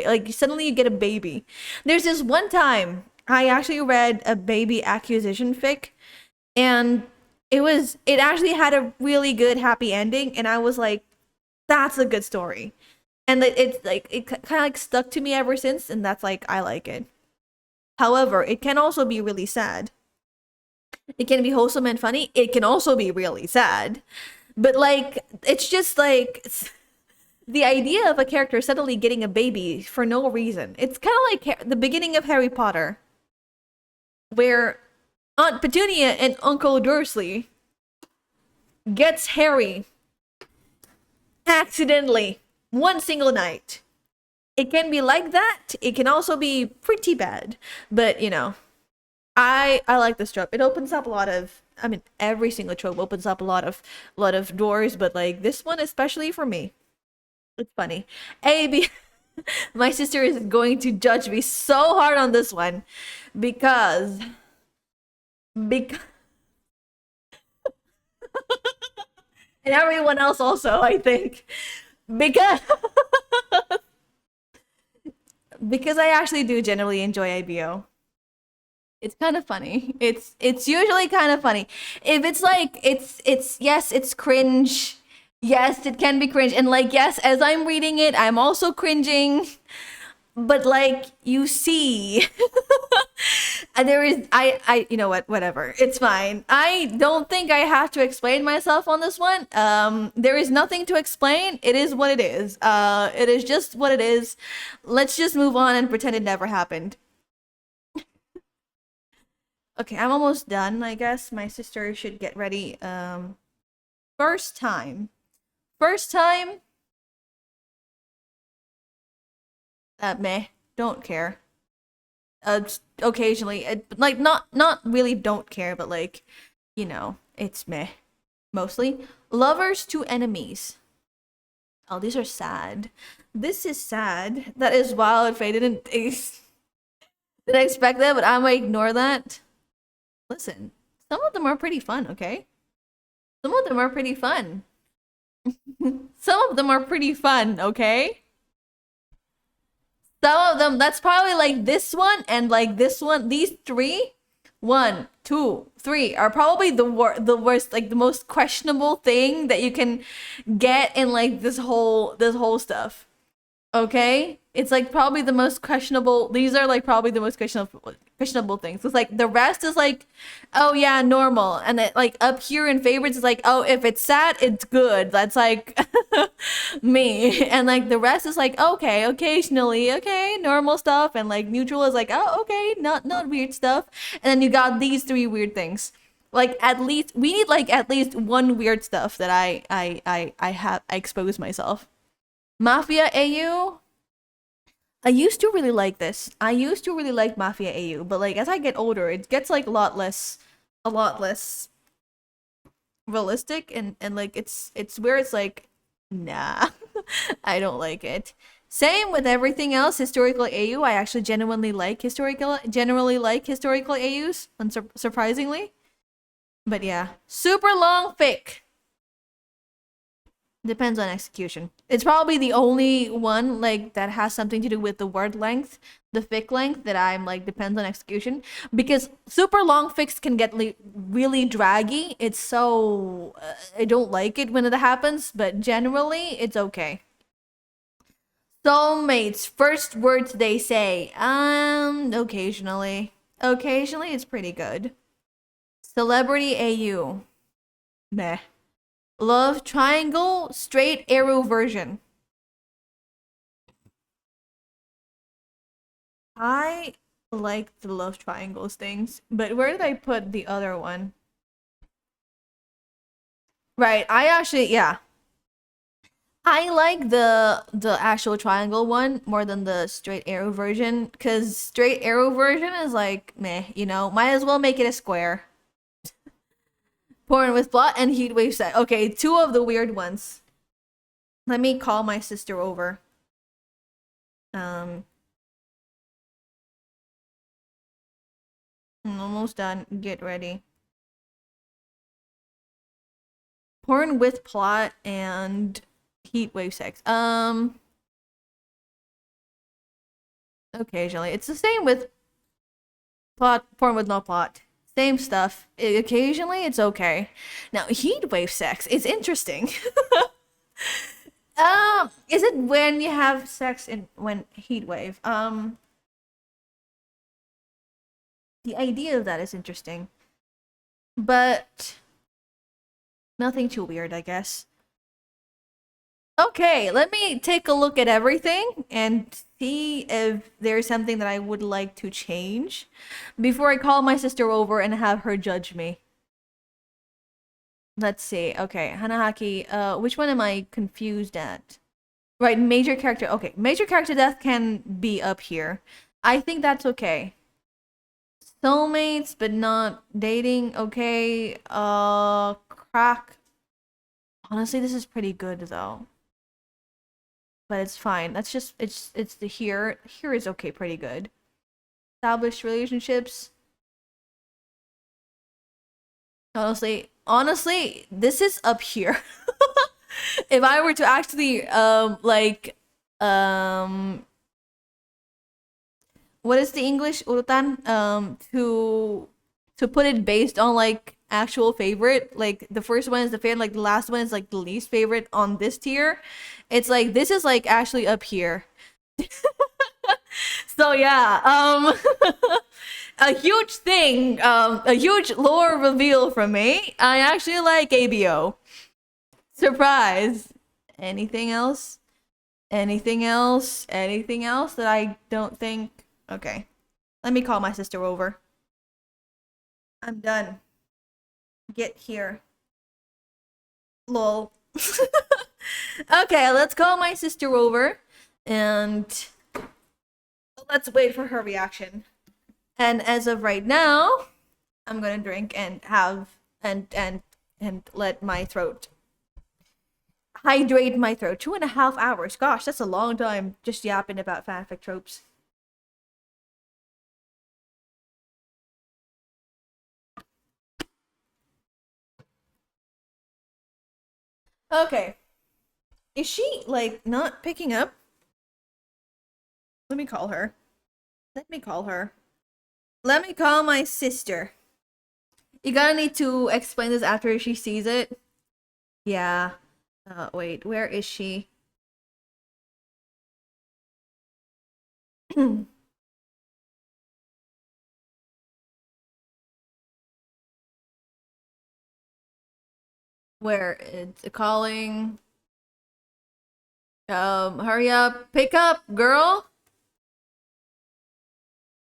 like suddenly you get a baby. There's this one time I actually read a baby acquisition fic and it actually had a really good happy ending and I was like that's a good story. And it's like it kind of like stuck to me ever since and that's like I like it. However, it can also be really sad. It can be wholesome and funny. It can also be really sad. But like it's just like the idea of a character suddenly getting a baby for no reason. It's kind of like the beginning of Harry Potter, where Aunt Petunia and Uncle Dursley gets Harry accidentally one single night. It can be like that. It can also be pretty bad. But, you know, I like this trope. It opens up a lot of I mean every single trope opens up a lot of doors, but like this one especially for me. It's funny. AB my sister is going to judge me so hard on this one because because and everyone else also I think because because I actually do generally enjoy IBO. It's kind of funny. It's usually kind of funny. If it's like it's yes, it's cringe. Yes, it can be cringe. And like yes, as I'm reading it, I'm also cringing. But like you see and there is I you know what whatever it's fine. I don't think I have to explain myself on this one. There is nothing to explain. It is what it is. It is just what it is. Let's just move on and pretend it never happened. Okay, I'm almost done. I guess my sister should get ready. First time. First time. Meh. Don't care. occasionally, like not really don't care, but like, it's meh mostly. Lovers to enemies. Oh, these are sad. This is sad. That is wild. If I didn't expect that, but I'm gonna ignore that. Listen, some of them are pretty fun. Okay, some of them are pretty fun. Some of them are pretty fun. Okay. Some of them, that's probably like this one and like this one. These three, one, two, three, are probably the worst, like the most questionable thing that you can get in like this whole stuff. Okay? It's like probably the most questionable. These are like probably the most questionable things. It's like the rest is like, oh yeah, normal. And then like up here in favorites is like, oh, if it's sad, it's good. That's like me. And like the rest is like, okay, occasionally, okay, normal stuff. And like neutral is like, oh, okay, not weird stuff. And then you got these three weird things. Like at least we need like at least one weird stuff that I expose myself. Mafia AU. I used to really like this. I used to really like Mafia AU, but like as I get older, it gets like a lot less realistic and like it's where it's like, nah, I don't like it. Same with everything else. Historical AU, I actually generally like historical AUs, surprisingly. But yeah, super long fic. Depends on execution. It's probably the only one like that has something to do with the word length, the fic length that I'm like depends on execution because super long fics can get really draggy. It's so I don't like it when it happens, but generally it's okay. Soulmates, first words they say. Occasionally. Occasionally it's pretty good. Celebrity AU. Meh. Love triangle, straight arrow version. I like the love triangles things, but where did I put the other one? Right, I actually, yeah. I like the actual triangle one more than the straight arrow version, because straight arrow version is like, meh, might as well make it a square. Porn with plot and heat wave set. Okay, two of the weird ones. Let me call my sister over. Um, I'm almost done. Get ready. Porn with plot and heat wave sex. Occasionally. It's the same with porn with no plot. Same stuff. Occasionally it's okay. Now heat wave sex is interesting. Is it when you have sex in when heat wave? The idea of that is interesting. But nothing too weird, I guess. Okay, let me take a look at everything and see if there's something that I would like to change before I call my sister over and have her judge me. Let's see. Okay, Hanahaki, which one am I confused at? Right, major character. Okay, major character death can be up here. I think that's okay. Soulmates, but not dating. Okay. Crack. Honestly, this is pretty good though. But it's fine. That's just it's the here. Here is okay, pretty good. Established relationships. Honestly, this is up here. If I were to actually what is the English urutan to put it based on like actual favorite, like the first one is the favorite, like the last one is like the least favorite on this tier. It's like this is like actually up here. So yeah, a huge thing, a huge lore reveal from me. I actually like ABO. Surprise. Anything else? Anything else? Anything else that I don't think? Okay. Let me call my sister over. I'm done. Get here. Lol. Okay, let's call my sister over and let's wait for her reaction. And as of right now, I'm gonna drink and have and let my throat hydrate my throat. 2.5 hours. Gosh, that's a long time just yapping about fanfic tropes. Okay. Is she like not picking up? Let me call her. Let me call her. Let me call my sister. You gotta need to explain this after she sees it. Yeah. Wait, where is she? Where it's calling. Hurry up. Pick up, girl.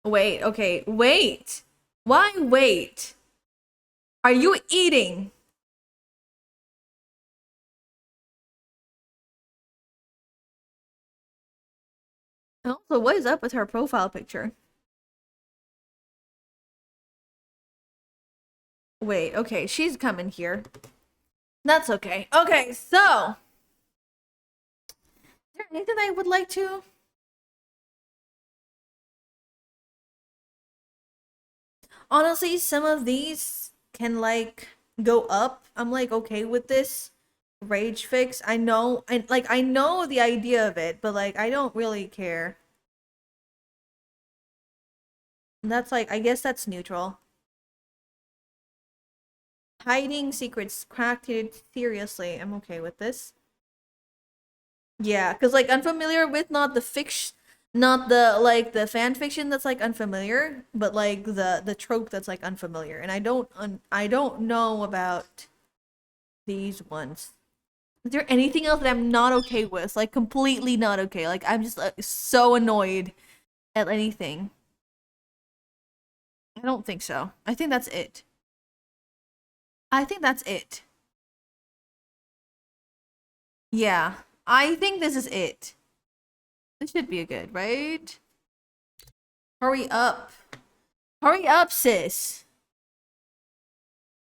Wait, okay, wait. Why wait? Are you eating? And also, what is up with her profile picture? Wait, okay, she's coming here. That's okay. Okay, so is there anything I would like to? Honestly, some of these can like go up. I'm like okay with this rage fix. I know the idea of it, but like I don't really care. And that's like I guess that's neutral. Hiding secrets cracked it seriously. I'm okay with this. Yeah, because like unfamiliar with not the fiction, not the like the fan fiction that's like unfamiliar, but like the trope that's like unfamiliar. And I don't know about these ones. Is there anything else that I'm not okay with? Like completely not okay. Like I'm just so annoyed at anything. I don't think so. I think that's it. I think that's it. Yeah. I think this is it. This should be a good, right? Hurry up. Hurry up, sis.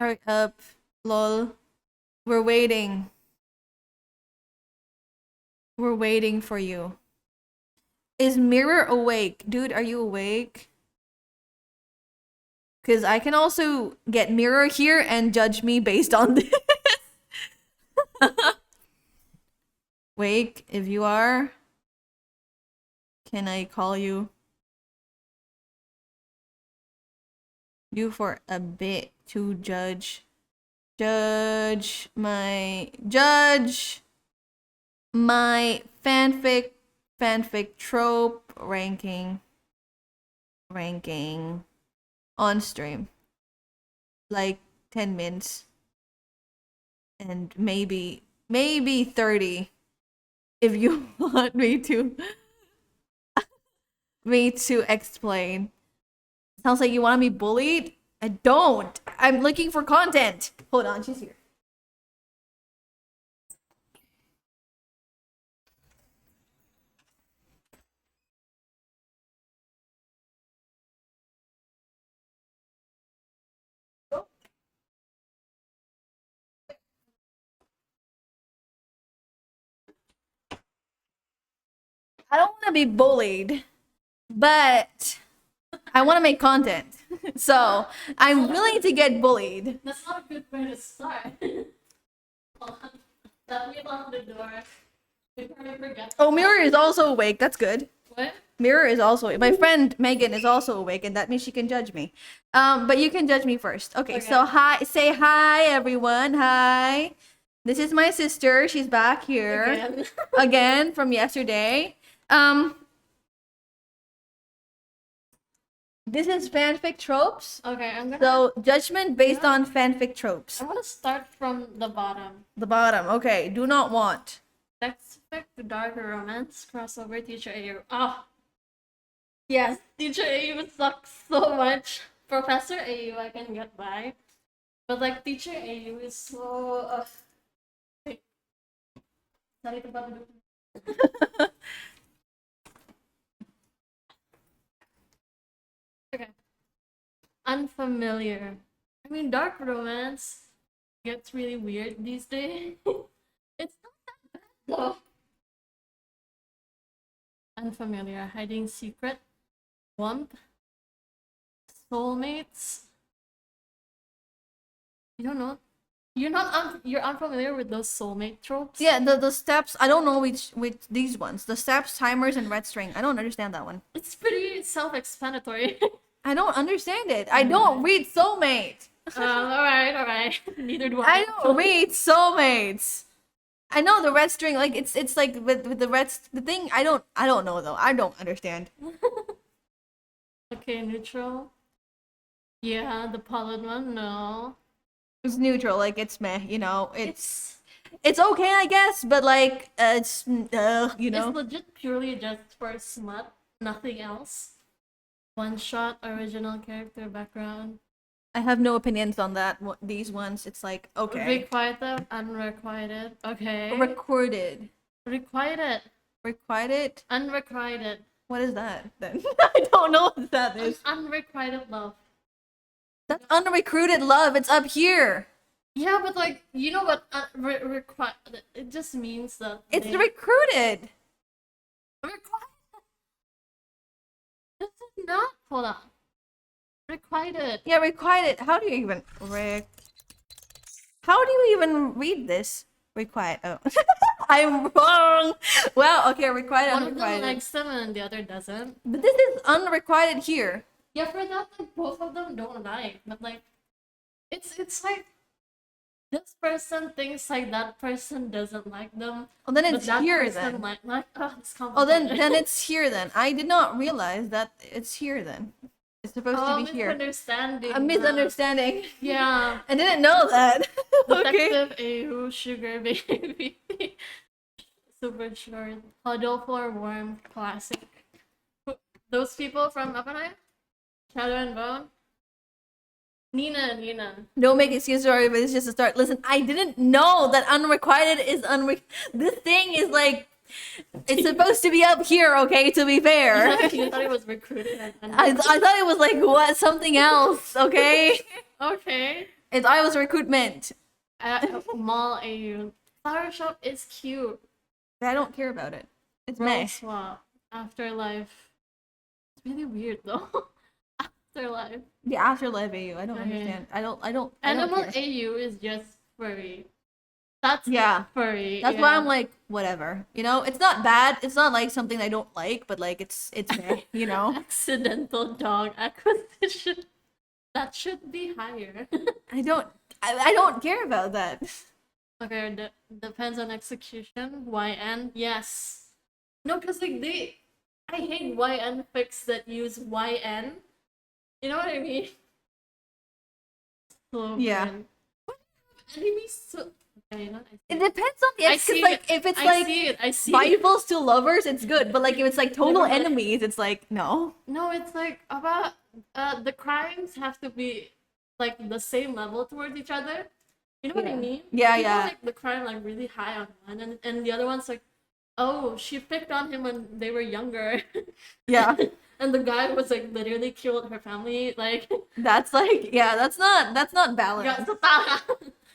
Hurry up. Lol. We're waiting. We're waiting for you. Is Mirror awake? Dude, are you awake? Because I can also get Mirror here and judge me based on this. Wake, if you are, can I call you? You for a bit to judge my fanfic trope ranking on stream. Like 10 minutes and maybe 30 if you want me to explain. Sounds like you want to be bullied. I don't. I'm looking for content. Hold on, she's here. I don't want to be bullied, but I want to make content. So I'm willing to get bullied. That's not a good way to start. Let me lock the door. Before I forget. Oh, Mirror is also awake. That's good. What? Mirror is also my friend Megan is also awake, and that means she can judge me. But you can judge me first. Okay. So hi, say hi everyone. Hi. This is my sister. She's back here Again. again from yesterday. Um, this is fanfic tropes. Okay, I'm gonna. So judgment based on fanfic tropes. I'm gonna start from the bottom. The bottom. Okay. Do not want. Textfic darker romance crossover teacher AU. Oh, yes, teacher AU sucks so much. Professor AU I can get by, but like teacher AU is so. Wait. Sorry to bother. Okay. Unfamiliar. I mean, dark romance gets really weird these days. It's not that bad though. Unfamiliar, hiding secret, wump, soulmates. You don't know. You're unfamiliar with those soulmate tropes. Yeah, the steps. I don't know which these ones. The steps, timers, and red string. I don't understand that one. It's pretty self-explanatory. I don't understand it. I don't read soulmate. All right. Neither do I don't read soulmates. I know the red string, like it's like with the the thing. I don't know though. I don't understand. Okay, neutral. Yeah, the pollen one. No, It's neutral, like it's meh. You know, it's okay, I guess, but like it's you know. it's legit purely just for smut, nothing else. One shot, original character background. I have no opinions on that. These ones, it's like okay. Requited, unrequited. Okay. Recorded. Requited, Requited. unrequited. What is that then? I don't know what that is. Unrequited love. That's unrecruited love. It's up here. Yeah, but like, you know what? It just means that It's they... recruited. Requited. This is not. Hold on. Requited. Yeah, requited. How do you even How do you even read this? Required. Oh, I'm wrong. Well, okay, requited, One of them unrequited. likes them and the other doesn't. But this is unrequited here. Yeah, for that, like both of them don't like, but like, it's like this person thinks like that person doesn't like them. Oh, then But it's that here person then. it's Oh, then complicated. it's here then. I did not realize that it's here then. It's supposed to be here. Misunderstanding. A misunderstanding. Yeah. I didn't know that. Okay. Detective Ahu, Sugar Baby. Super short. Huddle for Warm, classic. Those people from Up and I? Shadow and Bone? Nina. Don't make excuses for it, but it's just a start. Listen, I didn't know that unrequited is This thing is like, it's supposed to be up here, okay, to be fair. You thought it was recruited. I thought it was like, what, something else, okay? Okay. I thought it was recruitment. Mall AU. Flower Shop is cute. But I don't care about it. It's Role meh. swap. Afterlife. It's really weird though. Afterlife. The afterlife AU, I don't Okay. understand. I don't Animal care. AU is just furry. That's Yeah. furry. That's yeah. why I'm like, whatever. You know, it's not bad. It's not like something I don't like, but like it's meh, you know? Accidental dog acquisition. That should be higher. I don't care about that. Okay, depends on execution. YN, yes. No, because like I hate YN fics that use YN. You know what I mean? So Yeah. good. Enemies so okay, not It depends on the I ex, see because like it. if it's I like see it. I see it. rivals to lovers, it's good. But like if it's like total Yeah. enemies, it's like no. No, it's like about the crimes have to be like the same level towards each other. You know what I Yeah. mean? Yeah, People yeah. like the crime like really high on one, and the other one's like, oh, she picked on him when they were younger, Yeah. and the guy was like literally killed her family. Like, That's like yeah, that's not balanced. yeah,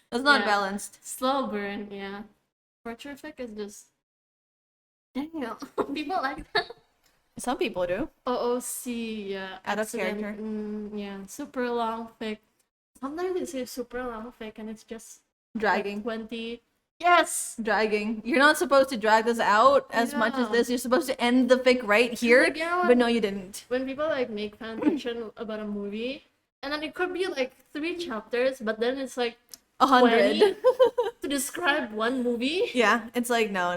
That's not Yeah. balanced. slow burn. Yeah, torture fic is just damn. People like that. Some people do. OOC, yeah. Out of accident, character. Yeah, super long fic. Sometimes they say super long fic and it's just Dragging. like 20. Yes! Dragging. You're not supposed to drag this out as much as Yeah. this. You're supposed to end the fic right here. Like, you know what? But no, you didn't. When people like make fan fiction about a movie, and then it could be like 3 chapters, but then it's like 100. 20 to describe one movie. Yeah, it's like no.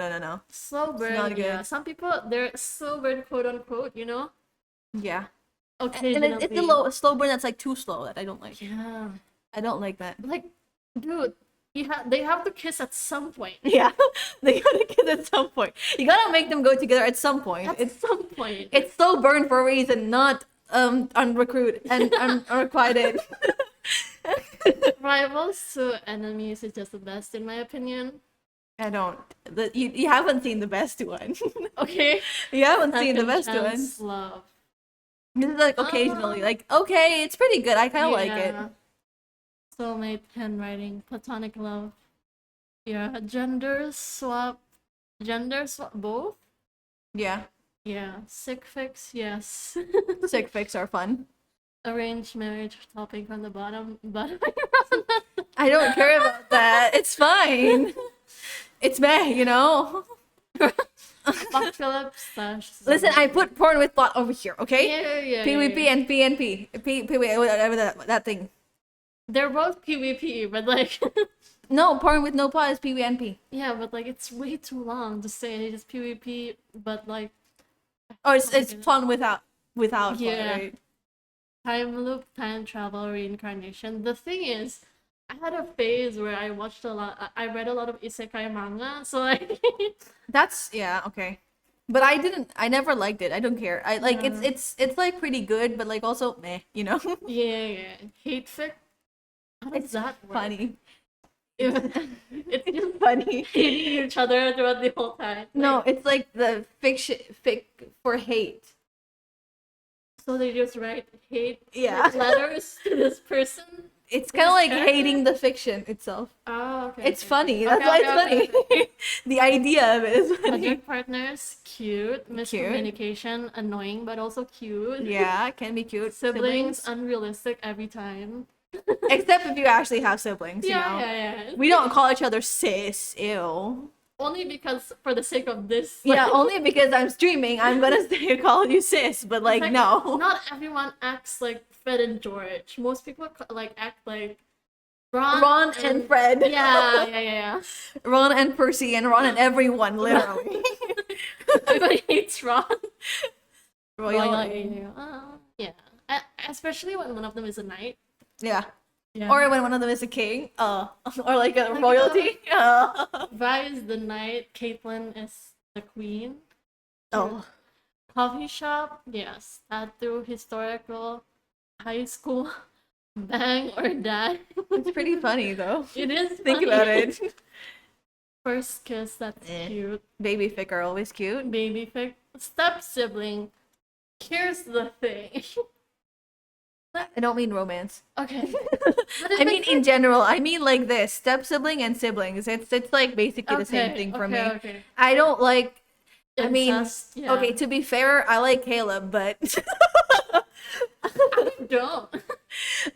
Slow burn. not Yeah. good. Some people they're slow burn, quote unquote. You know. Yeah. Okay. And it's a slow burn that's like too slow that I don't like. Yeah. I don't like that. Like, dude, they have to kiss at some point. Yeah, they gotta kiss at some point. You gotta make them go together at some point. At some point. It's slow burn for a reason, not unrecruit and unrequited. Rivals to enemies is just the best in my opinion. I don't. You haven't seen the best one. Okay. You haven't seen the Second best one. chance love. This is like occasionally, like, okay, it's pretty good. I kind of like it. Soulmate handwriting, platonic love. Yeah, gender swap both. Yeah, Yeah, sick fix, yes. sick fics are fun. Arranged marriage topping from the bottom, but I don't care about that. It's fine. It's meh, you know. Buck Phillips slash. Listen, I put porn with plot over here, okay? Yeah. PvP and PNP. Whatever that thing. They're both PvP, but like. No, porn with no plot is PvNP. Yeah, but like it's way too long to say it's PvP, but like. Oh, it's fun without plot, right? Time loop, time travel, reincarnation. The thing is, I had a phase where I watched a lot. I read a lot of isekai manga, so like. That's okay. But I never liked it. I don't care. I like it's like pretty good, but like also meh, you know? Yeah. Hate fic. How does It's that work? funny. It's just Funny. hating each other throughout the whole time. No, it's like the fic for hate. So they just write hate letters to this person. It's kind of like hating the fiction itself. Oh, okay. It's funny. That's why it's funny. The idea of it is funny. Project partners, cute. Miscommunication, annoying but also cute. Yeah, can be cute. Siblings, unrealistic every time. Except if you actually have siblings, you know? Yeah. We don't call each other sis. Ew. Only because, for the sake of this. Yeah, only because I'm streaming, I'm gonna call you sis, but like no. Not everyone acts like Fred and George. Most people like act like Ron and Fred. Yeah. Ron and Percy and Ron and everyone, literally. Everybody hates Ron. Royal. Yeah. Especially when one of them is a knight. Yeah. Or when one of them is a king, or like a royalty. Vi is the knight, Caitlyn is the queen. Oh. Coffee shop, yes. Tattoo, historical, high school, bang or die. It's pretty funny though. It is. Think about it. First kiss, that's cute. Baby fic are always cute. Baby fic. Step sibling. Here's the thing. I don't mean romance. Okay. I mean in general. I mean like this: step sibling and siblings. It's like basically the same thing for me. Okay. I don't like. Incest, I mean, okay. To be fair, I like Caleb, but I don't.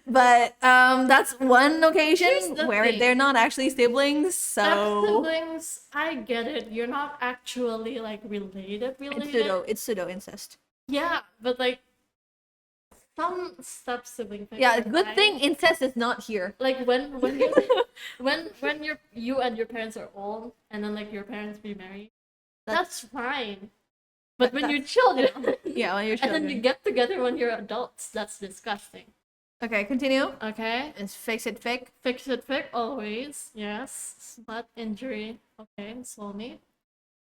But that's one occasion where thing. they're not actually siblings. So Step siblings, I get it. You're not actually like related. It's pseudo incest. Yeah, but like. Some step sibling things. Yeah, good thing incest is not here. Like when you when you and your parents are old and then like your parents remarry, that's fine. But when you're children, yeah, when you're children, and then you get together when you're adults, that's disgusting. Okay, continue. Okay. Is fix it fic? Fix it fic always. Yes. Slut injury. Okay. Soulmate.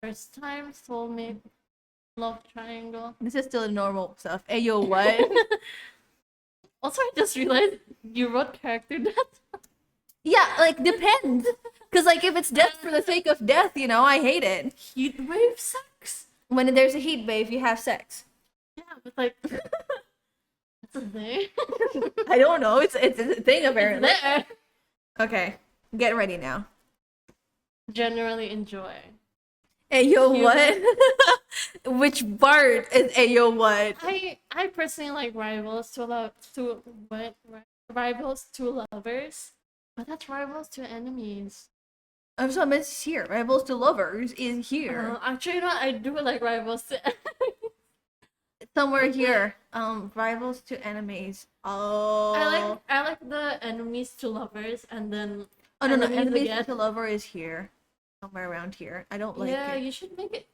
First time soulmate. Love triangle. This is still normal stuff. Hey yo, what? Also, I just realized you wrote character death. Yeah, like depends. Cause like if it's death for the sake of death, you know, I hate it. Heat wave sex. When there's a heat wave, you have sex. Yeah, but like that's a thing. I don't know. It's a thing apparently. It's there. Okay, get ready now. Generally enjoy. Hey yo, what? Which part is hey yo what? I personally like rivals to rivals to lovers, but that's rivals to enemies. I'm so missed here. Rivals to lovers is here. Actually, no, I do like rivals to somewhere here. Rivals to enemies. Oh. I like the enemies to lovers, and then no, enemies to lover is here. Somewhere around here. I don't like it. Yeah, you should make it.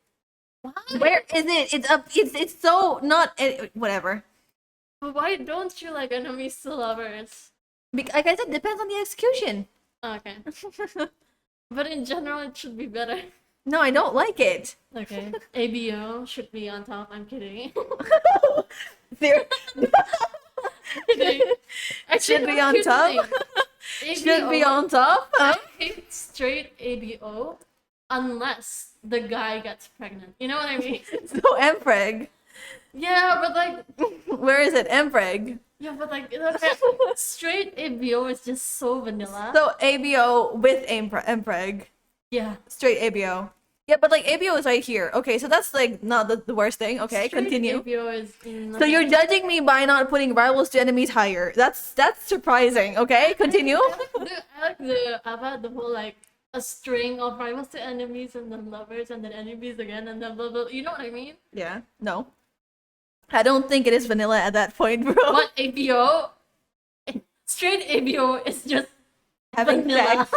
Why? Where is it? It's up. It's so not whatever. But why don't you like enemies to lovers? Like I said, depends on the execution. Okay. But in general, it should be better. No, I don't like it. Okay. ABO should be on top. I'm kidding. There. Should be on top. Should be on top. Huh? I hate straight ABO unless the guy gets pregnant. You know what I mean? So Empreg. Yeah, but like, Where is it? Mpreg. yeah, but like, straight ABO is just so vanilla. So ABO with Mpreg. Yeah. Straight ABO. Yeah, but like ABO is right here. Okay, so that's like not the worst thing. Okay, Straight continue. ABO is So you're judging me by not putting rivals to enemies higher. That's surprising. Okay, continue. I like the whole like a string of rivals to enemies and then lovers and then enemies again and then blah blah. You know what I mean? Yeah. No. I don't think it is vanilla at that point, bro. But ABO, straight ABO is just Having vanilla. sex.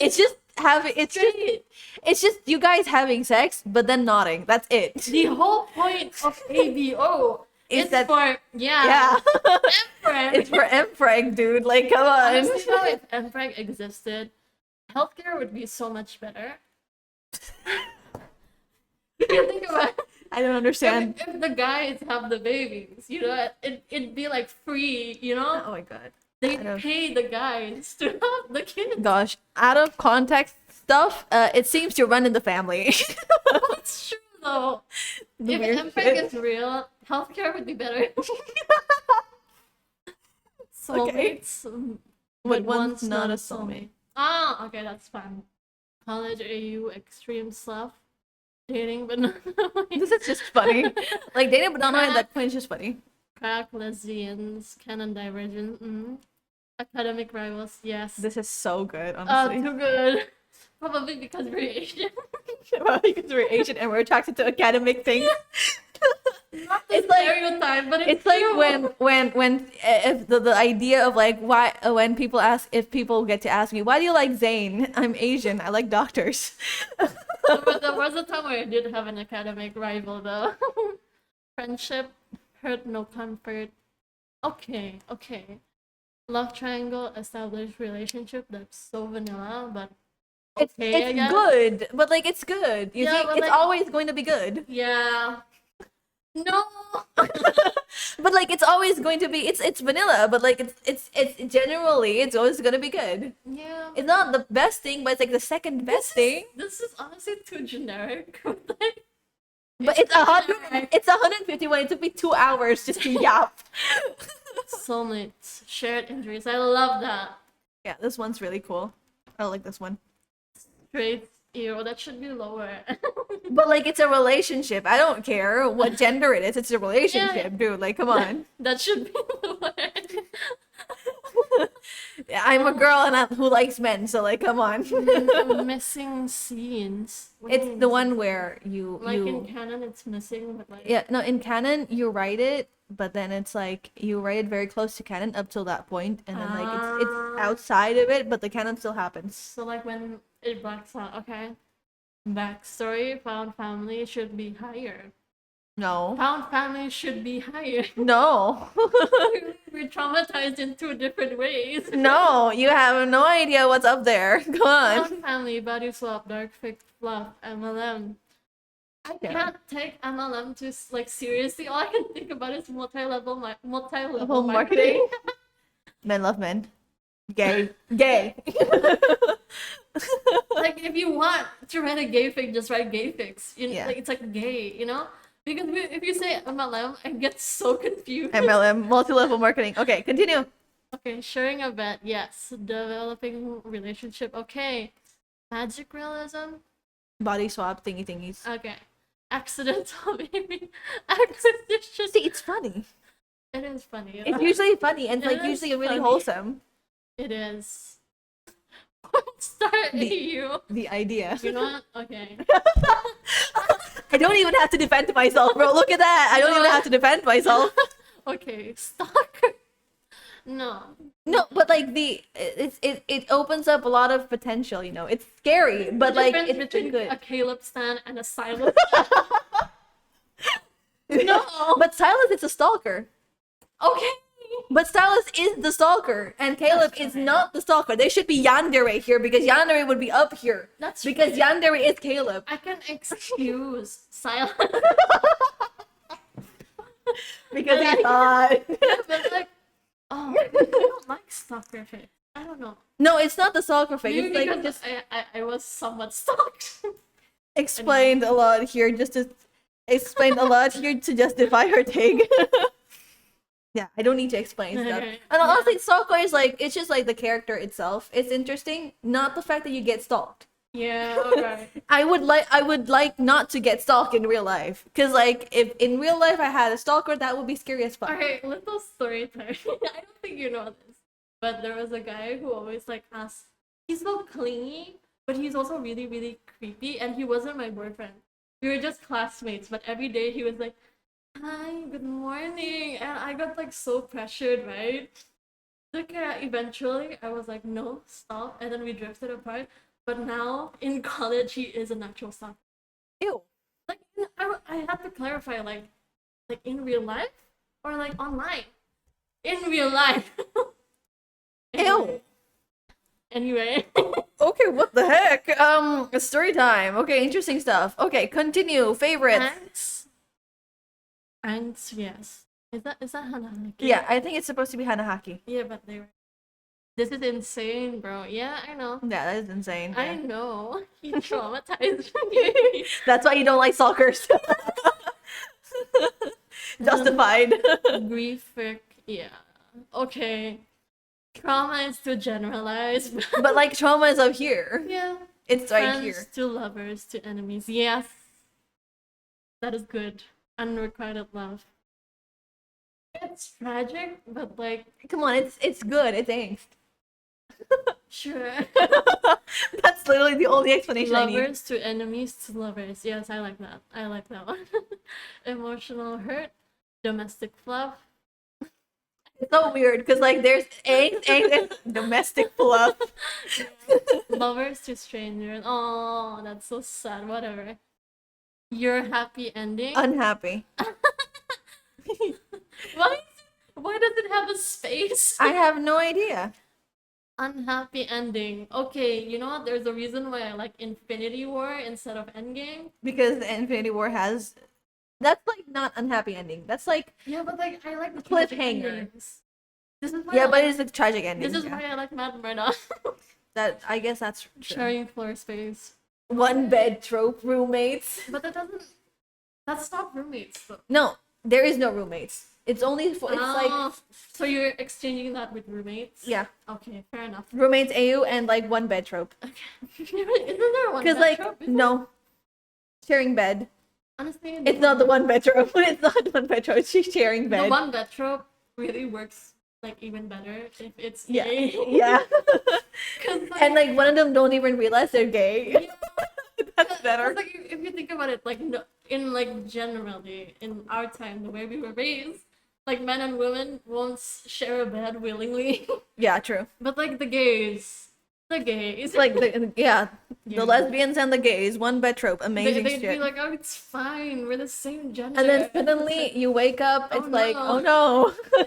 It's just having. Straight. It's just you guys having sex, but then nodding. That's it. The whole point of ABO Is is that- for Yeah. Empreg. It's for Mpreg, dude. Like, come on. Honestly, though, if Empreg existed, healthcare would be so much better. If you think about it, I don't understand. if the guys have the babies, you know, it'd be like free, you know? Oh my god. They I don't- pay the guys to have the kids. Gosh, out of context stuff, it seems to run in the family. That's true though. The If weird Empreg shit. is real, healthcare would be better. Okay. Soulmates, But one's not a soulmate. Ah, okay, that's fine. College AU extreme stuff. Dating but not This is just funny. Like dating but not knowing at that point is just funny. crack lesbians, canon divergent. Academic rivals, yes. This is so good, Oh, honestly. too good. Probably because we're Asian. Well, because we're Asian and we're attracted to academic things. Not the It's like- stereotype, but It's like true. when if the idea of like why when people ask if people get to ask me why do you like Zayn? I'm Asian. I like doctors. There was a time where I did have an academic rival though. Friendship, hurt, no comfort. Okay, okay. Love triangle, established relationship. That's so vanilla, but okay, I It's guess. good, but like it's good. You Yeah, see, but, it's like- always going to be good. Yeah. No. But like it's always going to be it's vanilla, but like it's generally it's always gonna be good. Yeah. It's not the best thing, but it's like the second best thing. This is honestly too generic. Like, But it's too 100. generic. It's 151. It took me 2 hours just to yap. Soulmates, shared injuries. I love that. Yeah, this one's really cool. I like this one. Straight ew, that should be lower. But like it's a relationship. I don't care what gender it is. It's a relationship, dude. Like, come on. That should be lower. Yeah, I'm a girl and who likes men, so like, come on. Missing scenes. What do you It's mean the missing? one where Like in you canon, it's missing, but like yeah no in canon you write it, but then it's like you write it very close to canon up till that point, and then like it's Ah. outside of it, but the canon still happens. so like when it blacks out. Okay. Backstory: found family should be higher. No, Found family should be higher. no, We're traumatized in two different ways. no. You have no idea what's up there. Come on. Found family, body swap, dark fic fluff, MLM. I Yeah. can't take MLM too like seriously. All I can think about is multi-level Whole marketing. Men love men. Gay. Gay. Like if you want to write a gay fic, just write gay fics. You know, Yeah. like it's like gay, you know? Because if you say MLM, I get so confused. MLM, multi-level marketing. Okay, continue. Okay, sharing a bet, yes. Developing relationship, okay. Magic realism, Body swap thingy thingies. okay. Accidental baby acquisition. See, it's funny. It is funny. It's usually funny and It like is usually really funny. wholesome. It is. Star AU. The idea. You know what? Okay. I don't even have to defend myself, bro. Look at that. I don't even have to defend myself. Okay, stalker. No. No, but like it opens up a lot of potential. You know, it's scary, but The like difference it's between good. a Caleb stan and a Silas. No. But Silas is a stalker. Okay. But Silas is the stalker, and Caleb is not the stalker. They should be Yandere here because Yandere would be up here That's because fair. Yandere is Caleb. I can excuse Silas. Because I he's hot. But like, oh, I don't like stalker fic. I don't know. No, it's not the stalker fake. Maybe It's like because just I was somewhat stalked. explained a lot here just to explained a lot here to justify her take. Yeah, I don't need to explain stuff. Okay. And honestly, stalker is like, it's just like the character itself. It's interesting, not the fact that you get stalked. Yeah, okay. I would like not to get stalked in real life. Cause like if in real life I had a stalker, that would be scary as fuck. Okay, little story time. I don't think you know this, but there was a guy who always like asked. He's so clingy, but he's also really, really creepy. And he wasn't my boyfriend. We were just classmates. But every day he was like, "Hi, good morning," and I got like so pressured, right? Like eventually, I was like, "No, stop," and then we drifted apart. But now in college, he is an actual stalker. Ew. Like I have to clarify, like in real life or like online. In real life. Ew. Anyway. Okay, what the heck? Story time. Okay, interesting stuff. Okay, continue. Favorites. Ants, yes. Is that Hanahaki? Yeah, I think it's supposed to be Hanahaki. Yeah, but they were. This is insane, bro. Yeah, I know. Yeah, that is insane. I Yeah. know. He traumatized me. That's why you don't like stalkers. Justified. Grief, frick, yeah. Okay. Trauma is too generalized. But like trauma is up here. Yeah. It's right Friends here. to lovers to enemies. Yes. That is good. Unrequited love. It's tragic, but like, Come on, it's good. It's angst. sure. That's literally the only explanation I need. Lovers to enemies to lovers. Yes, I like that. I like that one. Emotional hurt. Domestic fluff. It's so weird because like there's angst, and domestic fluff. Lovers to strangers. Oh, that's so sad. Whatever. Your happy ending. Unhappy. Why? Why does it have a space? I have no idea. Unhappy ending. Okay, you know what? There's a reason why I like Infinity War instead of Endgame. Because the Infinity War has. That's like not unhappy ending. That's like Yeah, but like I like the cliffhanger. tragic endings. This is why yeah, I but like, it's a tragic ending. this is yeah. why I like Mad Murdoch. That I guess that's true. Sharing floor space. One bed trope roommates. But that doesn't. That's not roommates though. No, there is no roommates. It's only for it's like Oh, so you're exchanging that with roommates? yeah, Okay, fair enough. roommates AU and like one bed trope. Isn't there one? Because bed like trope? no, sharing bed. Honestly, It's not the one bed trope. It's not one bed trope. It's just sharing bed. The one bed trope really works like even better if it's yeah, gay. yeah. 'Cause, And like one of them don't even realize they're gay. That's better. Like if you think about it, like no, in like generally in our time, the way we were raised, like men and women won't share a bed willingly, Yeah, true. but like the gays, It's like the Yeah. the lesbians and the gays, one bed trope, amazing they'd shit. be like, oh, it's fine, we're the same gender. And then suddenly you wake up, it's Oh, like, no. oh no.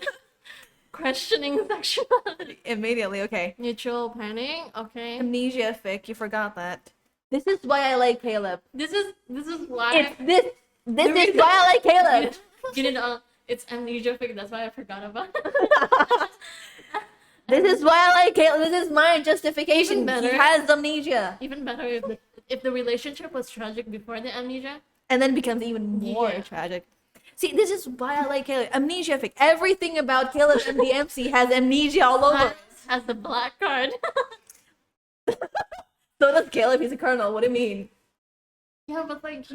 Questioning sexuality. Immediately, okay. Mutual panic. Okay. Amnesia fic, you forgot that. This is why I like Caleb. This is why. It's this The is reason- why I like Caleb. You know, it's amnesia fic. That's why I forgot about it. This is why I like Caleb. This is my justification. Even better. He has amnesia. Even better if the relationship was tragic before the amnesia. And then becomes even more Yeah. tragic. See, this is why I like Caleb. Amnesia fic. Everything about Caleb and the MC has amnesia all over. Has the black card. So does Caleb. He's a colonel. What do you mean? Yeah, but like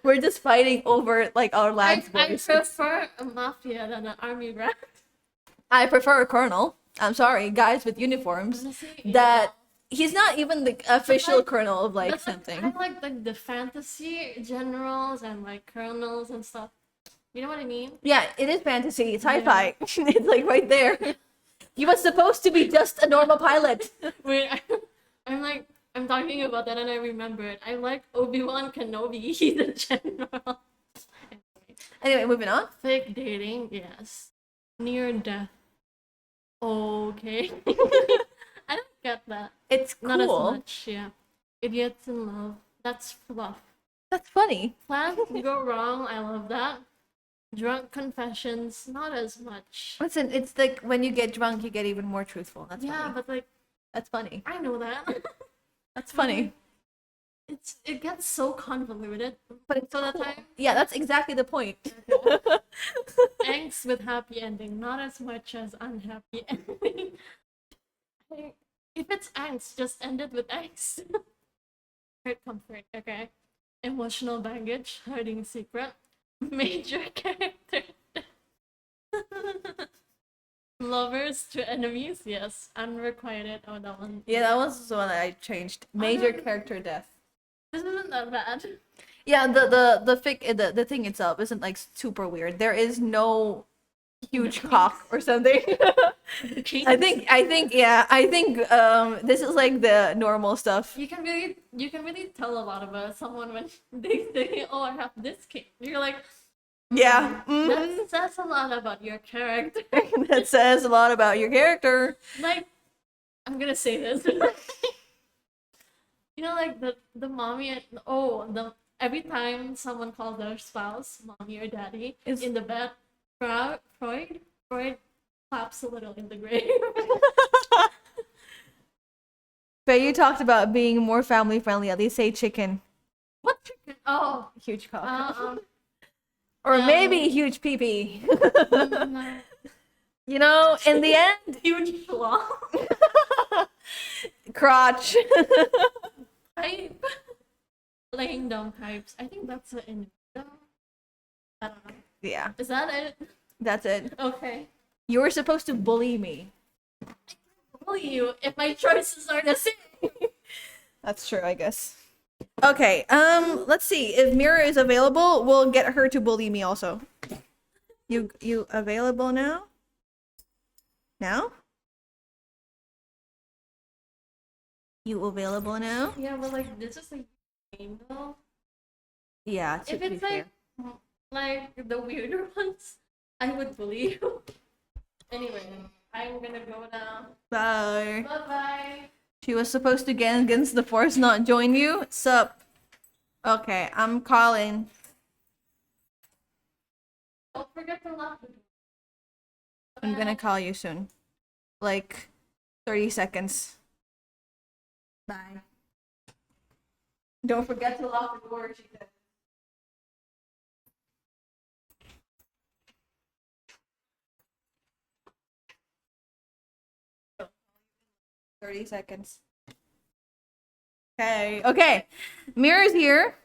We're just fighting over like our lads' I voice. prefer a mafia than an army brat. I prefer a colonel. I'm sorry, guys with uniforms. Honestly, That he's not even the official like- colonel of like But, something. I like the fantasy generals and like colonels and stuff. You know what I mean? Yeah, it is fantasy. It's sci-fi. It's like right there. He was supposed to be just a normal pilot. Wait, I'm talking about that and I remembered. I like Obi-Wan Kenobi. He's a general. Anyway, moving on. Fake dating, yes. Near death. Okay. I don't get that. It's cool. Not as much, yeah. Idiots in love. That's fluff. That's funny. Plans go wrong. I love that. Drunk confessions, not as much. Listen, it's like when you get drunk, you get even more truthful. That's Yeah, funny. but like That's funny. I know that. That's funny. it gets so convoluted. But it's So the cool. time Yeah, that's exactly the point. angst with happy ending, not as much as unhappy ending. If it's angst, just end it with angst. Hurt comfort, okay. Emotional baggage, hurting secret, major character. Lovers to enemies, yes. Unrequited. Oh, that one. Yeah, that was the one that I changed. Major don't- character death. This isn't that bad. Yeah, the thing itself isn't like super weird. There is no huge cock or something. I think this is like the normal stuff. You can really tell a lot about someone when they say, "Oh, I have this kink." You're like, Yeah. that says a lot about your character. That says a lot about your character. Like, I'm gonna say this. Like the mommy the every time someone calls their spouse mommy or daddy in the bed, Freud claps a little in the grave. But you talked about being more family friendly. At least say chicken. What chicken? Oh, Huge cock. Or um, maybe huge pee pee. no. In the end, Huge schlong. crotch. Pipe. Laying down pipes. I think that's the end. I don't know. Yeah, Is that it? that's it. Okay. You were supposed to bully me. Bully you if my choices are the same. That's true, I guess. Okay, let's see. If Mira is available, we'll get her to bully me also. You available now? Now? You available now? Yeah, but like this is a game though. Yeah, If it's like the weirder ones, I would bully you. Anyway, I'm gonna go now. Bye. Bye bye. She was supposed to get against the force, not join you. Sup? Okay, I'm calling. Don't forget to lock the door. I'm gonna call you soon. Like 30 seconds. Bye. Don't forget to lock the door, she said. Oh, 30 seconds. Okay. Okay. Mira's here.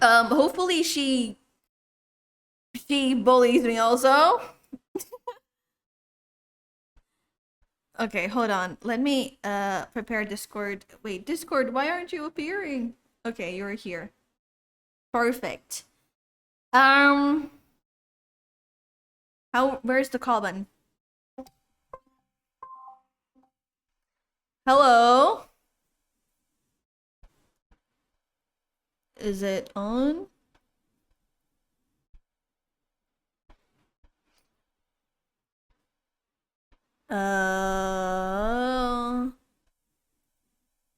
Hopefully she bullies me also. Okay, hold on. Let me prepare Discord. Wait, Discord, why aren't you appearing? Okay, you're here. Perfect. Where's the call button? Hello? Is it on?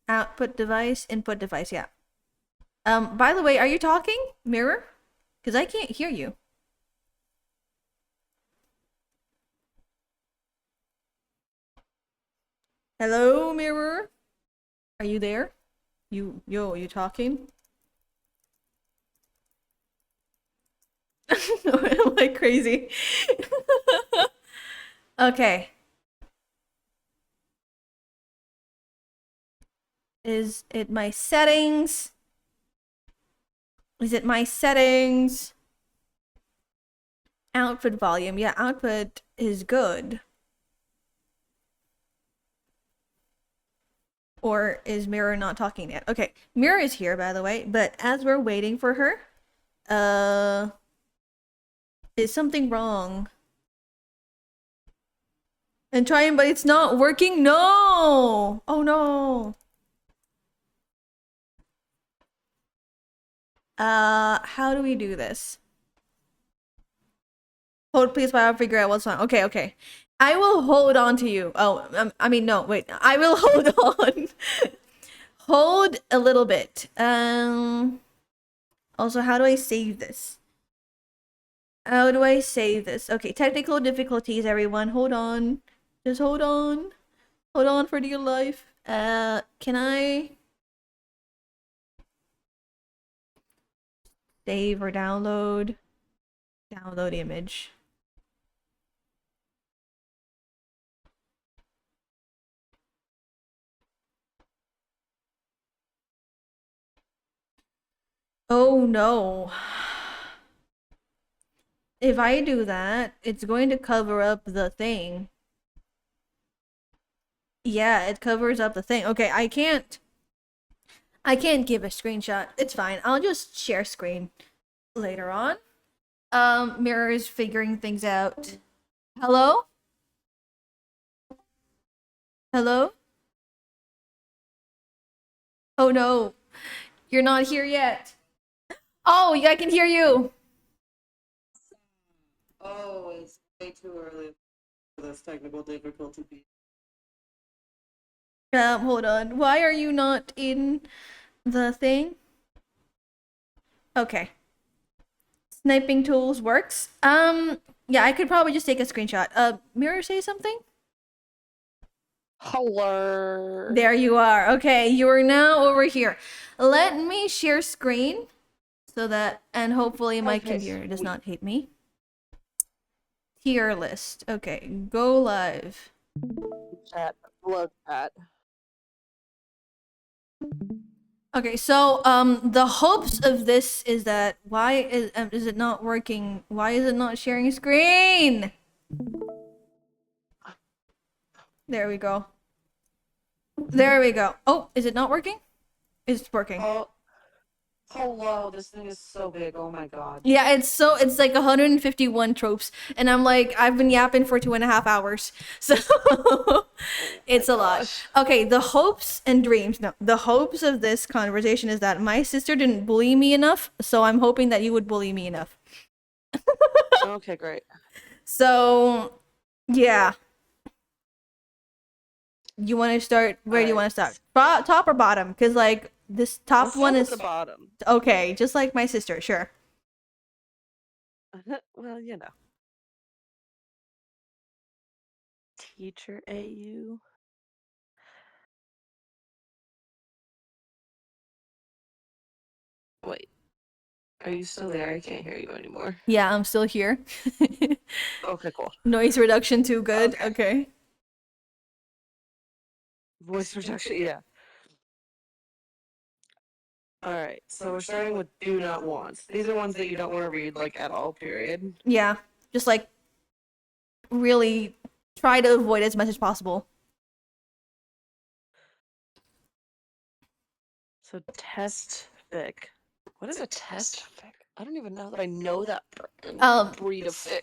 Output device, input device, yeah. By the way, are you talking, Mirror? Because I can't hear you. Hello, Mirror? Are you there? You talking? Am I crazy? Okay. Is it my settings? Is it my settings? Output volume. Yeah, output is good. Or is Mirror not talking yet? Okay, Mirror is here, by the way, but as we're waiting for her, is something wrong? And trying, but it's not working? No! Oh no! How do we do this? Hold please while I figure out what's wrong. Okay, okay. I will hold on to you. Oh, I mean, no, wait. I will hold on. Hold a little bit. Also, how do I save this? How do I save this? Okay, technical difficulties, everyone. Hold on. Just hold on. Hold on for dear life. Can I? Save or download. Download image. Oh no. If I do that, it's going to cover up the thing. Yeah, it covers up the thing. Okay, I can't give a screenshot. It's fine. I'll just share screen later on. Mirror is figuring things out. Hello? Hello? Oh no. You're not here yet. Oh, yeah, I can hear you. Oh, it's way too early for this technical difficulty. Hold on. Why are you not in the thing? Okay. Sniping tools works. Yeah, I could probably just take a screenshot. Mirror, say something? Hello. There you are. Okay, you are now over here. Let me share screen so that, and hopefully my Okay, computer does sweet. not hate me. Tier list. Okay, go live. Chat. Hello, chat. Okay, so the hopes of this is that why is it not working? Why is it not sharing screen? There we go. There we go. Oh, is it not working? It's working. Oh, hello, this thing is so big. Oh my god. Yeah, it's like 151 tropes, and I'm like I've been yapping for 2.5 hours, so it's a lot. Gosh. Okay, the hopes and dreams. No, the hopes of this conversation is that my sister didn't bully me enough, so I'm hoping that you would bully me enough. Okay, great. So, yeah. You want to start? Where do you want to start? Top or bottom? Because like this top Let's one start is at the bottom. okay, just like my sister. Sure. Well, you know. Teacher AU. Wait. Are you still there? I can't hear you anymore. Yeah, I'm still here. Okay, cool. Noise reduction too good. Okay. Okay. Voice reduction, yeah. Alright, so we're starting with do not wants. These are ones that you don't want to read, like, at all, period. Yeah, just like really try to avoid as much as possible. So test fic. What is a test fic? I don't even know that I know that breed of fic.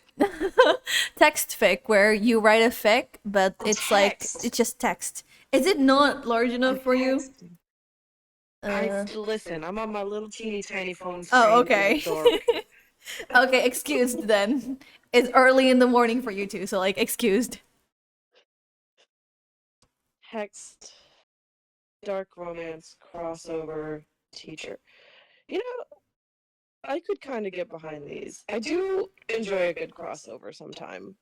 Text fic, where you write a fic, but it's like Text. it's just text. Is it not large enough for you? Texting. Listen, I'm on my little teeny tiny phone screen. Oh, okay. It's dark. Okay, excused then. It's early in the morning for you two, so like excused. Text, dark romance, crossover, teacher. You know, I could kind of get behind these. I do enjoy a good crossover sometime,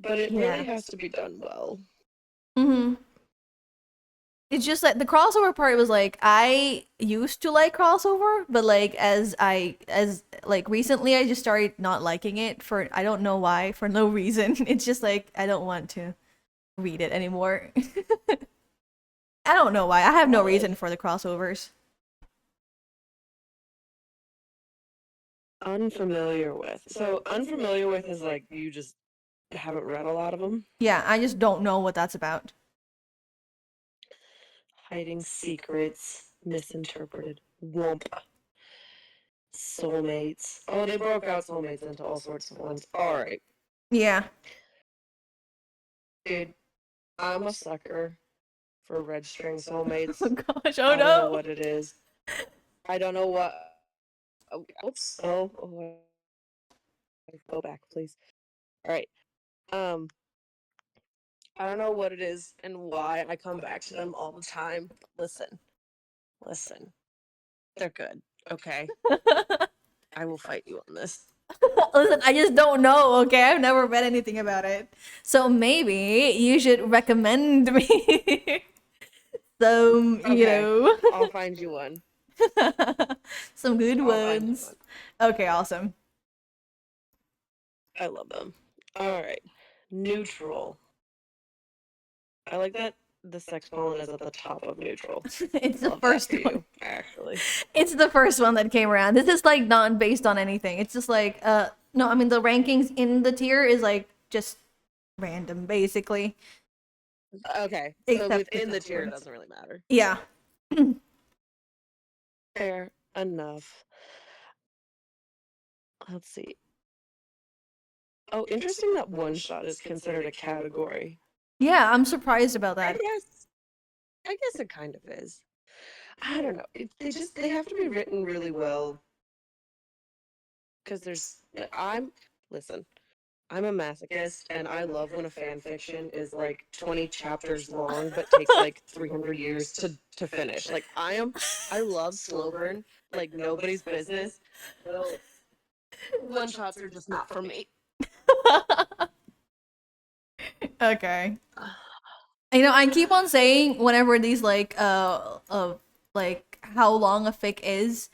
but it Yeah. really has to be done well. Mm-hmm. It's just like the crossover part was like I used to like crossover, but like as like recently I just started not liking it for I don't know why, for no reason. It's just like I don't want to read it anymore. I don't know why. I have no reason for the crossovers. Unfamiliar with. So, unfamiliar with is like you just haven't read a lot of them. Yeah, I just don't know what that's about. Hiding secrets, misinterpreted, womp. Soulmates. Oh, they broke out soulmates into all sorts of ones. Alright. Yeah. Dude, I'm a sucker for red string soulmates. Oh gosh, I oh don't know no. what it is. I don't know what. Oh, oops. Oh, go back, please. Alright. I don't know what it is and why I come back to them all the time. Listen. They're good, okay? I will fight you on this. Listen, I just don't know, okay? I've never read anything about it. So maybe you should recommend me some, Okay, you know. I'll find you one. Some good I'll find ones. one. Okay, awesome. I love them. All right. Neutral. I like that the sex pollen is at the top of neutral. It's the Love that first for one. you, actually. It's the first one that came around. This is like not based on anything. It's just like no, I mean the rankings in the tier is like just random basically. Okay, so Except the within the sex tier, it ones. doesn't really matter. Yeah. Fair enough. Let's see. Oh, interesting that one shot is considered a category. Yeah, I'm surprised about I that. guess. I guess it kind of is. I don't know. They have to be written really well because listen. I'm a masochist, and I love when a fan fiction is like 20 chapters long, but takes like 300 years to finish. Like I love slow burn, like nobody's business. So one shots are just not for me. Okay. You know, I keep on saying whenever these like how long a fic is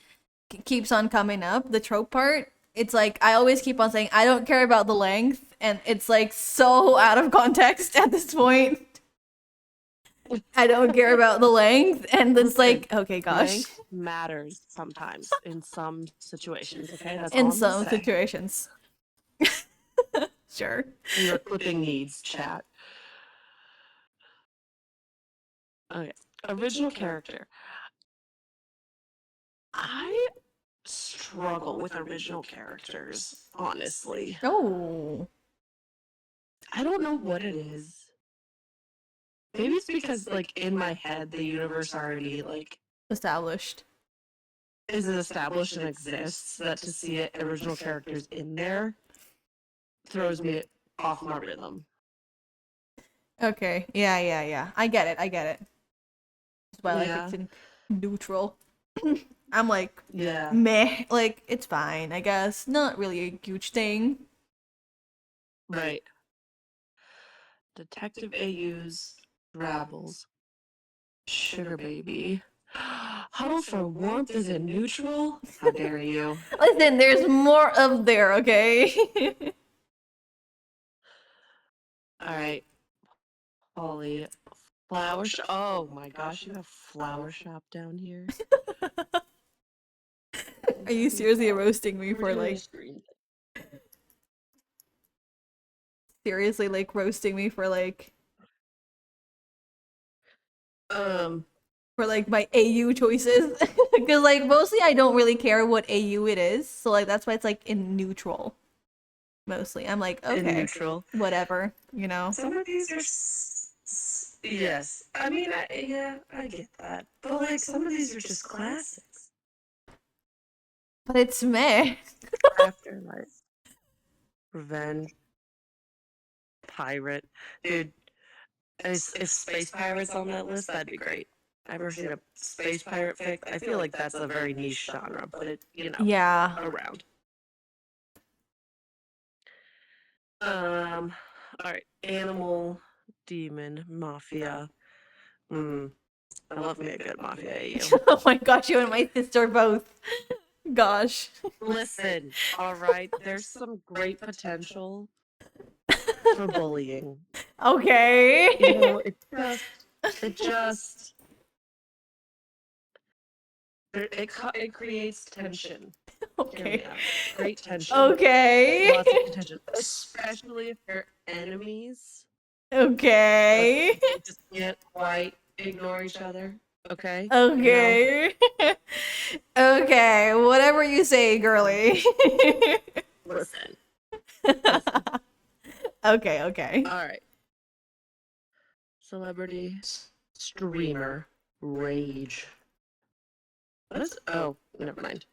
keeps on coming up, the trope part, it's like I always keep on saying I don't care about the length, and it's like so out of context at this point. I don't care about the length, and it's like okay, gosh, Length matters sometimes in some situations. Okay, that's all in I'm gonna some say. situations. Sure. Your clipping needs chat. Okay, original character. I struggle with original characters, honestly. Oh, I don't know what it is. Maybe it's because like in my head the universe already like established. is established and exists that to see it original characters in there throws me off my rhythm. Okay. Yeah, yeah, yeah. I get it. I get it. That's why I like Yeah. it's in neutral. I'm like Yeah. meh. Like it's fine, I guess. Not really a huge thing. Right. Detective AU's Rabbles. Sugar baby. Huddle for warmth is in neutral? How dare you? Listen, there's more up there, okay? Alright. Holly. Flower shop. Oh my gosh, you have flower shop down here. Are you seriously roasting me We're for doing a like screen. seriously like roasting me Um, for like my AU choices? Because like mostly I don't really care what AU it is, so like that's why it's like in neutral. Mostly, I'm like in okay, neutral. whatever, you know. Some of these are. Yes. I mean, yeah, I get that. But like, some of these are just classics. But it's meh. Afterlife. Revenge. Pirate. Dude, if Space Pirate's on that list, that'd be great. I've never seen a space pirate fic. I feel like that's a very niche genre, but it, Yeah. around. All right. Animal, demon, mafia. I love me a good mafia AU. Oh my gosh, you and my sister both. Gosh. Listen, all right. There's some great potential for bullying. Okay. It just, it creates tension. Hear me Okay. out. Great tension. Okay. Lots of tension, especially if they're enemies. Okay. They just can't quite ignore each other. Okay. Okay. Okay. Whatever you say, girly. Listen. Okay, okay. All right. Celebrity, streamer, rage. What is? Oh, never mind.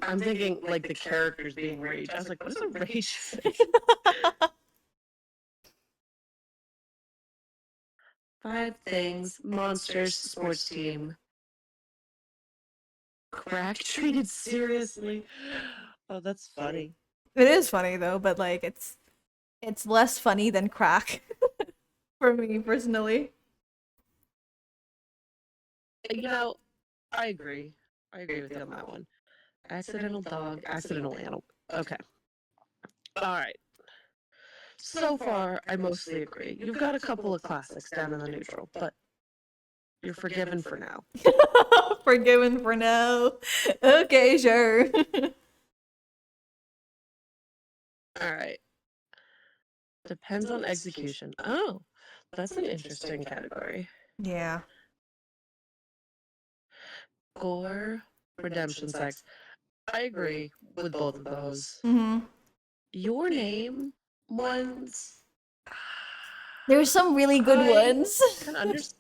I'm thinking like the characters being rage. I was like, what is a rage thing? 5 things. Monsters. Sports team. Crack treated seriously. Oh, that's funny. It is funny though, but like it's less funny than crack for me personally. You know, I agree. I agree with you on that one. Accidental dog, accidental animal. Okay. All right. So far, I mostly agree. You've got a couple of classics down in the neutral, but you're forgiven for now. Forgiven for now. Okay, sure. All right. Depends on execution. Oh, that's an interesting category. Yeah. Gore, redemption sex. I agree with both of those. Mm-hmm. Your name ones. There's some really good ones. Can understand.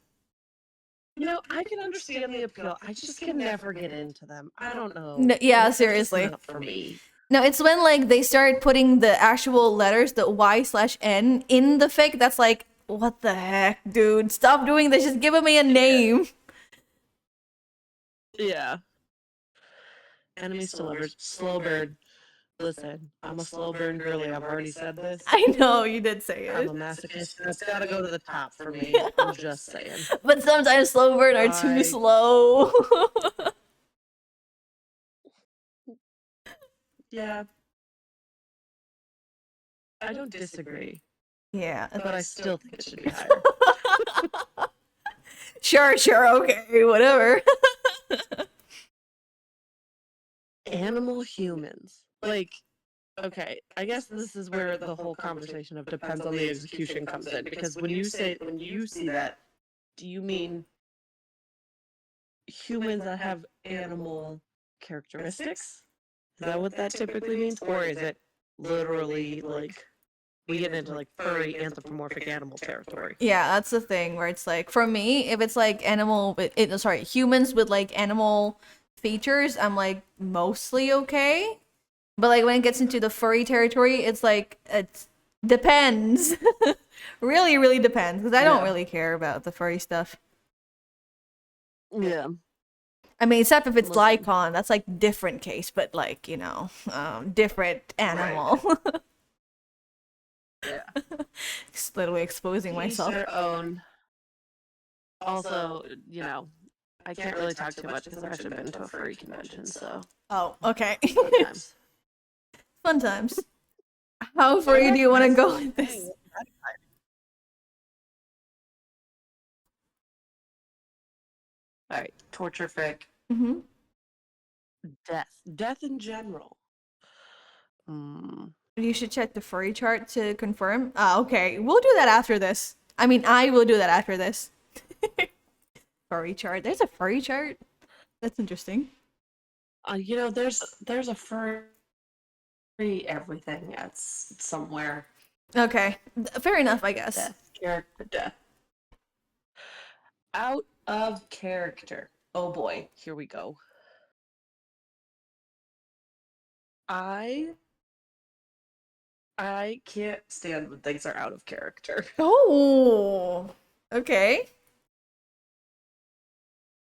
I can understand the appeal. I just can never get into them. I don't know. Yeah, They're just seriously. not for me. No, it's when like they start putting the actual letters, the Y/N, in the fic. That's like, what the heck, dude? Stop doing this. Just give me a name. Yeah. Enemies to lovers. Slow bird. Listen, I'm a slow burn girly. I've already said this. I know you did say I'm it. a masochist. That's got to go to the top for me. I'm just saying. But sometimes slow burn are too slow. Yeah. I don't disagree, Yeah. but I still think it should be higher. Sure, okay, whatever. Animal humans. Like, okay, I guess this is where the whole conversation of depends on the execution comes in. Because when you see that, do you mean humans that have animal characteristics? Is that what that typically means? Or is it literally like we get into like furry anthropomorphic animal territory? Yeah, that's the thing where it's like, for me, if it's like humans with like animal features, I'm like mostly okay. But like when it gets into the furry territory, it's like it depends. Really, really depends because I don't really care about the furry stuff. Yeah. I mean, except if it's Listen. Lycon, that's like different case, but like different animal. Yeah. Just literally exposing myself. Each their own. Also, I can't really talk too much because I've actually been to a furry convention, so Oh, okay. sometimes. Fun times. How furry do you want to go with this? All right, torture fic, Mm-hmm. death in general. Mm. You should check the furry chart to confirm. Ah, okay. We'll do that after this. I mean, I will do that after this. Furry chart. There's a furry chart. That's interesting. There's a furry everything at somewhere. Okay. Fair enough, I guess. Character death. Out of character. Oh boy, here we go. I can't stand when things are out of character. Oh. Okay.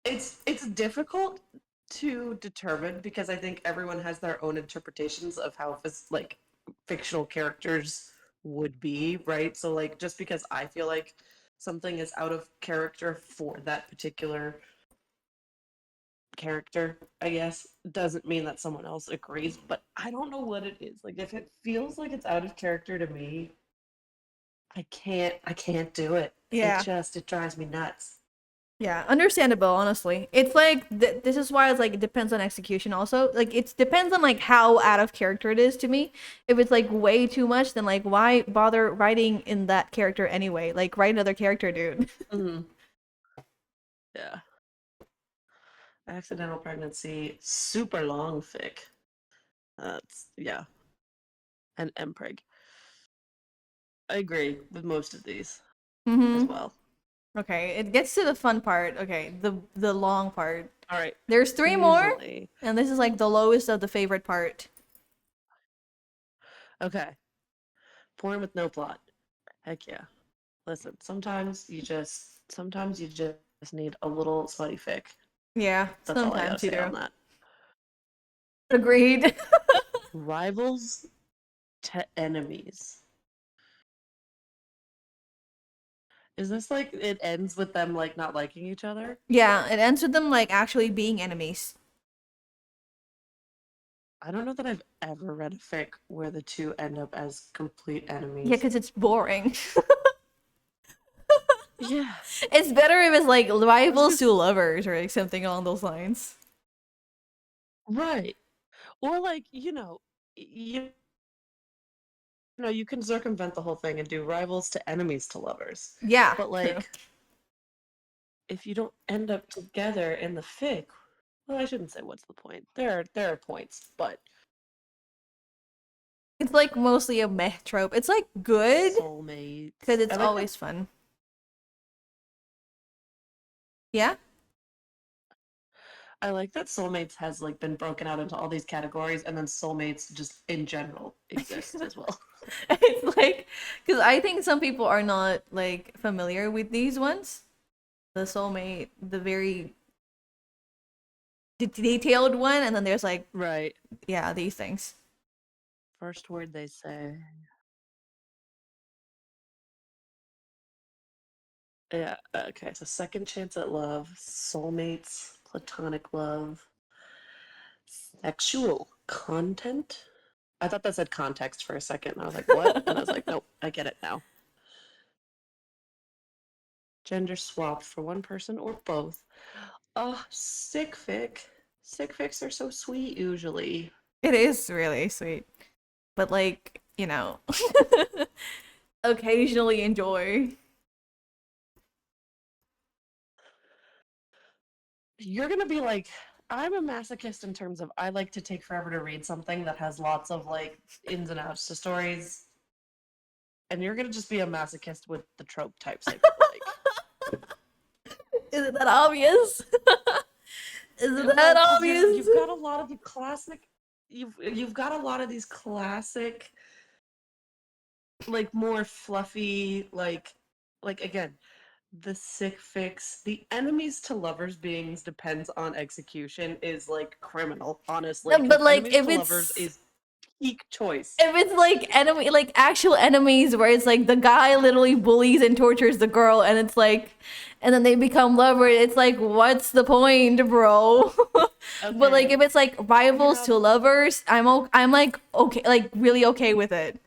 It's difficult to determine because I think everyone has their own interpretations of how fictional characters would be, right? So like just because I feel like something is out of character for that particular character, I guess, doesn't mean that someone else agrees, but I don't know what it is. Like if it feels like it's out of character to me, I can't do it. Yeah. It drives me nuts. Yeah, understandable, honestly. It's like this is why it's like it depends on execution also. Like it depends on like how out of character it is to me. If it's like way too much, then like why bother writing in that character anyway? Like write another character, dude. Mm-hmm. Yeah. Accidental pregnancy, super long fic. That's yeah. And MPreg. I agree with most of these as well. Okay, it gets to the fun part. Okay, the long part. All right. There's three more, Easily. and this is like the lowest of the favorite part. Okay. Porn with no plot. Heck yeah. Listen, sometimes you just need a little smutty fic. Yeah, That's all I sometimes gotta you say do. on that. Agreed. Rivals to enemies. Is this like it ends with them like not liking each other? Yeah, it ends with them like actually being enemies. I don't know that I've ever read a fic where the two end up as complete Yeah, enemies. because it's boring. Yeah. It's better if it's like rivals just- to lovers or like something along those lines. Right. Or like, you can circumvent the whole thing and do rivals to enemies to lovers. Yeah, But true. like if you don't end up together in the fic, well, I shouldn't say what's the point. There are points, but It's like mostly a meh trope. It's like good soulmates. because it's I like always fun. Yeah? I like that soulmates has like been broken out into all these categories, and then soulmates just in general exist as well. It's like, because I think some people are not like familiar with these ones. The soulmate, the very detailed one, and then there's like, Right. yeah, these things. First word they say. Yeah. Okay. So second chance at love, soulmates, platonic love, sexual content. I thought that said context for a second, and I was like, what? And I was like, nope, I get it now. Gender swapped for one person or both. Oh, sick fic. Sick fics are so sweet usually. It is really sweet. But like, occasionally enjoy. You're gonna be like, I'm a masochist in terms of I like to take forever to read something that has lots of like ins and outs to stories. And you're gonna just be a masochist with the trope types I feel like. Is it that obvious? Is it that Well, 'cause obvious? you've got a lot of the classic you've got a lot of these classic like more fluffy like again the sick fix the enemies to lovers beings depends on execution is like criminal honestly No, but because like enemies to lovers is peak choice. if it's like enemy, like actual enemies, where it's like the guy literally bullies and tortures the girl, and it's like, and then they become lovers. It's like, what's the point, bro? But like, Okay, if it's like rivals have to lovers, I'm like okay, like really okay with it.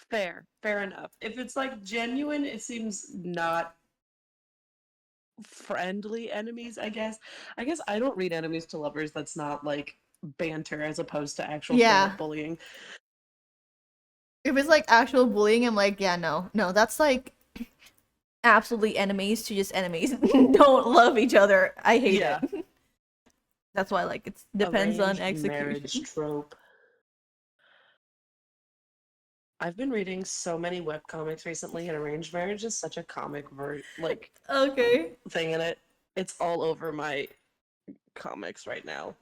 fair enough. If it's like genuine, it seems not friendly enemies, I guess I don't read enemies to lovers that's not like banter as opposed to actual straight Yeah. up bullying. If it's like actual bullying, I'm like, yeah, no, no, that's like absolutely enemies to just enemies. Don't love each other. I hate Yeah. it. That's why like it depends on Arranged marriage execution. trope. I've been reading so many webcomics recently, and arranged marriage is such a comic like Okay. thing in it. It's all over my comics right now.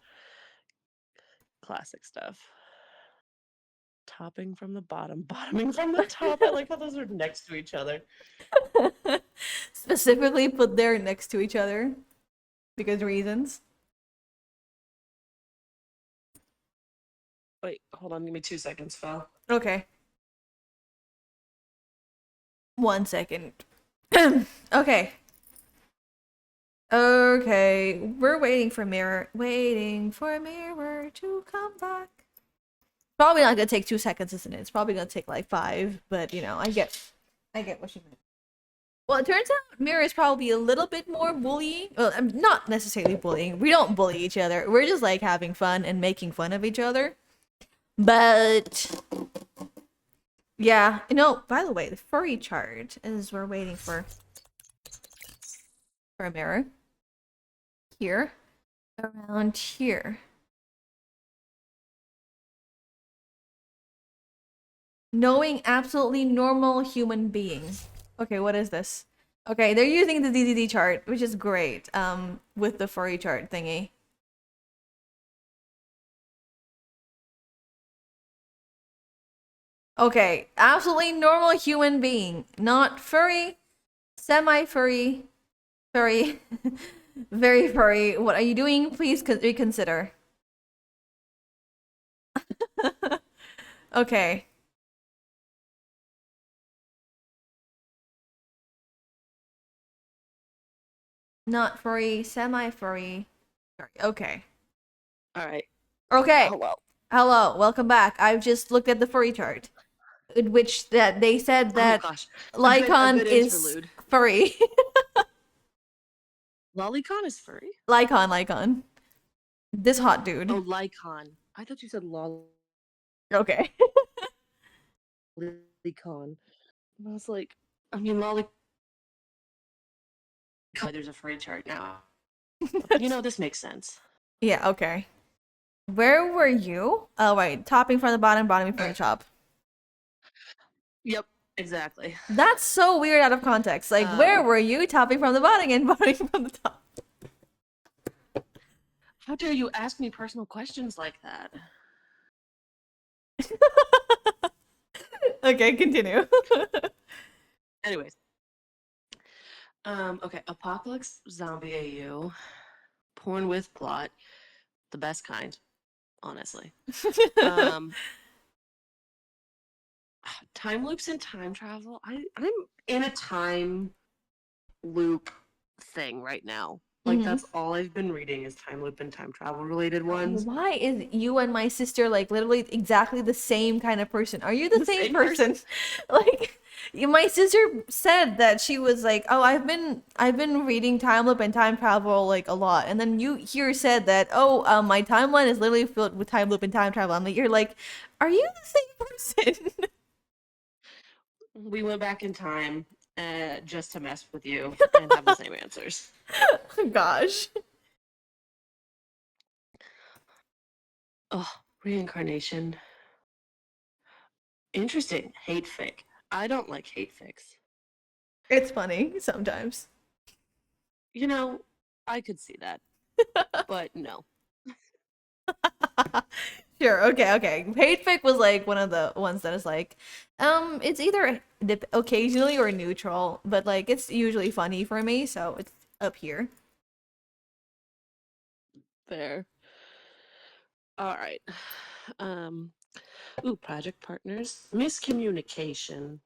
Classic stuff. Topping from the bottom, bottoming from the top. I like how those are next to each other. Specifically put there next to each other because reasons. Wait, hold on, give me 2 seconds, Phil. Okay. 1 second. Okay. Okay. We're waiting for Mirror. Waiting for Mirror to come back. Probably not gonna take 2 seconds, isn't it? It's probably gonna take like 5, but I get what you meant. Well, it turns out Mirror is probably a little bit more bullying. Well, not necessarily bullying. We don't bully each other. We're just like having fun and making fun of each other. But yeah, by the way, the furry chart is we're waiting for a mirror. Here. Around here. Knowing absolutely normal human being. Okay, what is this? Okay, they're using the DDD chart, which is great. With the furry chart thingy. Okay, absolutely normal human being, not furry, semi-furry, furry, very furry. What are you doing? Please reconsider. Okay. Not furry, semi-furry. Okay. All right. Okay. Hello. Hello, welcome back. I've just looked at the furry chart, in which that they said Oh that gosh. A Lycon good is interlude. furry. Lolicon is furry? Lycon. This hot dude. Oh, Lycon. I thought you said Lolicon. Okay. And I was like, I mean, Lolicon. There's a furry chart now. You know, this makes sense. Yeah, okay. Where were you? Oh, right. Topping from the bottom, bottoming from the top. Yep, exactly. That's so weird out of context. Like, where were you? Topping from the bottom and bottoming from the top. How dare you ask me personal questions like that? Okay, continue. Anyways. Okay, Apocalypse Zombie AU. Porn with plot. The best kind, honestly. Time loops and time travel. I'm in a time loop thing right now. Like Mhm. that's all I've been reading is time loop and time travel related ones. Why is you and my sister like literally exactly the same kind of person? Are you the same person? Like my sister said that she was like, "Oh, I've been reading time loop and time travel like a lot." And then you here said that, "Oh, my timeline is literally filled with time loop and time travel." I'm like, you're like, "Are you the same person?" We went back in time just to mess with you and have the same answers. Gosh. Oh, reincarnation. Interesting. Hate fic. I don't like hate fics. It's funny sometimes. You know, I could see that. But no. Sure, okay. Hate fic was like one of the ones that is like, it's either occasionally or neutral, but like it's usually funny for me, so it's up here. Fair. All right. Um, project partners. Miscommunication.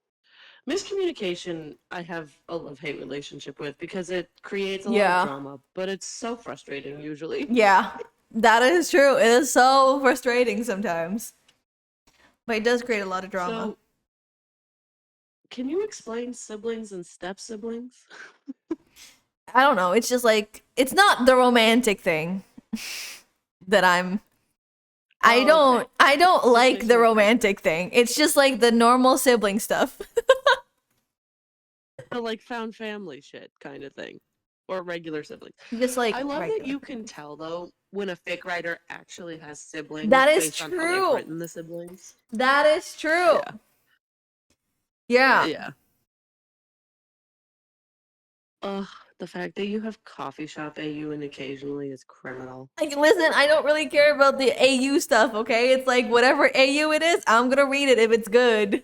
Miscommunication, I have a love-hate relationship with because it creates a lot of Yeah. drama, but it's so frustrating usually. Yeah, that is true. It is so frustrating sometimes, but it does create a lot of drama. So, can you explain siblings and step-siblings? I don't know. It's just like it's not the romantic thing that I'm. I Oh, don't. okay. I don't Just like makes the me romantic thing. It's just like the normal sibling stuff. The like found family shit kind of thing, or regular siblings. Just like I love that regular. you can tell though when a fic writer actually has siblings That is based on how they've true. written the siblings. That is true. Yeah. Yeah. Yeah. Ugh, the fact that you have coffee shop AU and occasionally is criminal. Like, listen, I don't really care about the AU stuff, okay? It's like whatever AU it is, I'm gonna read it if it's good.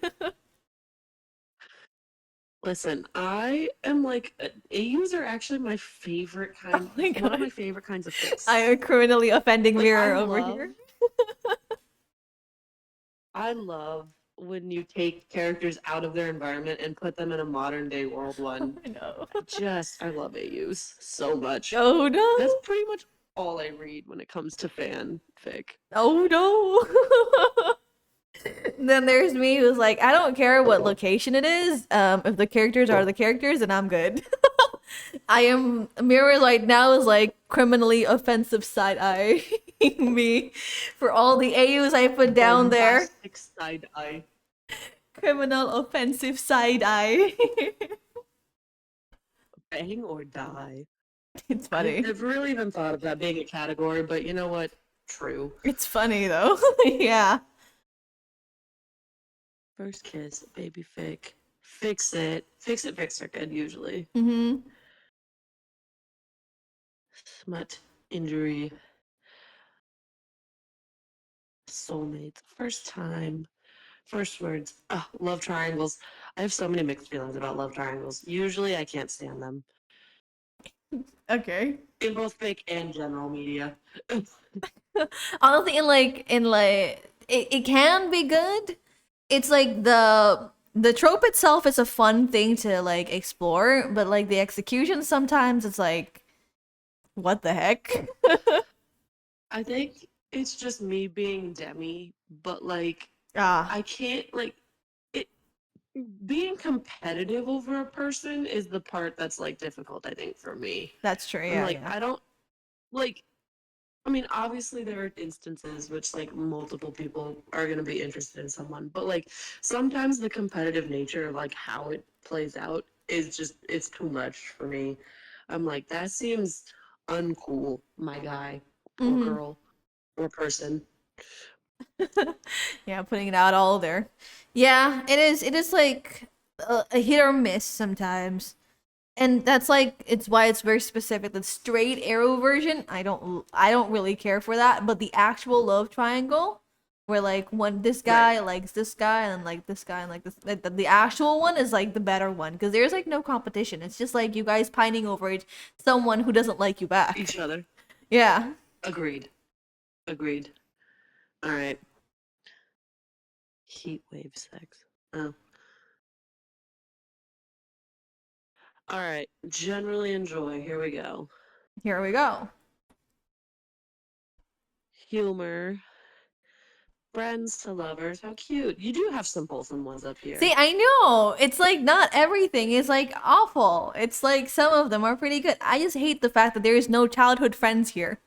Listen, I am like AUs are actually my favorite kind. Oh my One of my god. favorite kinds of fics. I am criminally offending Like mirror over here. I love when you take characters out of their environment and put them in a modern day world one. I know. I love AUs so much. Oh That's no. pretty much all I read when it comes to fanfic. Oh no. Then there's me who's like, I don't care what location it is. If the characters are the characters, then I'm good. I am Mirror right now is like criminally offensive side eye me for all the AUs I put down there. Bombastic side eye. Criminal offensive side eye. Bang or die. It's funny. I've really even thought of that being a category, but you know what? True. It's funny though. Yeah. First kiss, baby fic. Fix it. Fix it, fix are good usually. Mm-hmm. Smut, injury, soulmates, first time, first words. Oh, love triangles. I have so many mixed feelings about love triangles. Usually I can't stand them. Okay. In both fic and general media. Honestly, in like it can be good. It's like the trope itself is a fun thing to like explore, but like the execution sometimes it's like What the heck? I think it's just me being Demi, but like Ah, I can't like it being competitive over a person is the part that's like difficult, I think, for me. that's true. I'm Yeah, like, yeah. I don't like I mean, obviously there are instances which like multiple people are gonna be interested in someone, but like sometimes the competitive nature of like how it plays out is just it's too much for me. I'm like, that seems uncool, my guy or Mm-hmm. girl or person. Yeah, putting it out all there. Yeah, it is. It is like a hit or miss sometimes, and that's like it's why it's very specific. The straight arrow version, I don't really care for that. But the actual love triangle, where like one this Right. guy likes this guy and like this guy and like this, the actual one is like the better one because there's like no competition. It's just like you guys pining over someone who doesn't like you back. Each other. Yeah. Agreed. Agreed. All right. Heat wave sex. Oh. All right. Generally enjoy. Here we go. Here we go. Humor. Friends to lovers. How cute. You do have some wholesome ones up See, here. I know. It's like not everything is like awful. It's like some of them are pretty good. I just hate the fact that there is no childhood friends here.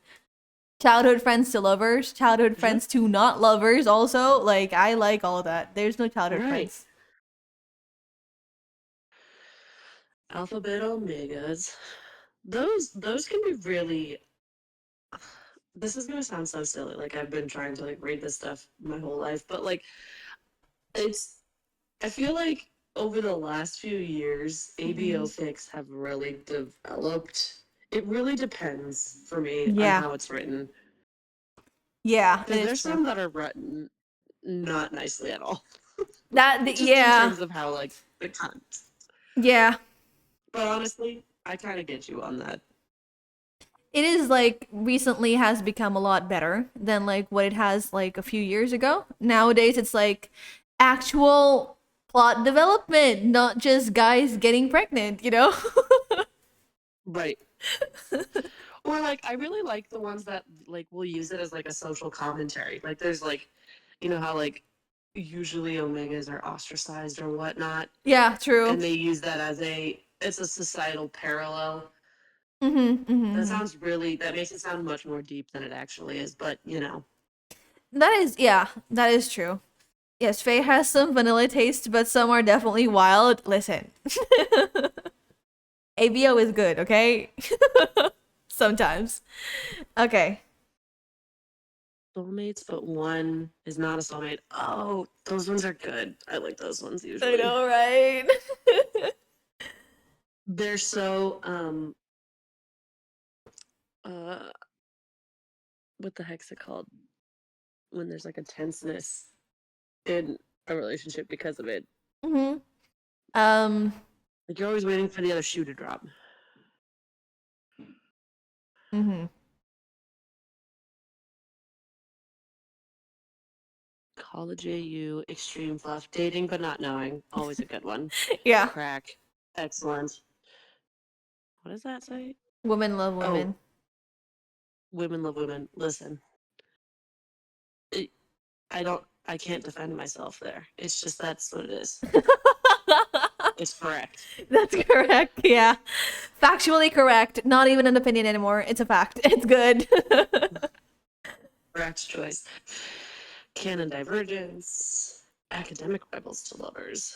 Childhood friends to lovers, childhood Sure. friends to not lovers also. Like I like all that. There's no childhood Right. friends. Alpha, beta, omegas. Those can be really. This is gonna sound so silly. Like I've been trying to like read this stuff my whole life, but like it's. I feel like over the last few years, ABO fics have really developed. It really depends for me on Yeah. how it's written. Yeah, it Because is there's true. some that are written not nicely at all. Just in Yeah. terms of how like the content. Yeah. But honestly, I kind of get you on that. It is like recently has become a lot better than like what it has like a few years ago. Nowadays it's like actual plot development, not just guys getting pregnant, you know? Right. Or like I really like the ones that like will use it as like a social commentary. Like there's like you know how like usually omegas are ostracized or whatnot, Yeah, true. and they use that as a it's a societal parallel. Mhm. That Mhm. sounds really that makes it sound much more deep than it actually is, but you know. That is yeah, that is true. Yes, Faye has some vanilla taste, but some are definitely wild. Listen. ABO is good, okay? Sometimes. Okay. Soulmates, but one is not a soulmate. Oh, those ones are good. I like those ones I usually. know, right? They're so uh what the heck's it called? When there's like a tenseness in a relationship because of it. Mhm. Um Like you're always waiting for the other shoe to drop. mhm. College AU, extreme fluff, dating but not knowing. Always a good one. Yeah. Crack. Excellent. What does that say? Women love Oh, women. women love women. Listen, it, I can't defend myself there. It's just that's what it is. It's correct. That's correct. Yeah. Factually correct. Not even an opinion anymore. It's a fact. It's good. Correct choice. Canon divergence. Academic rebels to lovers.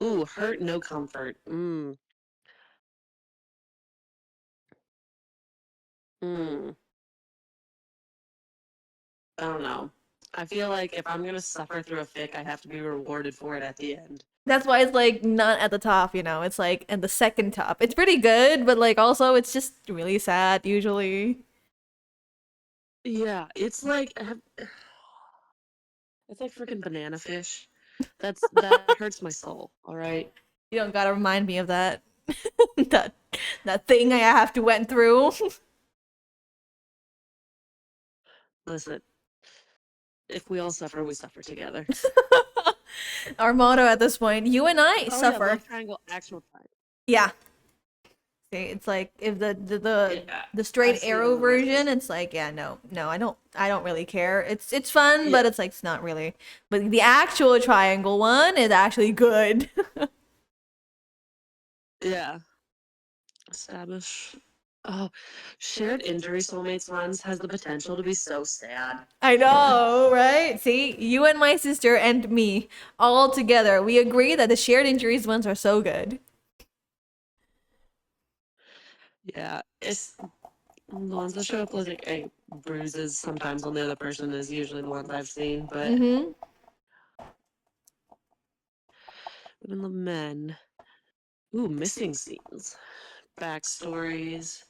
Ooh, hurt, no comfort. Mm. I don't know. I feel like if I'm gonna suffer through a fic, I have to be rewarded for it at the end. That's why it's like not at the top, you know. It's like at the second top. It's pretty good, but like also it's just really sad usually. Yeah, it's like freaking banana fish. That hurts my soul. All right. You don't gotta remind me of that. that that thing I have to went through. Listen, if we all suffer, we suffer together. Our motto at this point: you and I Oh yeah, suffer. love triangle actual time. Yeah. See, it's like if the Yeah, the I straight see it arrow in the right version, place. it's like, yeah, no, I don't really care. It's fun, Yeah, but it's like it's not really. But the actual triangle one is actually good. yeah. Establish. Oh, shared injury soulmates ones has the potential to be so sad. I know, right? See, you and my sister and me all together, we agree that the shared injuries ones are so good. Yeah, it's the ones that show up as like bruises sometimes on the other person is usually the ones I've seen, but Mm-hmm. in the men, ooh, missing scenes, backstories,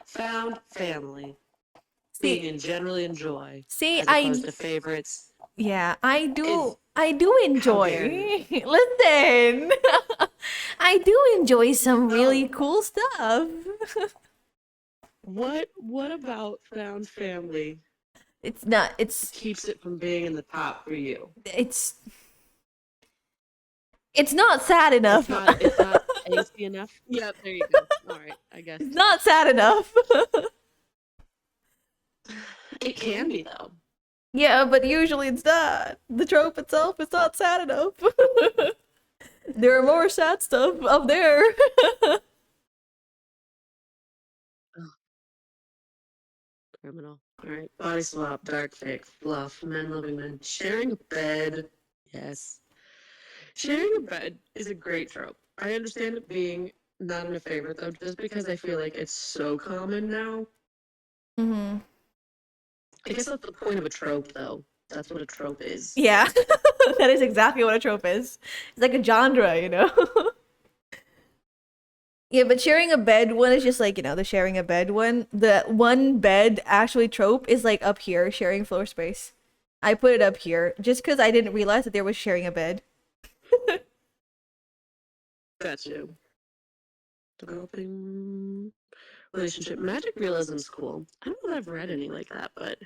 found family, being See, in generally enjoy see, as opposed I to favorites yeah, is I do how dare you? enjoy. Listen, I do enjoy some Oh, really cool stuff. what about found family It's not. keeps it from being in the top for you? It's it's not sad enough. It's not angsty enough. Yep, there you go. All right, I guess It's not sad enough. it can be though. Yeah, but usually it's not. The trope itself is not sad enough. There are more sad stuff up there. Criminal. All right, body swap, dark fic, fluff, men loving men, sharing a bed. Yes, sharing a bed is a great trope. I understand it being not in a favorite though, just because I feel like it's so common now. Hmm. I guess that's the point of a trope, though. That's what a trope is. Yeah, that is exactly what a trope is. It's like a genre, you know? Yeah, but sharing a bed one is just like, the sharing a bed one. The one bed actually trope is like up here, sharing floor space. I put it up here just because I didn't realize that there was sharing a bed. Got you. Developing relationship. Magic realism's cool. I don't know that I've read any like that, but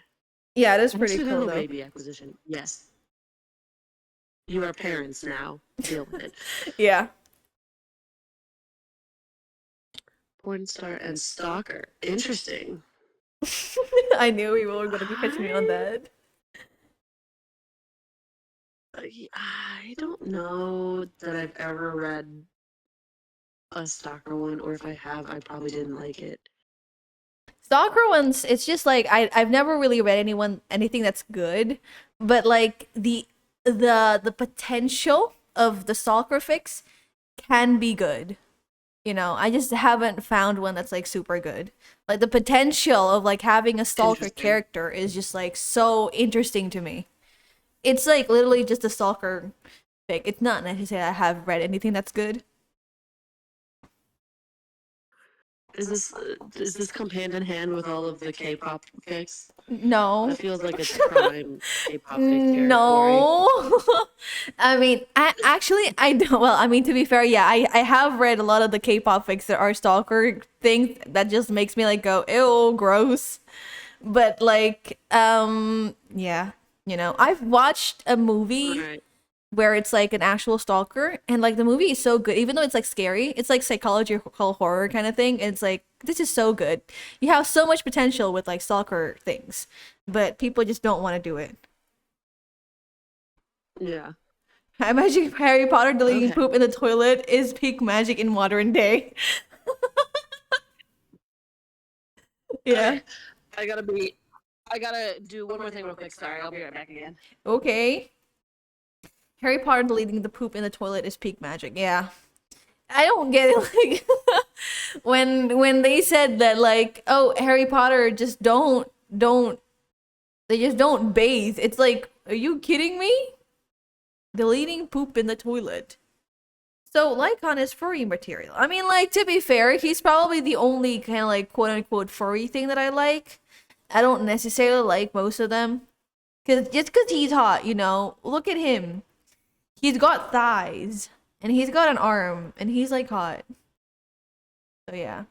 Yeah, it is pretty cool accidental though. baby acquisition. Yes. You are parents now. Deal with it. Yeah. Porn star and stalker. Interesting. I knew we were going to be catching me on I that. I don't know that I've ever read a stalker one, or if I have, I probably didn't like it. Stalker ones, it's just like I've never really read anything that's good, but like the potential of the stalker fix can be good. I just haven't found one that's like super good. Like the potential of like having a stalker Interesting. character is just like so interesting to me. It's like literally just a stalker fic. It's not necessarily I have read anything that's good. Does this come hand in hand with all of the K-pop fics? That No. feels like it's prime K-pop fic territory. No. I mean, I don't. Well, I mean, to be fair, yeah, I have read a lot of the K-pop fics that are stalker things that just makes me like go, ew, gross. But like, yeah, I've watched a movie Right. where it's like an actual stalker, and like the movie is so good, even though it's like scary. It's like psychological horror kind of thing. And it's like this is so good. You have so much potential with like stalker things, but people just don't want to do it. Yeah. I imagine Harry Potter deleting Okay. poop in the toilet is peak magic in modern day. Yeah. Okay. I gotta do one more thing real quick. Sorry, I'll be right back again. Okay. Harry Potter deleting the poop in the toilet is peak magic. Yeah. I don't get it. Like when they said that, like, oh, Harry Potter just don't they just don't bathe. It's like, are you kidding me? Deleting poop in the toilet. So Lycon is furry material. I mean, like, to be fair, he's probably the only kind of like quote unquote furry thing that I like. I don't necessarily like most of them. Cause he's hot, Look at him. He's got thighs. And he's got an arm. And he's like hot. So yeah.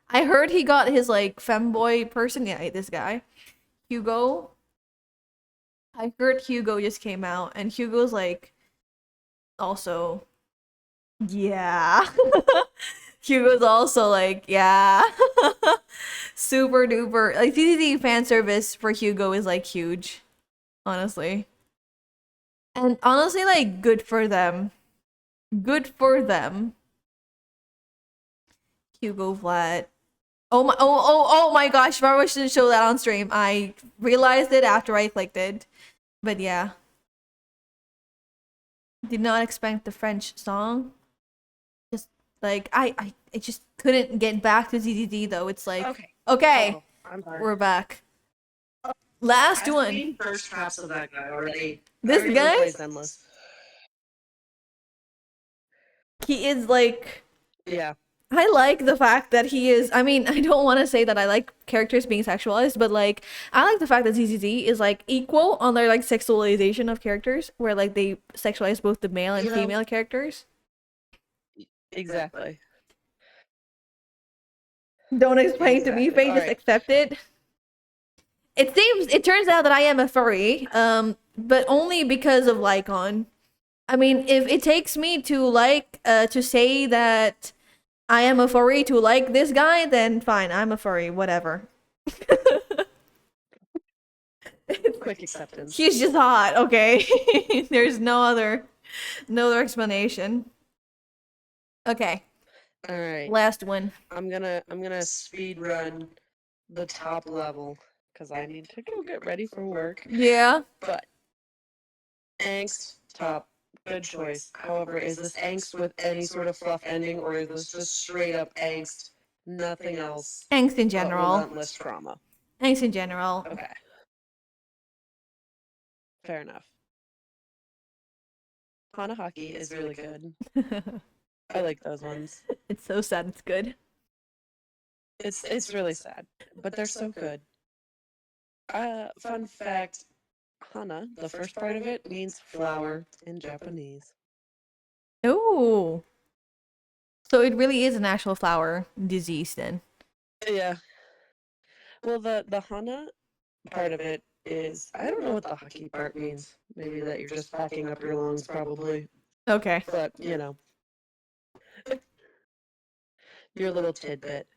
I heard he got his like femboy person. Yeah, this guy. Hugo. I heard Hugo just came out. And Hugo's like also, yeah. Hugo's also like, yeah. Super duper. Like, TCT fan service for Hugo is like huge, honestly. And honestly, like, good for them. Good for them. Hugo Vlad. Oh my gosh, Barbara shouldn't show that on stream. I realized it after I clicked it. But yeah. Did not expect the French song. Just like I just couldn't get back to ZZZ though. It's like okay, Oh, I'm sorry. we're back. Last I've one. seen first drafts of that guy already. This I guy, plays endless. he is like Yeah. I like the fact that he is. I mean, I don't want to say that I like characters being sexualized, but like I like the fact that ZZZ is like equal on their like sexualization of characters, where like they sexualize both the male and You know- female characters. Exactly. Don't explain to me, Exactly. Faye. Just Alright. accept it. It turns out that I am a furry, but only because of Lycon. I mean, if it takes me to like to say that I am a furry to like this guy, then fine, I'm a furry, whatever. Quick acceptance. He's just hot, okay? There's no other explanation. Okay, Alright. last one. I'm gonna speed run the top level because I need to go get ready for work. Yeah. But angst top, good choice. However, is this angst with any sort of fluff ending, or is this just straight up angst, nothing else? Angst in but general. relentless trauma. Angst in general. Okay. Fair enough. Hanahaki is really good. I like those ones. It's so sad it's good. It's really sad, but they're so good. Fun fact, Hana, the first part of it means flower in Japanese. Oh. So it really is an actual flower disease then. Yeah. Well, the Hana part of it is, I don't know what the haki part means. Maybe that you're just packing up your lungs, probably. Okay. But, you know. Your little tidbit.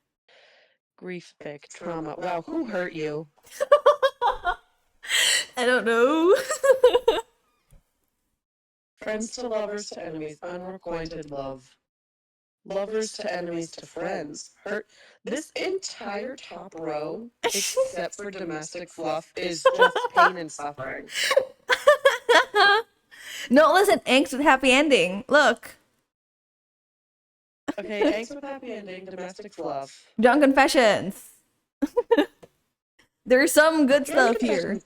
Grief pick, trauma. Wow, who hurt you? I don't know. Friends to lovers to enemies, unrequited love. Lovers to enemies to friends. Hurt. This entire top row, except for domestic fluff, is just pain and suffering. No, listen, angst with happy ending. Look. Okay, angst with happy ending, domestic fluff. Drunk confessions. There's some good Drunk stuff here. confessions.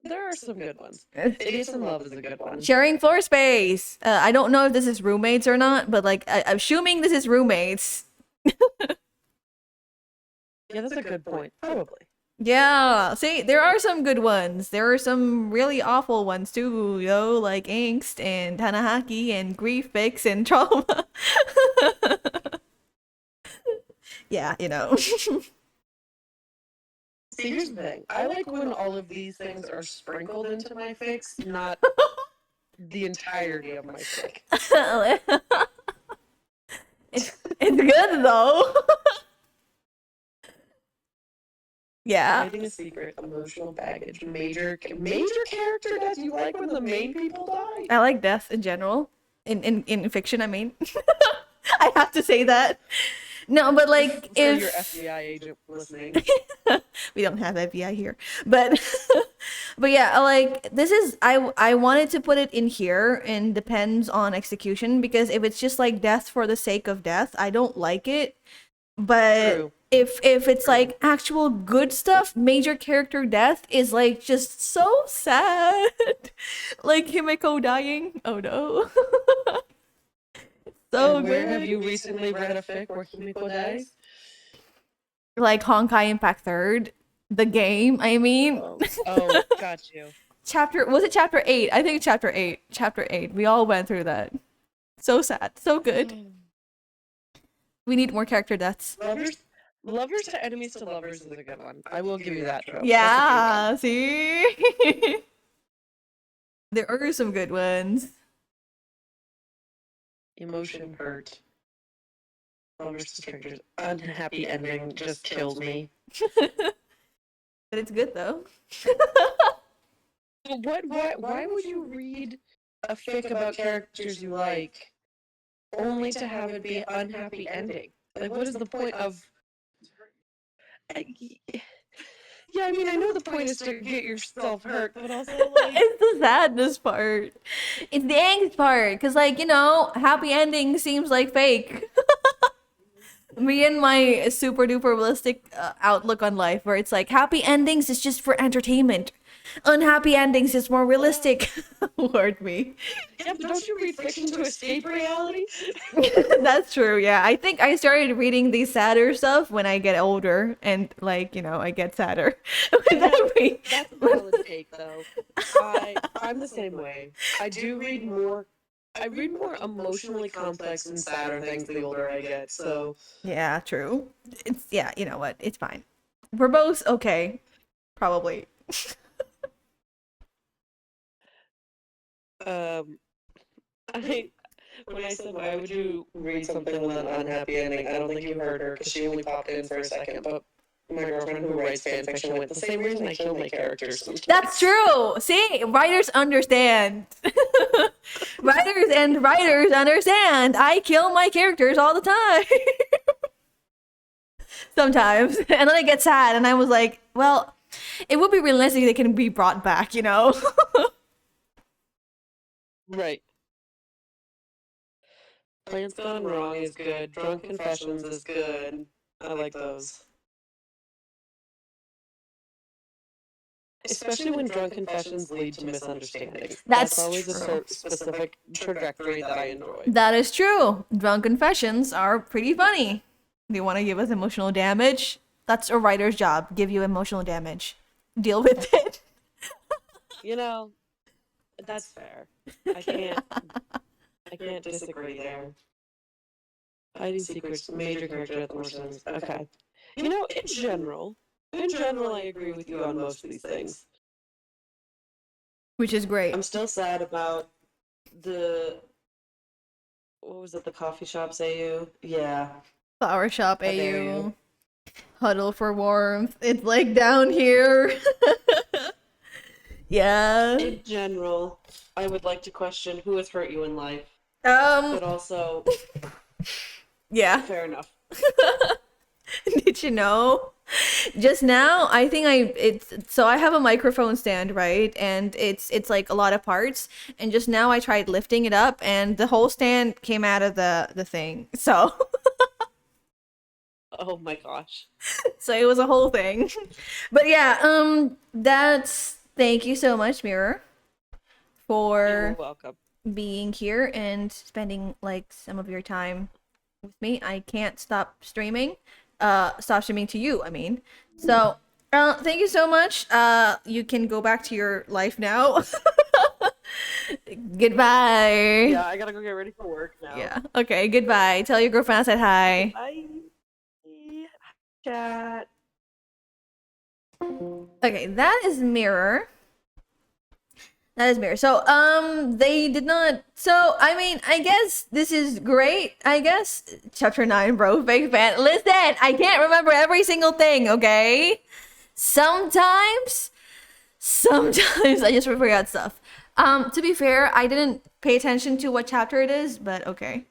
There are some good ones. Idiots in Love is a good one. Sharing floor space. I don't know if this is roommates or not, but like I'm assuming this is roommates. Yeah, that's a good point. Probably. Yeah, see, there are some good ones. There are some really awful ones too, like angst and Tanahaki and grief fix and trauma. Yeah, See, here's the thing. I like when all of these things are sprinkled into my fix, not the entirety of my fic. it's good though. Yeah. Hiding a secret, emotional baggage, major character death. You like when the main people die? I like death in general. In fiction, I mean. I have to say that. No, but like For if your FBI agent listening. we don't have FBI here, but but yeah, like this is I wanted to put it in here and depends on execution, because if it's just like death for the sake of death, I don't like it. But True. if it's like actual good stuff, major character death is like just so sad. Like Himiko dying. Oh no. So And where good. have you recently read a fic where Himiko dies? Like Honkai Impact 3rd, the game, I mean. Oh, got you. Was it chapter 8? I think chapter 8. Chapter 8. We all went through that. So sad. So good. We need more character deaths. Lovers to enemies to lovers is a good one. I will give you that trope. Yeah, see? There are some good ones. Emotion hurt. Love versus Strangers. Unhappy ending just kills me. But it's good though. Why would you read a fic about characters you like only to have it be an unhappy ending? Like, what is the point of? I- Yeah, I mean, I know the point is to get yourself hurt, but also like, It's the sadness part. It's the angst part. Because, like, happy ending seems like fake. Me and my super duper realistic outlook on life, where it's like happy endings is just for entertainment, unhappy endings is more realistic. Word me. yeah, but don't you read fiction to escape reality? That's true. Yeah, I think I started reading the sadder stuff when I get older, and like I get sadder with Yeah, every. that's a valid take, though. I'm the same way. I read more emotionally complex and sadder things the older I get. So, Yeah, true. It's you know what? It's fine. We're both okay, probably. um, I when I said why would you read something with an unhappy ending, I don't think you heard her because she only popped in for a second. But my girlfriend who writes fan fiction went the same reason I kill my characters sometimes. That's true. See, writers understand. Writers understand. I kill my characters all the time. Sometimes. And then I get sad and I was like, well, it would be realistic they can be brought back, Right. Plans Gone Wrong is good. Drunk Confessions is good. I like those. Especially when drunk confessions lead to misunderstandings. That's always a true. specific trajectory that I enjoy. That is true. Drunk confessions are pretty funny. They want to give us emotional damage. That's a writer's job. Give you emotional damage. Deal with it. That's fair. I can't disagree there. Hiding secrets, major character death, more sense. Okay. In general, I agree with you on most of these things. Which is great. I'm still sad about the what was it, the coffee shops AU? Yeah. Flower shop How dare AU. you. Huddle for warmth. It's like down here. Yeah. In general, I would like to question who has hurt you in life, Um. but also, Yeah. fair enough. Did you know? Just now, I think I have a microphone stand, right? And it's like a lot of parts. And just now I tried lifting it up and the whole stand came out of the thing. So Oh my gosh. so it was a whole thing. But yeah, that's thank you so much, Mirror, You're for welcome. being here and spending like some of your time with me. I can't stop streaming. Stop streaming to you, I mean. So, thank you so much. You can go back to your life now. Goodbye. Yeah, I gotta go get ready for work now. Yeah. Okay, goodbye. Tell your girlfriend I said hi. Bye. Chat. Okay, that is Mirror. That is Mirror. So, they did not. So, I mean, I guess this is great. I guess chapter 9, bro. Fake fan. Listen, I can't remember every single thing. Okay. Sometimes I just forgot stuff. To be fair, I didn't pay attention to what chapter it is, but okay.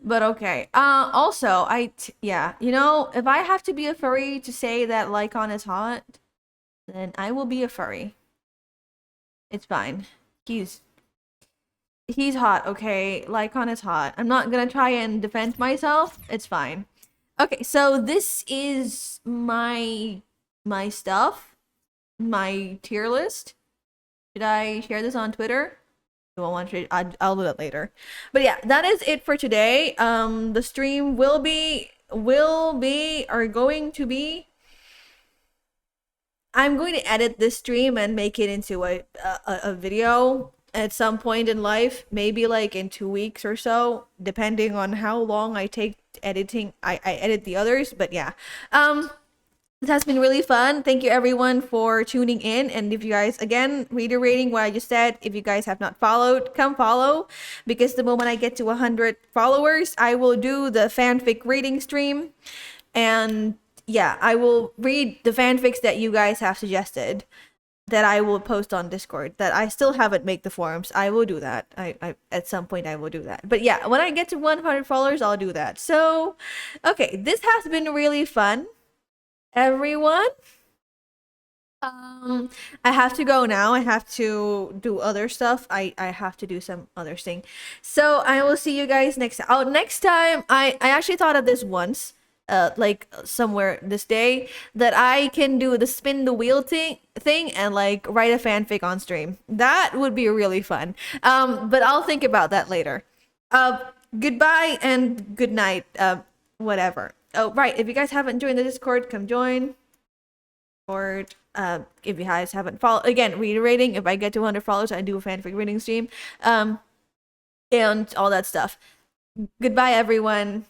But okay. Also, yeah, if I have to be a furry to say that Lycon is hot, then I will be a furry. It's fine. He's hot, okay? Lycon is hot. I'm not gonna try and defend myself. It's fine. Okay, so this is my stuff, my tier list. Should I share this on Twitter? I won't want to. I'll do that later. But yeah, that is it for today. The stream will be are going to be. I'm going to edit this stream and make it into a video at some point in life, maybe like in 2 weeks or so, depending on how long I take editing. I edit the others, but yeah. This has been really fun. Thank you everyone for tuning in. And if you guys, again, reiterating what I just said, if you guys have not followed, come follow. Because the moment I get to 100 followers, I will do the fanfic reading stream. And yeah, I will read the fanfics that you guys have suggested that I will post on Discord. That I still haven't made the forums. I will do that. I at some point I will do that. But yeah, when I get to 100 followers, I'll do that. So, okay, this has been really fun, everyone. I have to go now. I have to do other stuff. I have to do some other thing. So I will see you guys next time. Oh, next time I actually thought of this once, like somewhere this day, that I can do the spin the wheel thing and like write a fanfic on stream. That would be really fun. But I'll think about that later. Goodbye and good night. Whatever. Oh, right. If you guys haven't joined the Discord, come join. Or if you guys haven't followed, again, reiterating, if I get to 100 followers, I do a fanfic reading stream, and all that stuff. Goodbye, everyone.